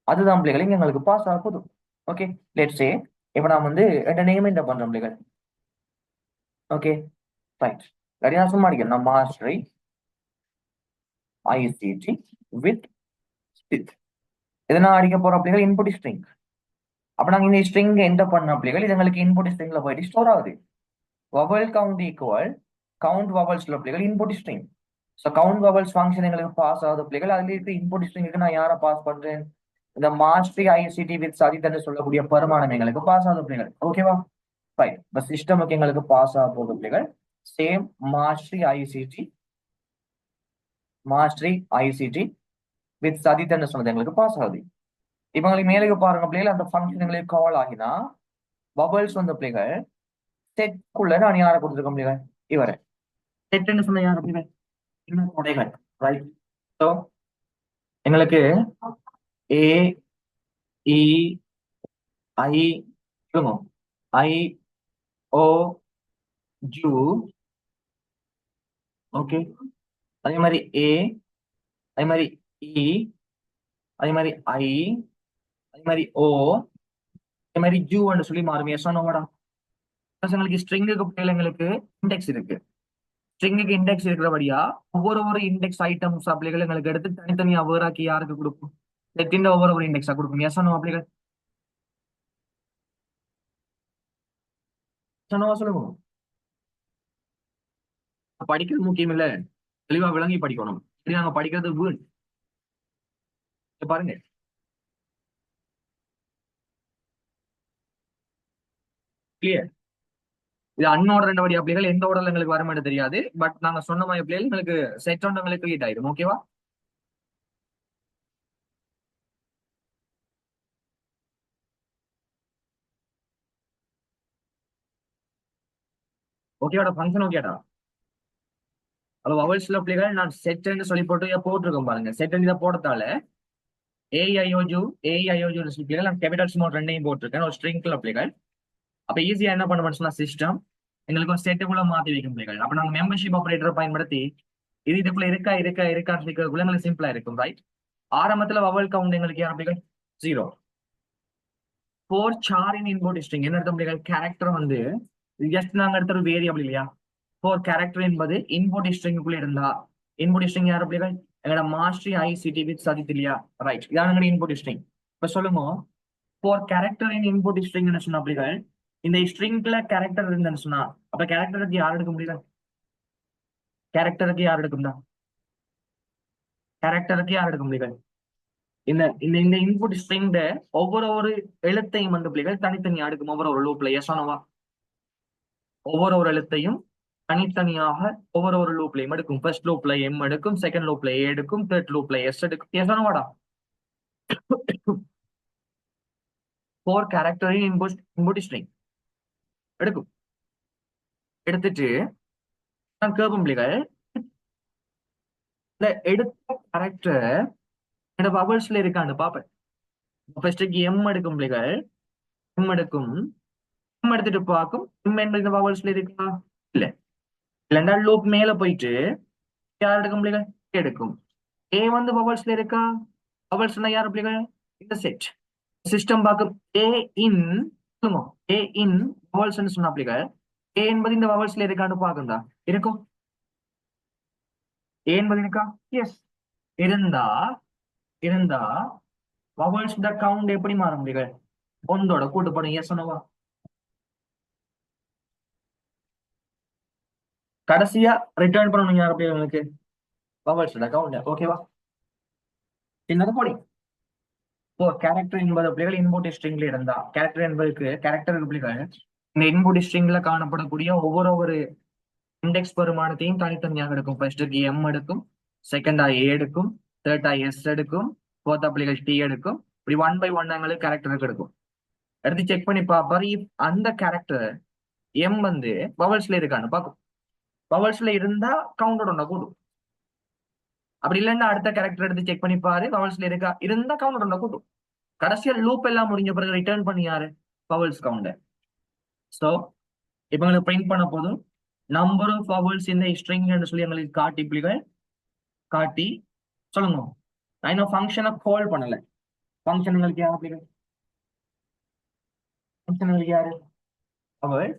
அதுதான் பிள்ளைகள் இங்க எங்களுக்கு பாஸ் ஆக போதும். ஓகே. லெட்ஸ் சே இப்போ நான் வந்து என் நேம் என்டர் பண்றேன் பிள்ளைகள். ஓகே. ரைட். ரெடி? நான் சும்மா அடிக்கிறேன். நான் மாஸ்டரி ஐசிடி வித் ஸ்டித். இதை நான் அடிக்க போற பிள்ளைகள் இன்புட் ஸ்ட்ரிங். அப்ப நாங்க இந்த ஸ்ட்ரிங் என்டர் பண்ண பிள்ளைகள் இது எங்களுக்கு இன்புட் ஸ்ட்ரிங்ல போயிட்டு ஸ்டோர் ஆகுது. வவல் கவுண்ட் ஈக்குவல் கவுண்ட் வவல்ஸ்ல பிள்ளைகள் input string. So count vowels function எங்களுக்கு பாஸ் ஆகுது பிள்ளைகள். அதுல இருக்க இன்புட் ஸ்ட்ரிங்க்கு நான் யாரை பாஸ் பண்றேன்? இந்த மாஸ்டரி ஐசிடி வித் சதித் சொல்லக்கூடிய பெருமானம் எங்களுக்கு பாஸ் ஆகுது பிள்ளைகள். ஓகேவா? ரைட். இப்ப சிஸ்டமுக்கு எங்களுக்கு பாஸ் ஆக போகுது பிள்ளைகள். சேம் மாஸ்டரி ஐசிடி வித் சதித் சொன்னது எங்களுக்கு பாஸ் ஆகுது. இப்ப எங்களுக்கு மேலுக்கு பாருங்க பிள்ளைகள். அந்த ஃபங்க்ஷன் எங்களுக்கு கால் ஆகினா பபல்ஸ் வந்த பிள்ளைகள் செட்குள்ள நான் யாரை கொடுத்துருக்க பிள்ளைகள்? இவரை. செட்னு சொன்ன யார் பிள்ளைகள்? இன்னும் கொடைகள். ரைட். ஸோ எங்களுக்கு ஏ இ ஐ சொல்லுங்க ஐ ஓ ஜூ. ஓகே. அதே மாதிரி ஏ, அதே மாதிரி இ, அதே மாதிரி ஐ, அதே மாதிரி ஓ, அதே மாதிரி ஜூன்னு சொல்லி மாறும். எஸ் நோடா? எங்களுக்கு ஸ்ட்ரிங்குக்கு பிள்ளைங்களுக்கு இண்டெக்ஸ் இருக்கு. ஸ்ட்ரிங்குக்கு இண்டெக்ஸ் இருக்கிறபடியா ஒவ்வொரு இண்டெக்ஸ் ஐட்டம்ஸ் அப்படிகள் எங்களுக்கு எடுத்து தனித்தனியா வேறாக்கி யாருக்கு கொடுக்கும்? செட்டின் ஒவ்வொரு இண்டெக்ஸா கொடுக்கும். Yes no அப்படிகள்? சொன்னவா சொல்லுங்க. படிக்கிறது முக்கியம் இல்ல. தெளிவா விளங்கி படிக்கணும். சரி நாங்க படிக்கிறது வீண். பாருங்க, கிளியர். இது அன்ஆர்டர் வழியா பிள்ளைகள் எந்த ஆர்டர்ல எங்களுக்கு வர மாட்டேன் தெரியாது. பட் நாங்க சொன்ன மாதிரி பிள்ளைகள் எங்களுக்கு செட் ஒன்று எங்களுக்கு கிரியேட் ஆயிடும். ஓகேவா? ஓகேவாடா, ஃபங்க்ஷன் ஓகேடா. அது வவல்ஸ்ல பிள்ளைகள் நான் செட்ன்னு சொல்லி போட்டு போட்டிருக்கோம் பாருங்க. செட் இதை போட்டதால ஏஐஓஜு ஏஐஓஜு பிள்ளைகள் நான் கேபிட்டல் ஸ்மால் ரெண்டையும் போட்டிருக்கேன் ஒரு ஸ்ட்ரிங்க்ல பிள்ளைகள். அப்ப ஈஸியா என்ன பண்ண சொன்னா சிஸ்டம் எங்களுக்கு ஒரு செட்டுக்குள்ள மாத்தி வைக்கும் பிள்ளைகள். அப்ப நாங்க மெம்பர்ஷிப் ஆபரேட்டர் பயன்படுத்தி இது இதுக்குள்ள இருக்கான்னு இருக்கிறதுக்குள்ள எங்களுக்கு சிம்பிளா இருக்கும். ரைட்? ஆரம்பத்துல வவல் கவுண்ட் எங்களுக்கு யார் பிள்ளைகள்? 0. ஃபோர் சாரின் இன்புட் ஸ்ட்ரிங் என்ன அர்த்தம் பிள்ளைகள்? கேரக்டர் வந்து ஜஸ்ட் நாங்க எடுத்த ஒரு வேரியபிள் இல்லையா? ஃபோர் கேரக்டர் என்பது இன்புட் ஸ்ட்ரிங்குள்ள இருந்தா இன்புட் ஸ்ட்ரிங் யார் பிள்ளைகள்? எங்களோட மாஸ்டரி ஐசிடி வித் சதித் இல்லையா? ரைட், இதான் எங்களோட இன்புட் ஸ்ட்ரிங். இப்ப சொல்லுங்க, ஃபோர் கேரக்டர் இன் இன்புட் ஸ்ட்ரிங் சொன்னா பிள்ளைகள் இந்த ஸ்ட்ரிங்ல கேரக்டர் இருந்தேன்னு சொன்னா அப்ப கேரக்டருக்கு யார் எடுக்க முடியல? கேரக்டருக்கு யார் எடுக்கும் தான்? கேரக்டருக்கு யார் எடுக்க முடியல? இந்த இந்த இந்த இன்புட் ஸ்ட்ரிங்ல ஒவ்வொரு எழுத்தையும் வந்து பிள்ளைகள் தனித்தனியா எடுக்கும். ஒவ்வொரு லூப்ல எஸ் ஆனவா? ஒவ்வொரு எழுத்தையும் தனித்தனியாக ஒவ்வொரு லூப்லையும் எடுக்கும். ஃபர்ஸ்ட் லூப்ல எம் எடுக்கும், செகண்ட் லூப்ல ஏ எடுக்கும், தேர்ட் லூப்ல எஸ் எடுக்கும். எஸ் ஆனவாடா? ஃபோர் கேரக்டர் இன்புட் ஸ்ட்ரிங் எடுக்கும். எடுத்துட்டு நான் கேட்கும் பிள்ளைகள் இந்த எடுத்த கேரக்டர் என்னோட பவர்ஸ்ல இருக்கான்னு பாப்பேன். ஃபர்ஸ்ட்க்கு எம் எடுக்கும் பிள்ளைகள். எம் எடுக்கும். எம் எடுத்துட்டு பார்க்கும் எம் என்பது இந்த பவர்ஸ்ல இருக்கா? இல்ல. இல்லைன்னா லூப் மேல போயிட்டு யார் எடுக்கும் பிள்ளைகள்? A எடுக்கும். ஏ வந்து பவர்ஸ்ல இருக்கா? பவர்ஸ்னா யார் பிள்ளைகள்? இந்த செட் சிஸ்டம் பார்க்கும். ஏ இன் சொல்லுங்க, ஏ இன் பவர்ஸ் சொன்னா பிள்ளைகள் ஏ என்பது இந்த பவர்ஸ்ல இருக்கான்னு பாக்குந்தா? இருக்கும். ஏ என்பது இருக்கா? எஸ். இருந்தா இருந்தா vowels கவுண்ட் எப்படி மாற முடியும்? ஒன்றோட கூட்டுப்படும். எஸ் சொன்னவா? கடைசியா ரிட்டர்ன் பண்ணணும் யார் அப்படி உங்களுக்கு? vowels count. ஓகேவா? என்னது போடி இப்போ கேரக்டர் என்பது பிள்ளைகள் இன்புட் ஸ்ட்ரிங்ல இருந்தா கேரக்டர் என்பதுக்கு கேரக்டர் பிள்ளைகள் இந்த இன்புட் ஸ்ட்ரிங்ல காணப்படக்கூடிய ஒவ்வொரு இண்டெக்ஸ் பெருமானத்தையும் தனித்தனியாக எடுக்கும். ஃபர்ஸ்ட்டுக்கு எம் எடுக்கும், செகண்டா ஏ எடுக்கும், தேர்டா எஸ் எடுக்கும், ஃபோர்த்தா பிள்ளைகள் டி எடுக்கும். இப்படி ஒன் பை ஒன் எங்களுக்கு கேரக்டருக்கு எடுக்கும். எடுத்து செக் பண்ணி பார்ப்பாரு அந்த கேரக்டர் எம் வந்து பவல்ஸ்ல இருக்கான்னு பார்க்கும். பவல்ஸ்ல இருந்தா கவுண்டர் ஒண்ணா கூடும். அப்படி இல்லைன்னா அடுத்த கேரக்டர் எடுத்து செக் பண்ணி பாரு பவல்ஸ்ல இருக்கா, இருந்தா கவுண்டர் ஒண்ணா கூடும். கடைசியா லூப் எல்லாம் முடிஞ்ச பிறகு ரிட்டர்ன் பண்ணி யாரு? பவல்ஸ் கவுண்டர். சோ இப்ப எங்களுக்கு பிரிண்ட் பண்ண போதும் நம்பர் ஆஃப் பவல்ஸ் இந்த ஸ்ட்ரிங் சொல்லி எங்களுக்கு காட்டி பிள்ளைகள் காட்டி சொல்லுங்க. நான் இன்னும் ஃபங்க்ஷனை கால் பண்ணல. ஃபங்க்ஷன்களுக்கு யாரு பிள்ளைகள்? ஃபங்க்ஷன்களுக்கு யாரு? அவள்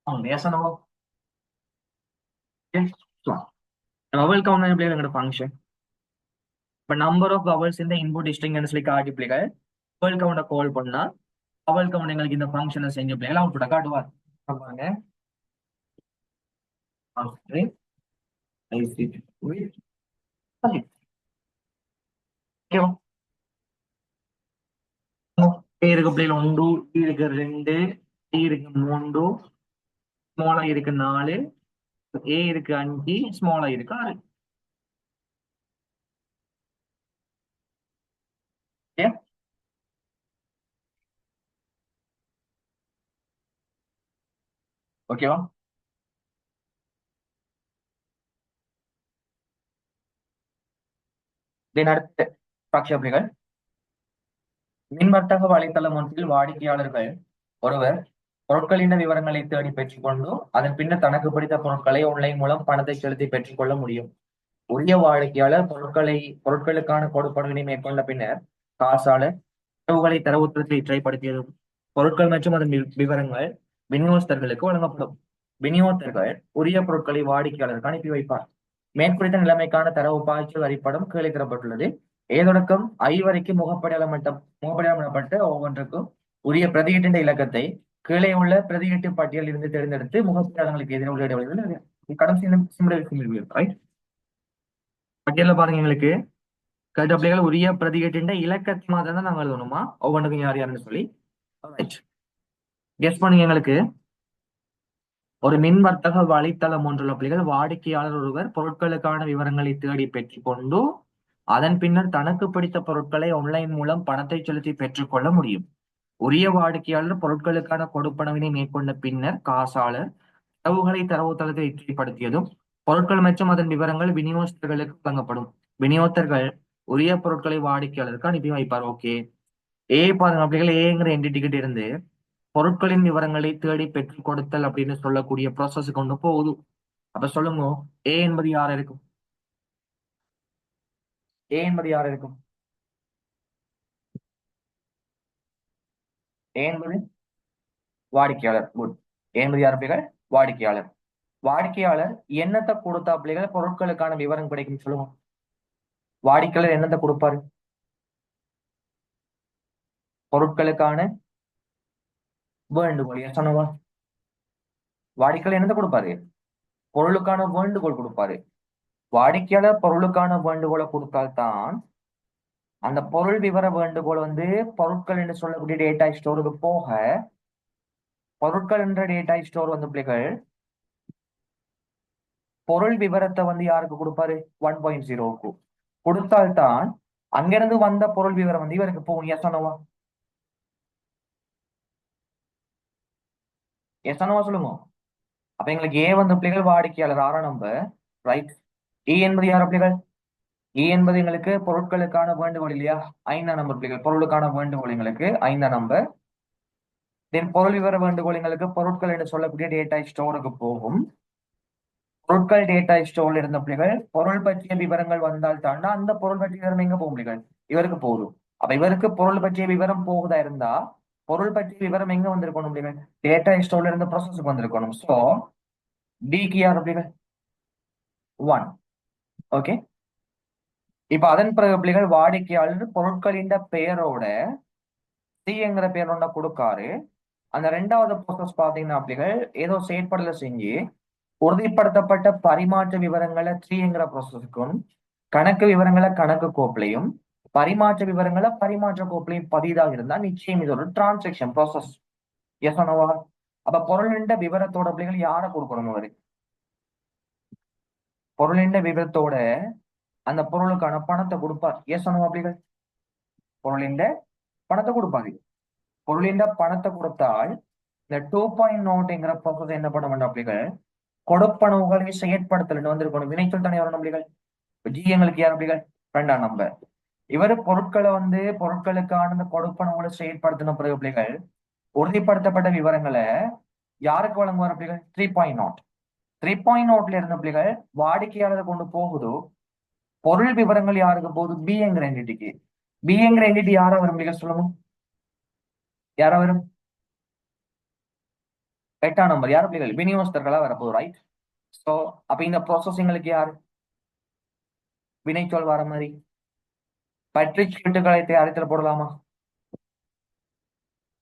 அவங்க ஏசனவோ. அவள் கவுண்டர் பிள்ளைகள் எங்களோட ஃபங்க்ஷன். இப்ப நம்பர் ஆஃப் வவல்ஸ் இந்த இன்புட் ஸ்ட்ரிங் சொல்லி காட்டி பிள்ளைகள் அவள் கவுண்ட கால் பண்ணா அவள் கவுண்ட் எங்களுக்கு இந்த ஃபங்க்ஷனை செஞ்ச பிள்ளைகள் அவுட்புட்டா காட்டுவார். பாருங்க, ஏ இருக்கு பிள்ளைகள் ஒன்று, டி இருக்கு ரெண்டு, டி இருக்கு மூன்று, ஸ்மாலா இருக்கு நாலு, ஏ இருக்கு அஞ்சு, ஸ்மாலா இருக்கு ஆறு. ஓகேவா? தென் அடுத்த சாட்சியங்கள் மின் வர்த்தக வலைத்தளம் ஒன்றில் வாடிக்கையாளர்கள் ஒருவர் பொருட்களின் விவரங்களை தேடி பெற்றுக்கொண்டு அதன் பின்னர் தனக்கு பிடித்த பொருட்களை ஆன்லைன் மூலம் பணத்தை செலுத்தி பெற்றுக்கொள்ள முடியும். உரிய வாடிக்கையாளர் பொருட்களுக்கான கொடுப்பனவினை மேற்கொண்ட பின்னர் காசாளர் தரவுகளை தரவுத்தளத்தில் இற்றைப்படுத்தியதும் பொருட்கள் மற்றும் அதன் விவரங்கள் விநியோகஸ்தர்களுக்கு வழங்கப்படும். விநியோகஸ்தர்கள் உரிய பொருட்களை வாடிக்கையாளருக்கு அனுப்பி வைப்பார். மேற்குறித்த நிலைமைக்கான தரவு பாய்ச்சல் வரைபடம் கீழே தரப்பட்டுள்ளது. ஏதொடக்கம் ஐ வரைக்கும் முகப்படையாளப்பட்ட ஒவ்வொன்றுக்கும் உரிய பிரதியீட்டின் இலக்கத்தை கீழே உள்ள பிரதியீட்டு பட்டியலில் இருந்து தேர்ந்தெடுத்து முகப்படையாளங்களுக்கு எதிராக உள்ள இடைவெளிகள் கடன் பட்டியல பாருங்க. எங்களுக்கு கேட்ட பிள்ளைகள் உரிய பிரதிகேட்டின் இலக்கத்தை மாத்திரம் தான் நாங்கள் எழுதணுமா ஒவ்வொன்றுக்கும் யார் யாருன்னு சொல்லி கெஸ் பண்ணுங்க எங்களுக்கு. ஒரு மின் வர்த்தக வலைத்தளம் ஒன்றுள்ள பிள்ளைகள் வாடிக்கையாளர் ஒருவர் பொருட்களுக்கான விவரங்களை தேடி பெற்றுக்கொண்டு அதன் பின்னர் தனக்கு பிடித்த பொருட்களை ஆன்லைன் மூலம் பணத்தை செலுத்தி பெற்றுக்கொள்ள முடியும். உரிய வாடிக்கையாளர் பொருட்களுக்கான கொடுப்பனவினை மேற்கொண்ட பின்னர் காசாளர் தரவுகளை தரவுத்தளத்தில் இற்றைப்படுத்தியதும் பொருட்கள் மற்றும் அதன் விவரங்கள் விநியோகஸ்தர்களுக்கு வழங்கப்படும். விநியோகத்தர்கள் உரிய பொருட்களை வாடிக்கையாளருக்கு அனுப்பி வைப்பார். ஓகே, ஏ பாருங்க அப்படிகள் ஏங்கிற என்டிட்டிகிட்ட இருந்து பொருட்களின் விவரங்களை தேடி பெற்றுக் கொடுத்தல் அப்படின்னு சொல்லக்கூடிய ப்ராசஸ் கொண்டு போகுது. அப்ப சொல்லுங்க, ஏ என்பது யார் இருக்கும்? ஏ என்பது யார் இருக்கும்? ஏ என்பது வாடிக்கையாளர். குட். ஏ என்பது யார் பிள்ளைகள்? வாடிக்கையாளர். வாடிக்கையாளர் என்னத்தை கொடுத்தா பிள்ளைகள் பொருட்களுக்கான விவரம் கிடைக்கும் சொல்லுங்க. வாடிக்கையாளர் என்னத்தை கொடுப்பாரு? பொருட்களுக்கான வேண்டுகோள். சொன்னவா? வாடிக்கையாளர் என்னத்தை கொடுப்பாரு? பொருளுக்கான வேண்டுகோள் கொடுப்பாரு. வாடிக்கையாளர் பொருளுக்கான வேண்டுகோளை கொடுத்தால்தான் அந்த பொருள் விவர வேண்டுகோள் பொருட்கள் என்று சொல்லக்கூடிய டேட்டா ஸ்டோருக்கு போக, பொருட்கள் என்ற டேட்டா ஸ்டோர் பிள்ளைகள் பொருள் விவரத்தை யாருக்கு கொடுப்பாரு? 1.0க்கு கொடுத்தால்தான் அங்கிருந்து வந்த பொருள் விவரம் இவருக்கு போகும். எஸ் சொன்னவா? எஸ் சொன்னவா சொல்லுங்க. அப்ப எங்களுக்கு ஏ பிள்ளைகள் வாடிக்கையாளர் 6 நம்பர், ரைட். இ என்பது யார் பிள்ளைகள்? இ என்பது எங்களுக்கு பொருட்களுக்கான வேண்டுகோள் இல்லையா? 5 நம்பர் பிள்ளைகள். பொருளுக்கான வேண்டுகோள் எங்களுக்கு 5 நம்பர். தென் பொருள் விவர வேண்டுகோள் எங்களுக்கு பொருட்கள் என்று சொல்லக்கூடிய டேட்டா ஸ்டோருக்கு போகும். பொருட்கள் டேட்டா ஸ்டோர்ல இருந்த பிள்ளைகள் பொருள் பற்றிய விவரங்கள் வந்தால் தாண்டா அந்த பொருள் பற்றிய விவரம் எங்க போகும் பிள்ளைகள்? இவருக்கு போதும். அப்ப இவருக்கு பொருள் பற்றிய விவரம் போகுதா இருந்தா பொருள் பற்றிய விவரம் எங்க வந்திருக்கணும் பிள்ளைகள்? டேட்டா ஸ்டோர்ல இருந்த ப்ராசஸ்க்கு வந்திருக்கணும். சோ டிக்கு யார் பிள்ளைகள்? 1. ஓகே. இப்ப அதன் பிறகு பிள்ளைகள் வாடிக்கையாளர் பொருட்களின் பெயரோட சிங்கிற பேர் ஒன்றை கொடுக்காரு. அந்த 2வது ப்ராசஸ் பாத்தீங்கன்னா பிள்ளைகள் ஏதோ செயற்படல செஞ்சு உறுதிப்படுத்தப்பட்ட பரிமாற்ற விவரங்களை 3ங்கிற ப்ராசஸுக்கும் கணக்கு விவரங்களை கணக்கு கோப்புலையும் பரிமாற்ற விவரங்களை பரிமாற்ற கோப்புலையும் பதிதாக இருந்தா நிச்சயம் இது ஒரு டிரான்சாக்ஷன் ப்ராசஸ். எஸ் ஆனவா? அப்ப பொருளின் விவரத்தோட பிள்ளைகள் யாரை கொடுக்கணும்? அவரு பொருளின் விவரத்தோட அந்த பொருளுக்கான பணத்தை கொடுப்பார். எஸ் ஆனவா பிள்ளைகள்? பொருளின் பணத்தை கொடுப்பாரு. பொருளின் பணத்தை கொடுத்தால் இந்த 2.0ங்கிற ப்ராசஸ் என்ன பண்ண வேண்டாம் பிள்ளைகள்? கொடுப்பனவுகளை செயற்படுத்தல் வந்திருக்கணும். வினைச்சொல் தானே வரணும் பிள்ளைகள். ஜி எங்களுக்கு யார் பிள்ளைகள்? 2ஆம் நம்பர். இவர் பொருட்களை பொருட்களுக்கான இந்த கொடுப்பனவுகளை செயற்படுத்தின பிறகு பிள்ளைகள் உறுதிப்படுத்தப்பட்ட விவரங்களை யாருக்கு வழங்குவார் பிள்ளைகள்? 3.0. 3.0ல இருந்த பிள்ளைகள் வாடிக்கையாளரை கொண்டு போகுது. பொருள் விவரங்கள் யாருக்கு போகுது? பிங்கிற என்டிட்டிக்கு. பிங்கிற என்டிட்டி யாரா வரும் பிள்ளைகள் சொல்லுங்க. யாரா வரும்? 8ஆம் நம்பர். யார் பிள்ளைகள்? விநியோகஸ்தர்களா வரப்போகுது, ரைட். சோ அப்ப இந்த ப்ராசஸிங்களுக்கு யாரு வினைச்சொல் வர மாதிரி? பற்றி சீட்டுகளை தயாரித்தல் போடலாமா?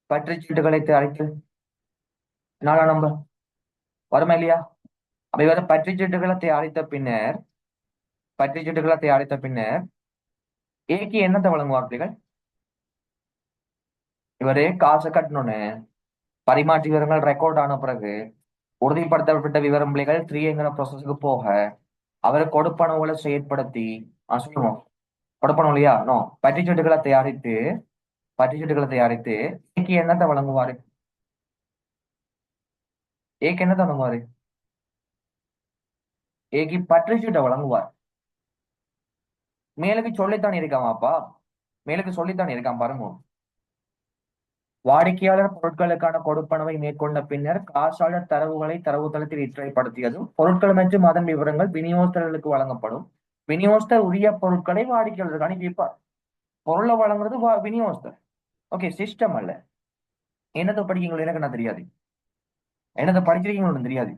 பற்றி சீட்டுகளை தயாரித்தல் 4ஆம் நம்பர் வருமா இல்லையா? அப்ப இவர் பற்றி சீட்டுகளை தயாரித்த பின்னர் ஏக்கு என்னத்தை வழங்குவார் பிள்ளைகள்? இவரு காசு கட்டணும்னு பரிமாற்ற விவரங்கள் ரெக்கார்ட் ஆன பிறகு உறுதிப்படுத்தப்பட்ட விவரம் பிள்ளைகள் 3ங்கிற ப்ராசஸுக்கு போக அவரை கொடுப்பனவுகளை செயற்படுத்தி சொல்லுவோம். கொடுப்பனவு இல்லையா? நோ. பற்றிச்சீட்டுகளை தயாரித்து ஏக்கு என்னத்தை வழங்குவாரு? ஏக்கு என்னத்தை வழங்குவாரு? ஏக்கு பற்றிச்சீட்டை வழங்குவார். மேலுக்கு சொல்லித்தான் இருக்காமாப்பா. மேலுக்கு சொல்லித்தான் இருக்கான் பாருங்க. வாடிக்கையாளர் பொருட்களுக்கான கொடுப்பனவை மேற்கொண்ட பின்னர் காசாளர் தரவுகளை தரவுத்தளத்தில் இற்றைப்படுத்தியதும் பொருட்கள் மற்றும் அதன் விவரங்கள் விநியோகஸ்தர்களுக்கு வழங்கப்படும். விநியோகஸ்தர் உரிய பொருட்களை வாடிக்கையாளருக்கு அனுப்பி வைப்பார். பொருளை வழங்குறது விநியோகஸ்தர். ஓகே, சிஸ்டம் அல்ல. என்னத்தை படிக்கீங்களோ எனக்கு என்ன தெரியாது. என்னத்தை படிச்சிருக்கீங்களோ தெரியாது.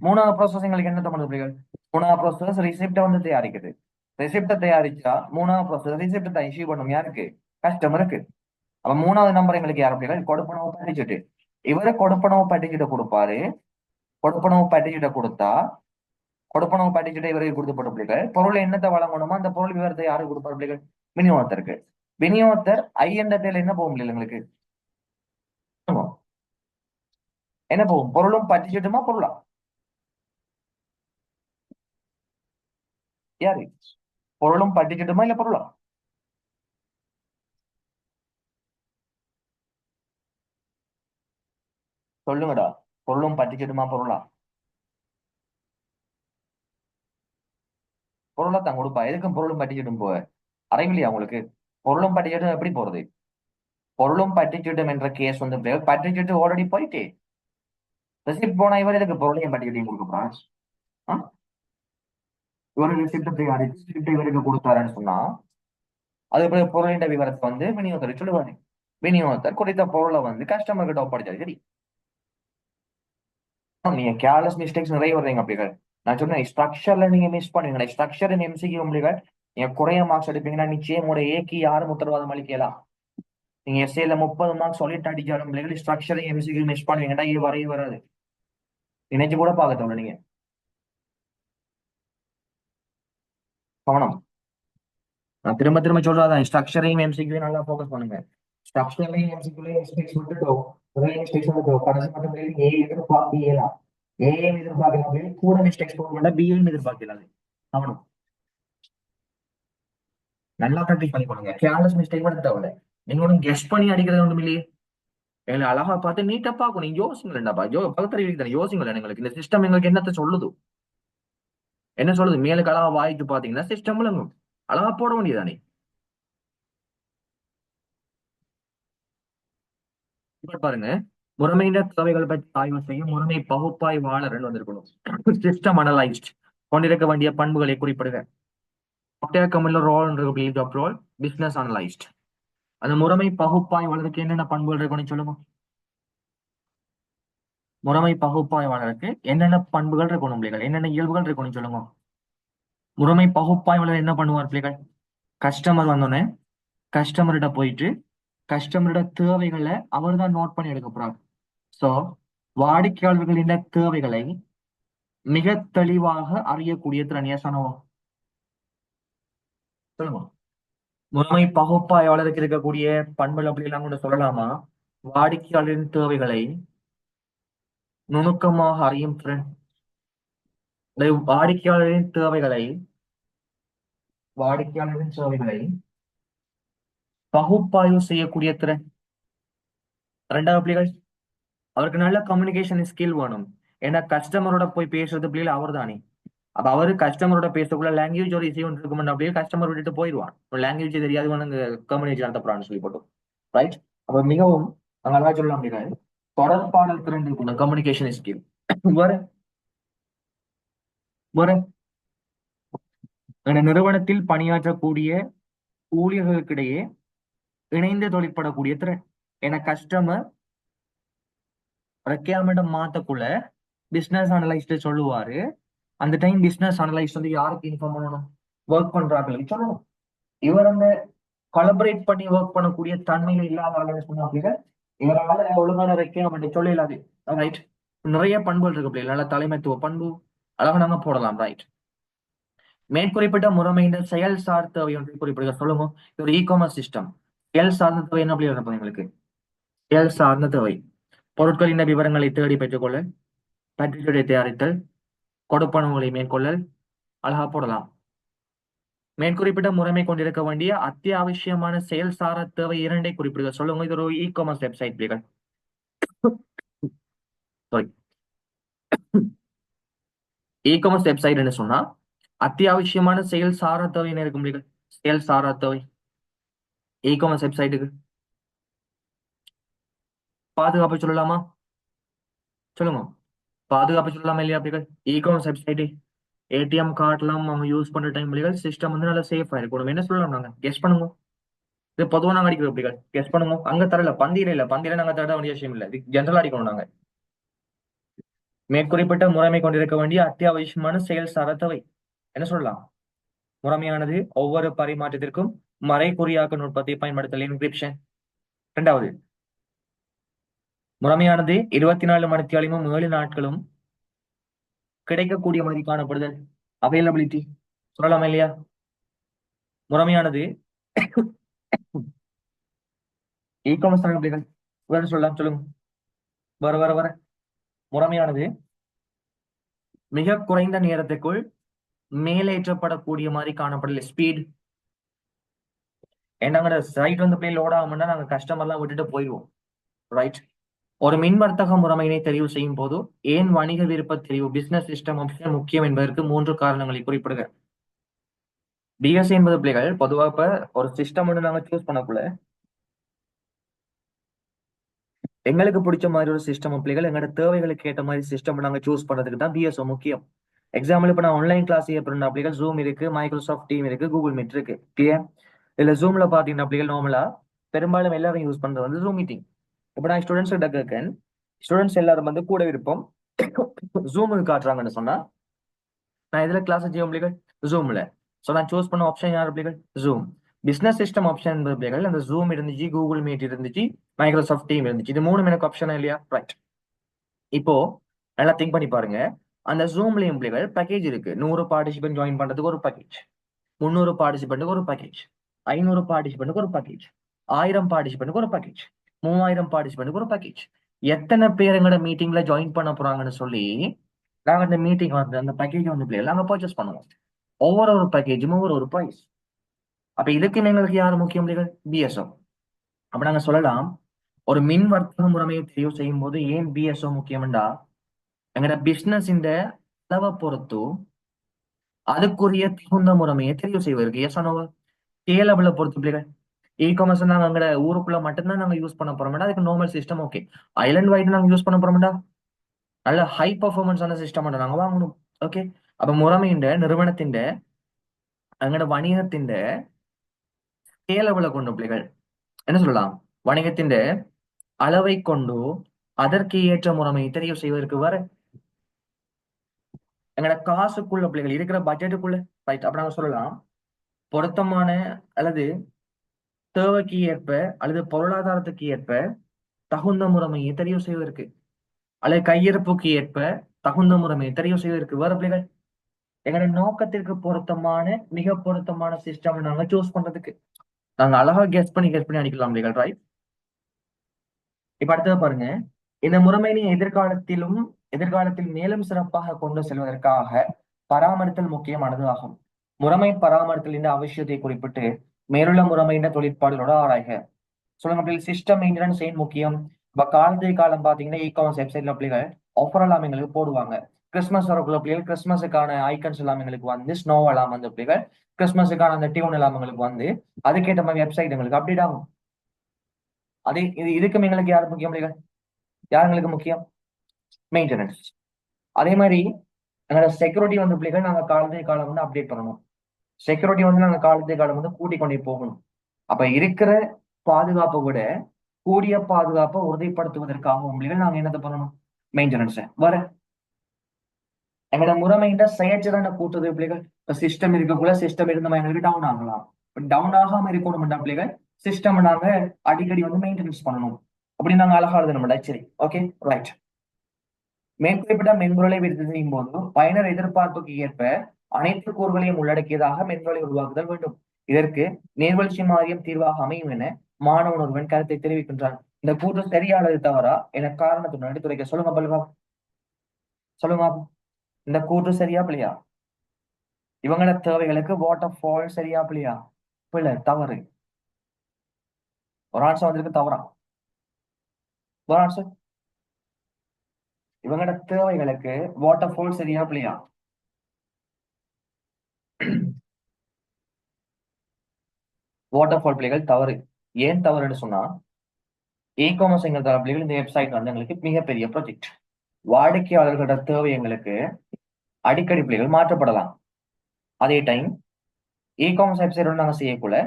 3வது ப்ராசஸ் எங்களுக்கு என்னத்தை பண்ணுது பிள்ளைகள்? 3வது ப்ராசஸ் ரிசிப்டை தயாரிக்குது. ரிசிப்டை தயாரிச்சா 3வது ப்ராசஸ் ரிசிப்டை இஷ்யூ பண்ணும். யாருக்கு? கஸ்டமருக்கு. அப்ப 3வது நம்பர் எங்களுக்கு யார் பிள்ளைகள்? கொடுப்பனவு பட்டிச்சீட்டு. இவரு கொடுப்பனவு பட்டிச்சீட்டை கொடுப்பாரு. கொடுப்பனவு பட்டிச்சீட்டை கொடுத்தா கொடுப்பனவு பட்டிச்சுட்டு இவருக்கு கொடுக்கப்பட்ட பிள்ளைகள் பொருள் என்னத்தை வழங்கணுமோ அந்த பொருள் விவரத்தை யாருக்கு கொடுப்பார் பிள்ளைகள்? விநியோகத்தருக்கு. விநியோகத்தர் ஐ என்ற பேர்ல என்ன போகும் பிள்ளைகள் உங்களுக்கு? என்ன போகும்? பொருளும் பட்டிச்சுட்டுமா பொருளா? யாரு? பொருளும் பட்டிச்சுட்டுமா இல்ல பொருளா? சொல்லுங்கடா. பொருளும் பட்டிச்சுட்டுமா பொருளா? பொருளை தான் கொடுப்பா. எதுக்கும் பொருளும் பட்டிச்சுட்டும் போவ? அறிவில்லையா உங்களுக்கு? பொருளும் பட்டிச்சுட்டும் எப்படி போறது? பொருளும் பட்டிச்சுட்டும் என்ற கேஸ் வந்து பட்டிச்சுட்டு ஆல்ரெடி போயிட்டு ரெசிப்ட் போனா இவர் எதுக்கு பொருளையும் பட்டிச்சுட்டையும் கொடுக்க போறான்? ஆ? இவரு ரெசிப்ட் இவருக்கு கொடுத்தாருன்னு சொன்னா அது பிறகு பொருளின் விவரத்தை வந்து விநியோகத்தர் சொல்லுவாரு. விநியோகத்தர் குறித்த பொருளை வந்து கஸ்டமர் கிட்ட ஒப்படைச்சாரு. சரி, நீங்க கேர்லெஸ் மிஸ்டேக்ஸ் நிறைய வர்றீங்க அப்படிகள். நான் சொன்னேன் ஸ்ட்ரக்சர்ல நீங்க மிஸ் பண்ணுவீங்க. ஸ்ட்ரக்சர் எம்சிக்கு உங்களுக்கு நீங்க குறைய மார்க்ஸ் எடுப்பீங்கன்னா நிச்சயம் உடைய ஏக்கி யாரும் உத்தரவாதம் அளிக்கலாம். நீங்க எஸ்ஏல 30 மார்க்ஸ் சொல்லிட்டு அடிச்சாலும் பிள்ளைகள் ஸ்ட்ரக்சர் எம்சிக்கு மிஸ் பண்ணுவீங்கன்னா இது வரைய வராது. நினைச்சு கூட பார்க்க தோணு நீங்க. கவனம். நான் திரும்ப திரும்ப சொல்றதான் ஸ்ட்ரக்சரையும் எம்சிக்கு நல்லா ஃபோக்கஸ் பண்ணுங்க. ஸ்ட்ரக்சர்லையும் எம்சிக்குலையும் மிஸ்டேக்ஸ் விட்டுட்டோம். நிறைய மிஸ்டேக்ஸ் விட்டுட்டோம். கடைசி மட்டும் ஏ எதிர்பார்க்கலாம். ஏஎம் எதிர்பார்க்கலாம். கூட மிஸ்டேக்ஸ் போக வேண்டாம். பிஏயும் எதிர்பார்க்கலாம். கவனம். நல்லா ப்ராக்டிஸ் பண்ணி கொடுங்க. கேர்லெஸ் மிஸ்டேக் கூட தேவையில்ல. நீங்க ஒன்றும் கெஸ் பண்ணி அடிக்கிறது ஒன்றும் இல்லையே. எங்களை அழகா பார்த்து நீட்டா பார்க்கணும். நீங்க யோசிங்களேன்டாப்பா. பகுத்தறிவு தானே யோசிங்களேன். எங்களுக்கு இந்த சிஸ்டம் எங்களுக்கு என்னத்த சொல்லுது? என்ன சொல்லுது? மேலுக்கு அழகா வாய்க்கு பாத்தீங்கன்னா சிஸ்டம் விளங்கும். அழகா போட வேண்டியதானே. இப்ப பாருங்க, முறைமையின தேவைகள் பற்றி ஆய்வு செய்யும் முறைமை பகுப்பாய்வாளர் வந்திருக்கணும். சிஸ்டம் அனலைஸ்ட் கொண்டிருக்க வேண்டிய பண்புகளை குறிப்பிடுக. Role business analyst. அந்த முறைமை பகுப்பாய்வாளருக்கு என்னென்ன பண்புகள் இருக்குன்னு சொல்லுங்க. முறைமை பகுப்பாய்வாளருக்கு என்னென்ன பண்புகள் இருக்கணும் பிள்ளைகள்? என்னென்ன இயல்புகள் இருக்கணும் சொல்லுங்க. முறைமை பகுப்பாய்வாளர் என்ன பண்ணுவார் பிள்ளைகள்? கஸ்டமர் வந்தோடனே கஸ்டமர்கிட்ட போயிட்டு கஸ்டமரோட தேவைகளை அவர் தான் நோட் பண்ணி எடுக்க போறார். சோ வாடிக்கையாளர்களின் தேவைகளை மிக தெளிவாக அறியக்கூடிய திறன் சொன்னோம். சொல்லுங்க. முறைமை பகுப்பாய்வாளருக்கு இருக்கக்கூடிய பண்புகள் அப்படிலாம் கூட சொல்லலாமா? வாடிக்கையாளரின் தேவைகளை நுணுக்கமாக அறியும் திறன். வாடிக்கையாளரின் தேவைகளை வாடிக்கையாளரின் தேவைகளை பகுப்பாய்வு செய்யக்கூடிய திறன். ரெண்டாவது பிள்ளைகள், அவருக்கு நல்ல கம்யூனிகேஷன் ஸ்கில் வேணும். ஏன்னா கஸ்டமரோட போய் பேசுறது பிள்ளைகள் அவர் தானே. அப்ப அவரு கஸ்டமரோட பேசக்குள்ள லாங்குவேஜ் ஒரு இசை ஒன்று இருக்கும் அப்படியே கஸ்டமர் விட்டுட்டு போயிடுவான். லாங்குவேஜ் தெரியாது கம்யூனிகேஷன் நடத்தப்படான்னு சொல்லி போட்டோம். ரைட். அப்ப மிகவும் நல்லா சொல்லலாம் அப்படின்னா தொடர்பாடல் திறன் இருக்கணும். Communication skill. வேற வேற நிறுவனத்தில் பணியாற்றக்கூடிய ஊழியர்களுக்கிடையே இணைந்து தொழிற்படக்கூடிய திறன். ஏன்னா கஸ்டமர் ரெக்யர்மெண்ட் மாத்தக்குள்ள பிசினஸ் அனலைஸ்ட் சொல்லுவாரு. அந்த டைம் பிசினஸ் அனலைஸ்ட் வந்து யாருக்கு இன்ஃபார்ம் பண்ணணும்? ஒர்க் பண்றாங்களுக்கு சொல்லணும். இவர் அந்த கொலபரேட் பண்ணி ஒர்க் பண்ணக்கூடிய தன்மையில இல்லாத ஆளுன்னு சொன்னாங்க. இவரால ஒழுங்கான ரெக்யர்மெண்ட் சொல்ல இல்லாது. ரைட். நிறைய பண்புகள் இருக்கு பிள்ளை. நல்ல தலைமைத்துவ பண்பு அழகா நாங்க போடலாம். ரைட். மேற்குறிப்பிட்ட முறைமையின் செயல் சார் தேவை ஒன்றை குறிப்பிடுங்க. சொல்லுங்க. இது ஒரு இ காமர்ஸ் சிஸ்டம். செயல் சார்ந்த தேவை என்ன அப்படி இருப்பது எங்களுக்கு? செயல் சார்ந்த தேவை பொருட்களின் விவரங்களை தேடி பெற்றுக்கொள்ள, பட்டியலை தயாரித்தல், கொடுப்பனவுகளை மேற்கொள்ளல், அழகா போடலாம். மேற்குறிப்பிட்ட முறைமை கொண்டிருக்க வேண்டிய அத்தியாவசியமான செயல் சார தேவை இரண்டை குறிப்பிடுங்க. சொல்லுங்க. இது ஒரு இ காமர்ஸ் வெப்சைட் பிள்ளைகள். சாரி, இ காமர்ஸ் வெப்சைட்னு சொன்னா அத்தியாவசியமான செயல் சாரா தேவை என்ன இருக்கும் பிள்ளைகள்? செயல் சாரா தேவை இ காமர்ஸ் வெப்சைட்டுக்கு பாதுகாப்பு சொல்லலாமா? சொல்லுங்க. பாதுகாப்பு சொல்லலாமா இல்லையா பிள்ளைகள்? இ காமர்ஸ் வெப்சைட் ஏடிஎம் கார்ட்லாம் அவங்க யூஸ் பண்ற டைம் பிள்ளைகள் சிஸ்டம் வந்து நல்லா சேஃபா இருக்கணும். என்ன சொல்லலாம் நாங்க? கெஸ் பண்ணுங்க. இது பொதுவா நாங்க அடிக்கிற பிள்ளைகள் கெஸ் பண்ணுங்க. அங்க தரல, பந்தியில இல்ல. பந்தியில நாங்க தர வேண்டிய விஷயம் இல்ல. இது ஜென்ரலா அடிக்கணும் நாங்க. மேற்குறிப்பிட்ட முறைமை கொண்டிருக்க வேண்டிய அத்தியாவசியமான செயல் சாரா தேவை என்ன சொல்லலாம்? முறைமையானது ஒவ்வொரு பரிமாற்றத்திற்கும் மறைகுறியாக்க நுட்பத்தை பயன்படுத்தல் என்கிரிப்ஷன். இரண்டாவது, முறைமையானது 24 மணித்தியாலமும் 7 நாட்களும் கிடைக்கக்கூடிய மாதிரி காணப்படுதல், அவைலபிலிட்டி சொல்லலாமா இல்லையா? முறைமையானது இ காமர்ஸ் பிள்ளைகள் வேற சொல்லலாம், சொல்லுங்க. வர வர வர முறைமையானது மிக குறைந்த நேரத்துக்குள் மேலேற்றப்படக்கூடிய மாதிரி காணப்படல. ஸ்பீட் என்னங்கிற சைட் வந்து போய் லோட் ஆகும்னா நாங்க கஸ்டமர்லாம் விட்டுட்டு போயிடுவோம். ரைட். ஒரு மின் வர்த்தக முறைமையினை தெரிவு செய்யும் போது ஏன் வணிக விருப்ப தெரிவு பிசினஸ் சிஸ்டம் ஆப்ஷன் முக்கியம் என்பதற்கு 3 காரணங்களை குறிப்பிடுக. பிஎஸ்சி என்பது பிள்ளைகள் பொதுவாக இப்ப ஒரு சிஸ்டம் ஒன்று நாங்க சூஸ் பண்ணக்குள்ள எங்களுக்கு பிடிச்ச மாதிரி ஒரு சிஸ்டம் பிள்ளைகள் எங்களோட தேவைகளுக்கு ஏற்ற மாதிரி சிஸ்டம் நாங்க சூஸ் பண்றதுக்கு தான் பிஎஸ்ஓ முக்கியம். எக்ஸாம்பிள் இப்ப நான் ஆன்லைன் கிளாஸ் ஏற்படுற அப்படிகள் ஜூம் இருக்கு, மைக்ரோசாஃப்ட் டீம் இருக்கு, கூகுள் மீட் இருக்கு. கிளியர்? இதுல ஜூம்ல பாத்தீங்கன்னா அப்படிகள் நார்மலா பெரும்பாலும் எல்லாரும் யூஸ் பண்றது வந்து ஜூம் மீட்டிங். இப்ப நான் ஸ்டூடெண்ட்ஸ் கிட்ட கேட்கேன், ஸ்டூடெண்ட்ஸ் எல்லாரும் வந்து கூட விருப்பம் ஜூமுக்கு காட்டுறாங்கன்னு சொன்னா நான் இதுல கிளாஸ் செய்ய பிள்ளைகள் ஜூம்ல. ஸோ நான் சூஸ் பண்ண ஆப்ஷன் யார் பிள்ளைகள்? ஜூம். பிசினஸ் சிஸ்டம் ஆப்ஷன் என்பது பிள்ளைகள் அந்த ஜூம் இருந்துச்சு, கூகுள் மீட் இருந்துச்சு, மைக்ரோசாஃப்ட் டீம் இருந்துச்சு. இது 3 எனக்கு ஆப்ஷனா இல்லையா? ரைட். இப்போ நல்லா திங்க் பண்ணி பாருங்க. அந்த ஜூம்லயும் பிள்ளைகள் பேக்கேஜ் இருக்கு. 100 பார்ட்டிசிபென்ட் ஜாயின் பண்றதுக்கு ஒரு பேக்கேஜ், 300 பார்ட்டிசிபென்ட்டுக்கு ஒரு பேக்கேஜ், 500 பார்ட்டிசிபென்ட்டுக்கு ஒரு பேக்கேஜ், 1000 பார்ட்டிசிபென்ட்டுக்கு ஒரு பேக்கேஜ், 3000 பார்ட்டிசிபென்ட்டுக்கு ஒரு பேக்கேஜ். எத்தனை பேர் எங்களோட மீட்டிங்ல ஜாயின் பண்ண போறாங்கன்னு சொல்லி நாங்க அந்த மீட்டிங் வந்து அந்த பேக்கேஜ் வந்து பிள்ளைகள் நாங்க பர்ச்சேஸ் பண்ணுவோம். ஒவ்வொரு ஒரு பேக்கேஜும் ஒரு பிரைஸ். அப்ப இதுக்கு எங்களுக்கு யார் முக்கியம் பிள்ளைகள்? பிஎஸ்ஓ. அப்ப நாங்க சொல்லலாம், ஒரு மின் வர்த்தக முறைமையை தெரிவு செய்யும் போது ஏன் பிஎஸ்ஓ முக்கியம்டா எங்கட பிசினஸ் இந்த அளவை பொறுத்து அதுக்குரிய தகுந்த முறைமையை தெரிவு செய்வதற்கு. எஸ் ஆனோவா? ஸ்கேலபிள பொறுத்து பிள்ளைகள். இ காமர்ஸ் நாங்க அங்க ஊருக்குள்ள மட்டும்தான் நாங்க யூஸ் பண்ண போறோம்டா அதுக்கு normal system okay. Island wide நாங்க யூஸ் பண்ண போறோம்டா நல்ல ஹை பர்ஃபார்மன்ஸான சிஸ்டம் நாங்க வாங்கணும். ஓகே. அப்ப முறைமையின் நிறுவனத்தின் எங்கட வணிகத்தின் ஸ்கேலபிள கொண்டு பிள்ளைகள் என்ன சொல்லலாம், வணிகத்தின் அளவை கொண்டு அதற்கு ஏற்ற முறைமையை தெரிவு செய்வதற்கு வர எங்கட காசுக்குள்ள பிள்ளைகள் இருக்கிற பட்ஜெட்டுக்குள்ள. ரைட். அப்ப நாங்க சொல்லலாம், பொருத்தமான அல்லது தேவைக்கு ஏற்ப அல்லது பொருளாதாரத்துக்கு ஏற்ப தகுந்த முறைமையை தெரிவு செய்வதற்கு அல்லது கையிருப்புக்கு ஏற்ப தகுந்த முறைமையை தெரிவு செய்வதற்கு வர பிள்ளைகள் எங்களோட நோக்கத்திற்கு பொருத்தமான மிக பொருத்தமான சிஸ்டம் நாங்க சூஸ் பண்றதுக்கு நாங்க அழகா கெஸ் பண்ணி அடிக்கலாம் பிள்ளைகள். ரைட். இப்ப அடுத்தது பாருங்க, இந்த முறைமையினை எதிர்காலத்தில் மேலும் சிறப்பாக கொண்டு செல்வதற்காக பராமரித்தல் முக்கியமானது ஆகும். முறைமை பராமரித்தல் என்ற அவசியத்தை குறிப்பிட்டு மேலுள்ள முறைமையின் தொழிற்பாடுகளோட ஆராய்க. சொல்லுங்க பிள்ளைகள். சிஸ்டம் மெயின்டெனன்ஸ் ஏன் முக்கியம்? இப்ப காலம் பாத்தீங்கன்னா இ காமர்ஸ் வெப்சைட்ல பிள்ளைகள் ஆஃபர் எல்லாம் எங்களுக்கு போடுவாங்க. கிறிஸ்மஸ் வரக்குள்ள பிள்ளைகள் கிறிஸ்மஸுக்கான ஐக்கன்ஸ் எல்லாம் எங்களுக்கு வந்து ஸ்னோ எல்லாம் வந்து பிள்ளைகள் கிறிஸ்மஸுக்கான அந்த டியூன் எல்லாம் எங்களுக்கு வந்து அதுக்கேற்ற மாதிரி வெப்சைட் எங்களுக்கு அப்டேட் ஆகும். அதே இதுக்கும் எங்களுக்கு யார் முக்கியம் பிள்ளைகள்? யார் எங்களுக்கு முக்கியம்? மெயின்டெனன்ஸ். அதே மாதிரி எங்களோட செக்யூரிட்டி வந்து பிள்ளைகள் நாங்க காலம் வந்து அப்டேட் பண்ணணும். செக்யூரிட்டி வந்து நாங்க காலம் வந்து கூட்டிக் கொண்டே போகணும். அப்ப இருக்கிற பாதுகாப்பை விட கூடிய பாதுகாப்பை உறுதிப்படுத்துவதற்காக பிள்ளைகள் நாங்க என்னத்தை பண்ணணும்? மெயின்டெனன்ஸ் வர எங்களோட முறைமைன்ற செயற்திறனை கூட்டுறது பிள்ளைகள். இப்ப சிஸ்டம் இருக்கக்குள்ள சிஸ்டம் இருந்த எங்களுக்கு டவுன் ஆகலாம். டவுன் ஆகாம இருக்கணும்டா பிள்ளைகள் சிஸ்டம் நாங்க அடிக்கடி வந்து மெயின்டெனன்ஸ் பண்ணணும். அப்படி நாங்க அழகா எழுதணும்டா. சரி, ஓகே, ரைட். மேற்குறிப்பிட்ட மென்பொருளை விருத்தி செய்யும் போது பயனர் எதிர்பார்ப்புக்கு ஏற்ப அனைத்து கூறுகளையும் உள்ளடக்கியதாக மென்பொருளை உருவாக்குதல் வேண்டும். இதற்கு நேர்வழ்ச்சி மாறியம் தீர்வாக அமையும் என மாணவன் ஒருவன் கருத்தை தெரிவிக்கின்றான். இந்த கூற்று சரியா அல்லது தவறா என காரணத்துடன் எடுத்துரைக்க. சொல்லுங்க பல்வா, சொல்லுங்க. இந்த கூற்று சரியா பிள்ளையா? இவங்களோட தேவைகளுக்கு வாட்டர் ஃபால் சரியா பிள்ளையா? பிள்ளை, தவறு. ஒரு ஆன்சர் வந்திருக்கு தவறா? ஒரு ஆன்சர். இவங்களோட தேவைகளுக்கு வாட்டர் ஃபால் சரியா பிள்ளையா? வாட்டர் ஃபால் பிள்ளைகள் தவறு. ஏன் தவறுன்னு சொன்னா இ காமர்ஸ் பிள்ளைகள் இந்த வெப்சைட் வந்து எங்களுக்கு மிகப்பெரிய ப்ராஜெக்ட். வாடிக்கையாளர்களோட தேவை எங்களுக்கு அடிக்கடி பிள்ளைகள் மாற்றப்படலாம். அதே டைம் இ காமர்ஸ் வெப்சைட் நாங்க செய்யக்குள்ள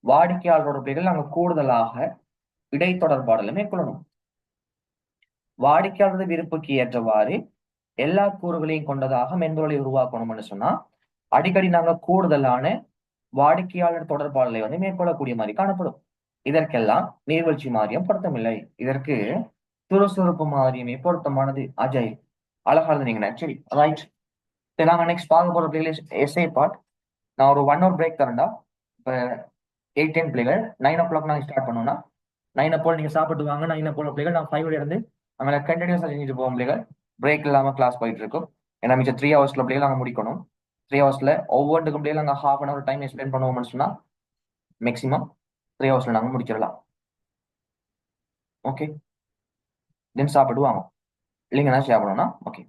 வாடிக்கையாளரோட பிள்ளைகள் நாங்க கூடுதலாக இடைத்தொடர்பாடலை மேற்கொள்ளணும். வாடிக்கையாளர் விருப்புக்கு ஏற்றவாறு எல்லா கூறுகளையும் கொண்டதாக மென்பொருளை உருவாக்கணும்னு சொன்னா அடிக்கடி நாங்க கூடுதலான வாடிக்கையாளர் தொடர்பாடலை வந்து மேற்கொள்ளக்கூடிய மாதிரி காணப்படும். இதற்கெல்லாம் நீர்வீழ்ச்சி மாறியம் பொருத்தமில்லை. இதற்கு சுறுசுறுப்பு மாறியமே பொருத்தமானது. அஜய், அழகா இருந்தீங்க. சரி, ரைட். சரி, நாங்கள் நெக்ஸ்ட் பார்க்க போகிற பிளேலிஸ்ட் எஸ்ஏ பார்ட். நான் ஒரு 1 hour பிரேக் தரேன்டா. இப்போ 8-10 பிள்ளைகள் 9 o'clock நாங்கள் ஸ்டார்ட் பண்ணோம்னா 9 அப்போ நீங்கள் சாப்பிட்டு வாங்க. 9 அப்போ பிள்ளைகள் நான் 5 இருந்து அங்கே கண்டினியூஸாக செஞ்சுட்டு போவோம் பிள்ளைகள். பிரேக் இல்லாமல் கிளாஸ் போயிட்டு இருக்கும். ஏன்னா மிச்சம் 3 hours பிள்ளைகள் நாங்கள் முடிக்கணும். 3 hours ஒவ்வொன்றுக்கும் பிள்ளைகள் நாங்கள் ½ hour டைம் ஸ்பெண்ட் பண்ணுவோம்னு சொன்னால் மேக்ஸிமம் 3 hours நாங்கள் முடிச்சிடலாம். ஓகே, தென் சாப்பிட்டு வாங்க. இல்லைங்கன்னா ஷேர் பண்ணோம்னா ஓகே.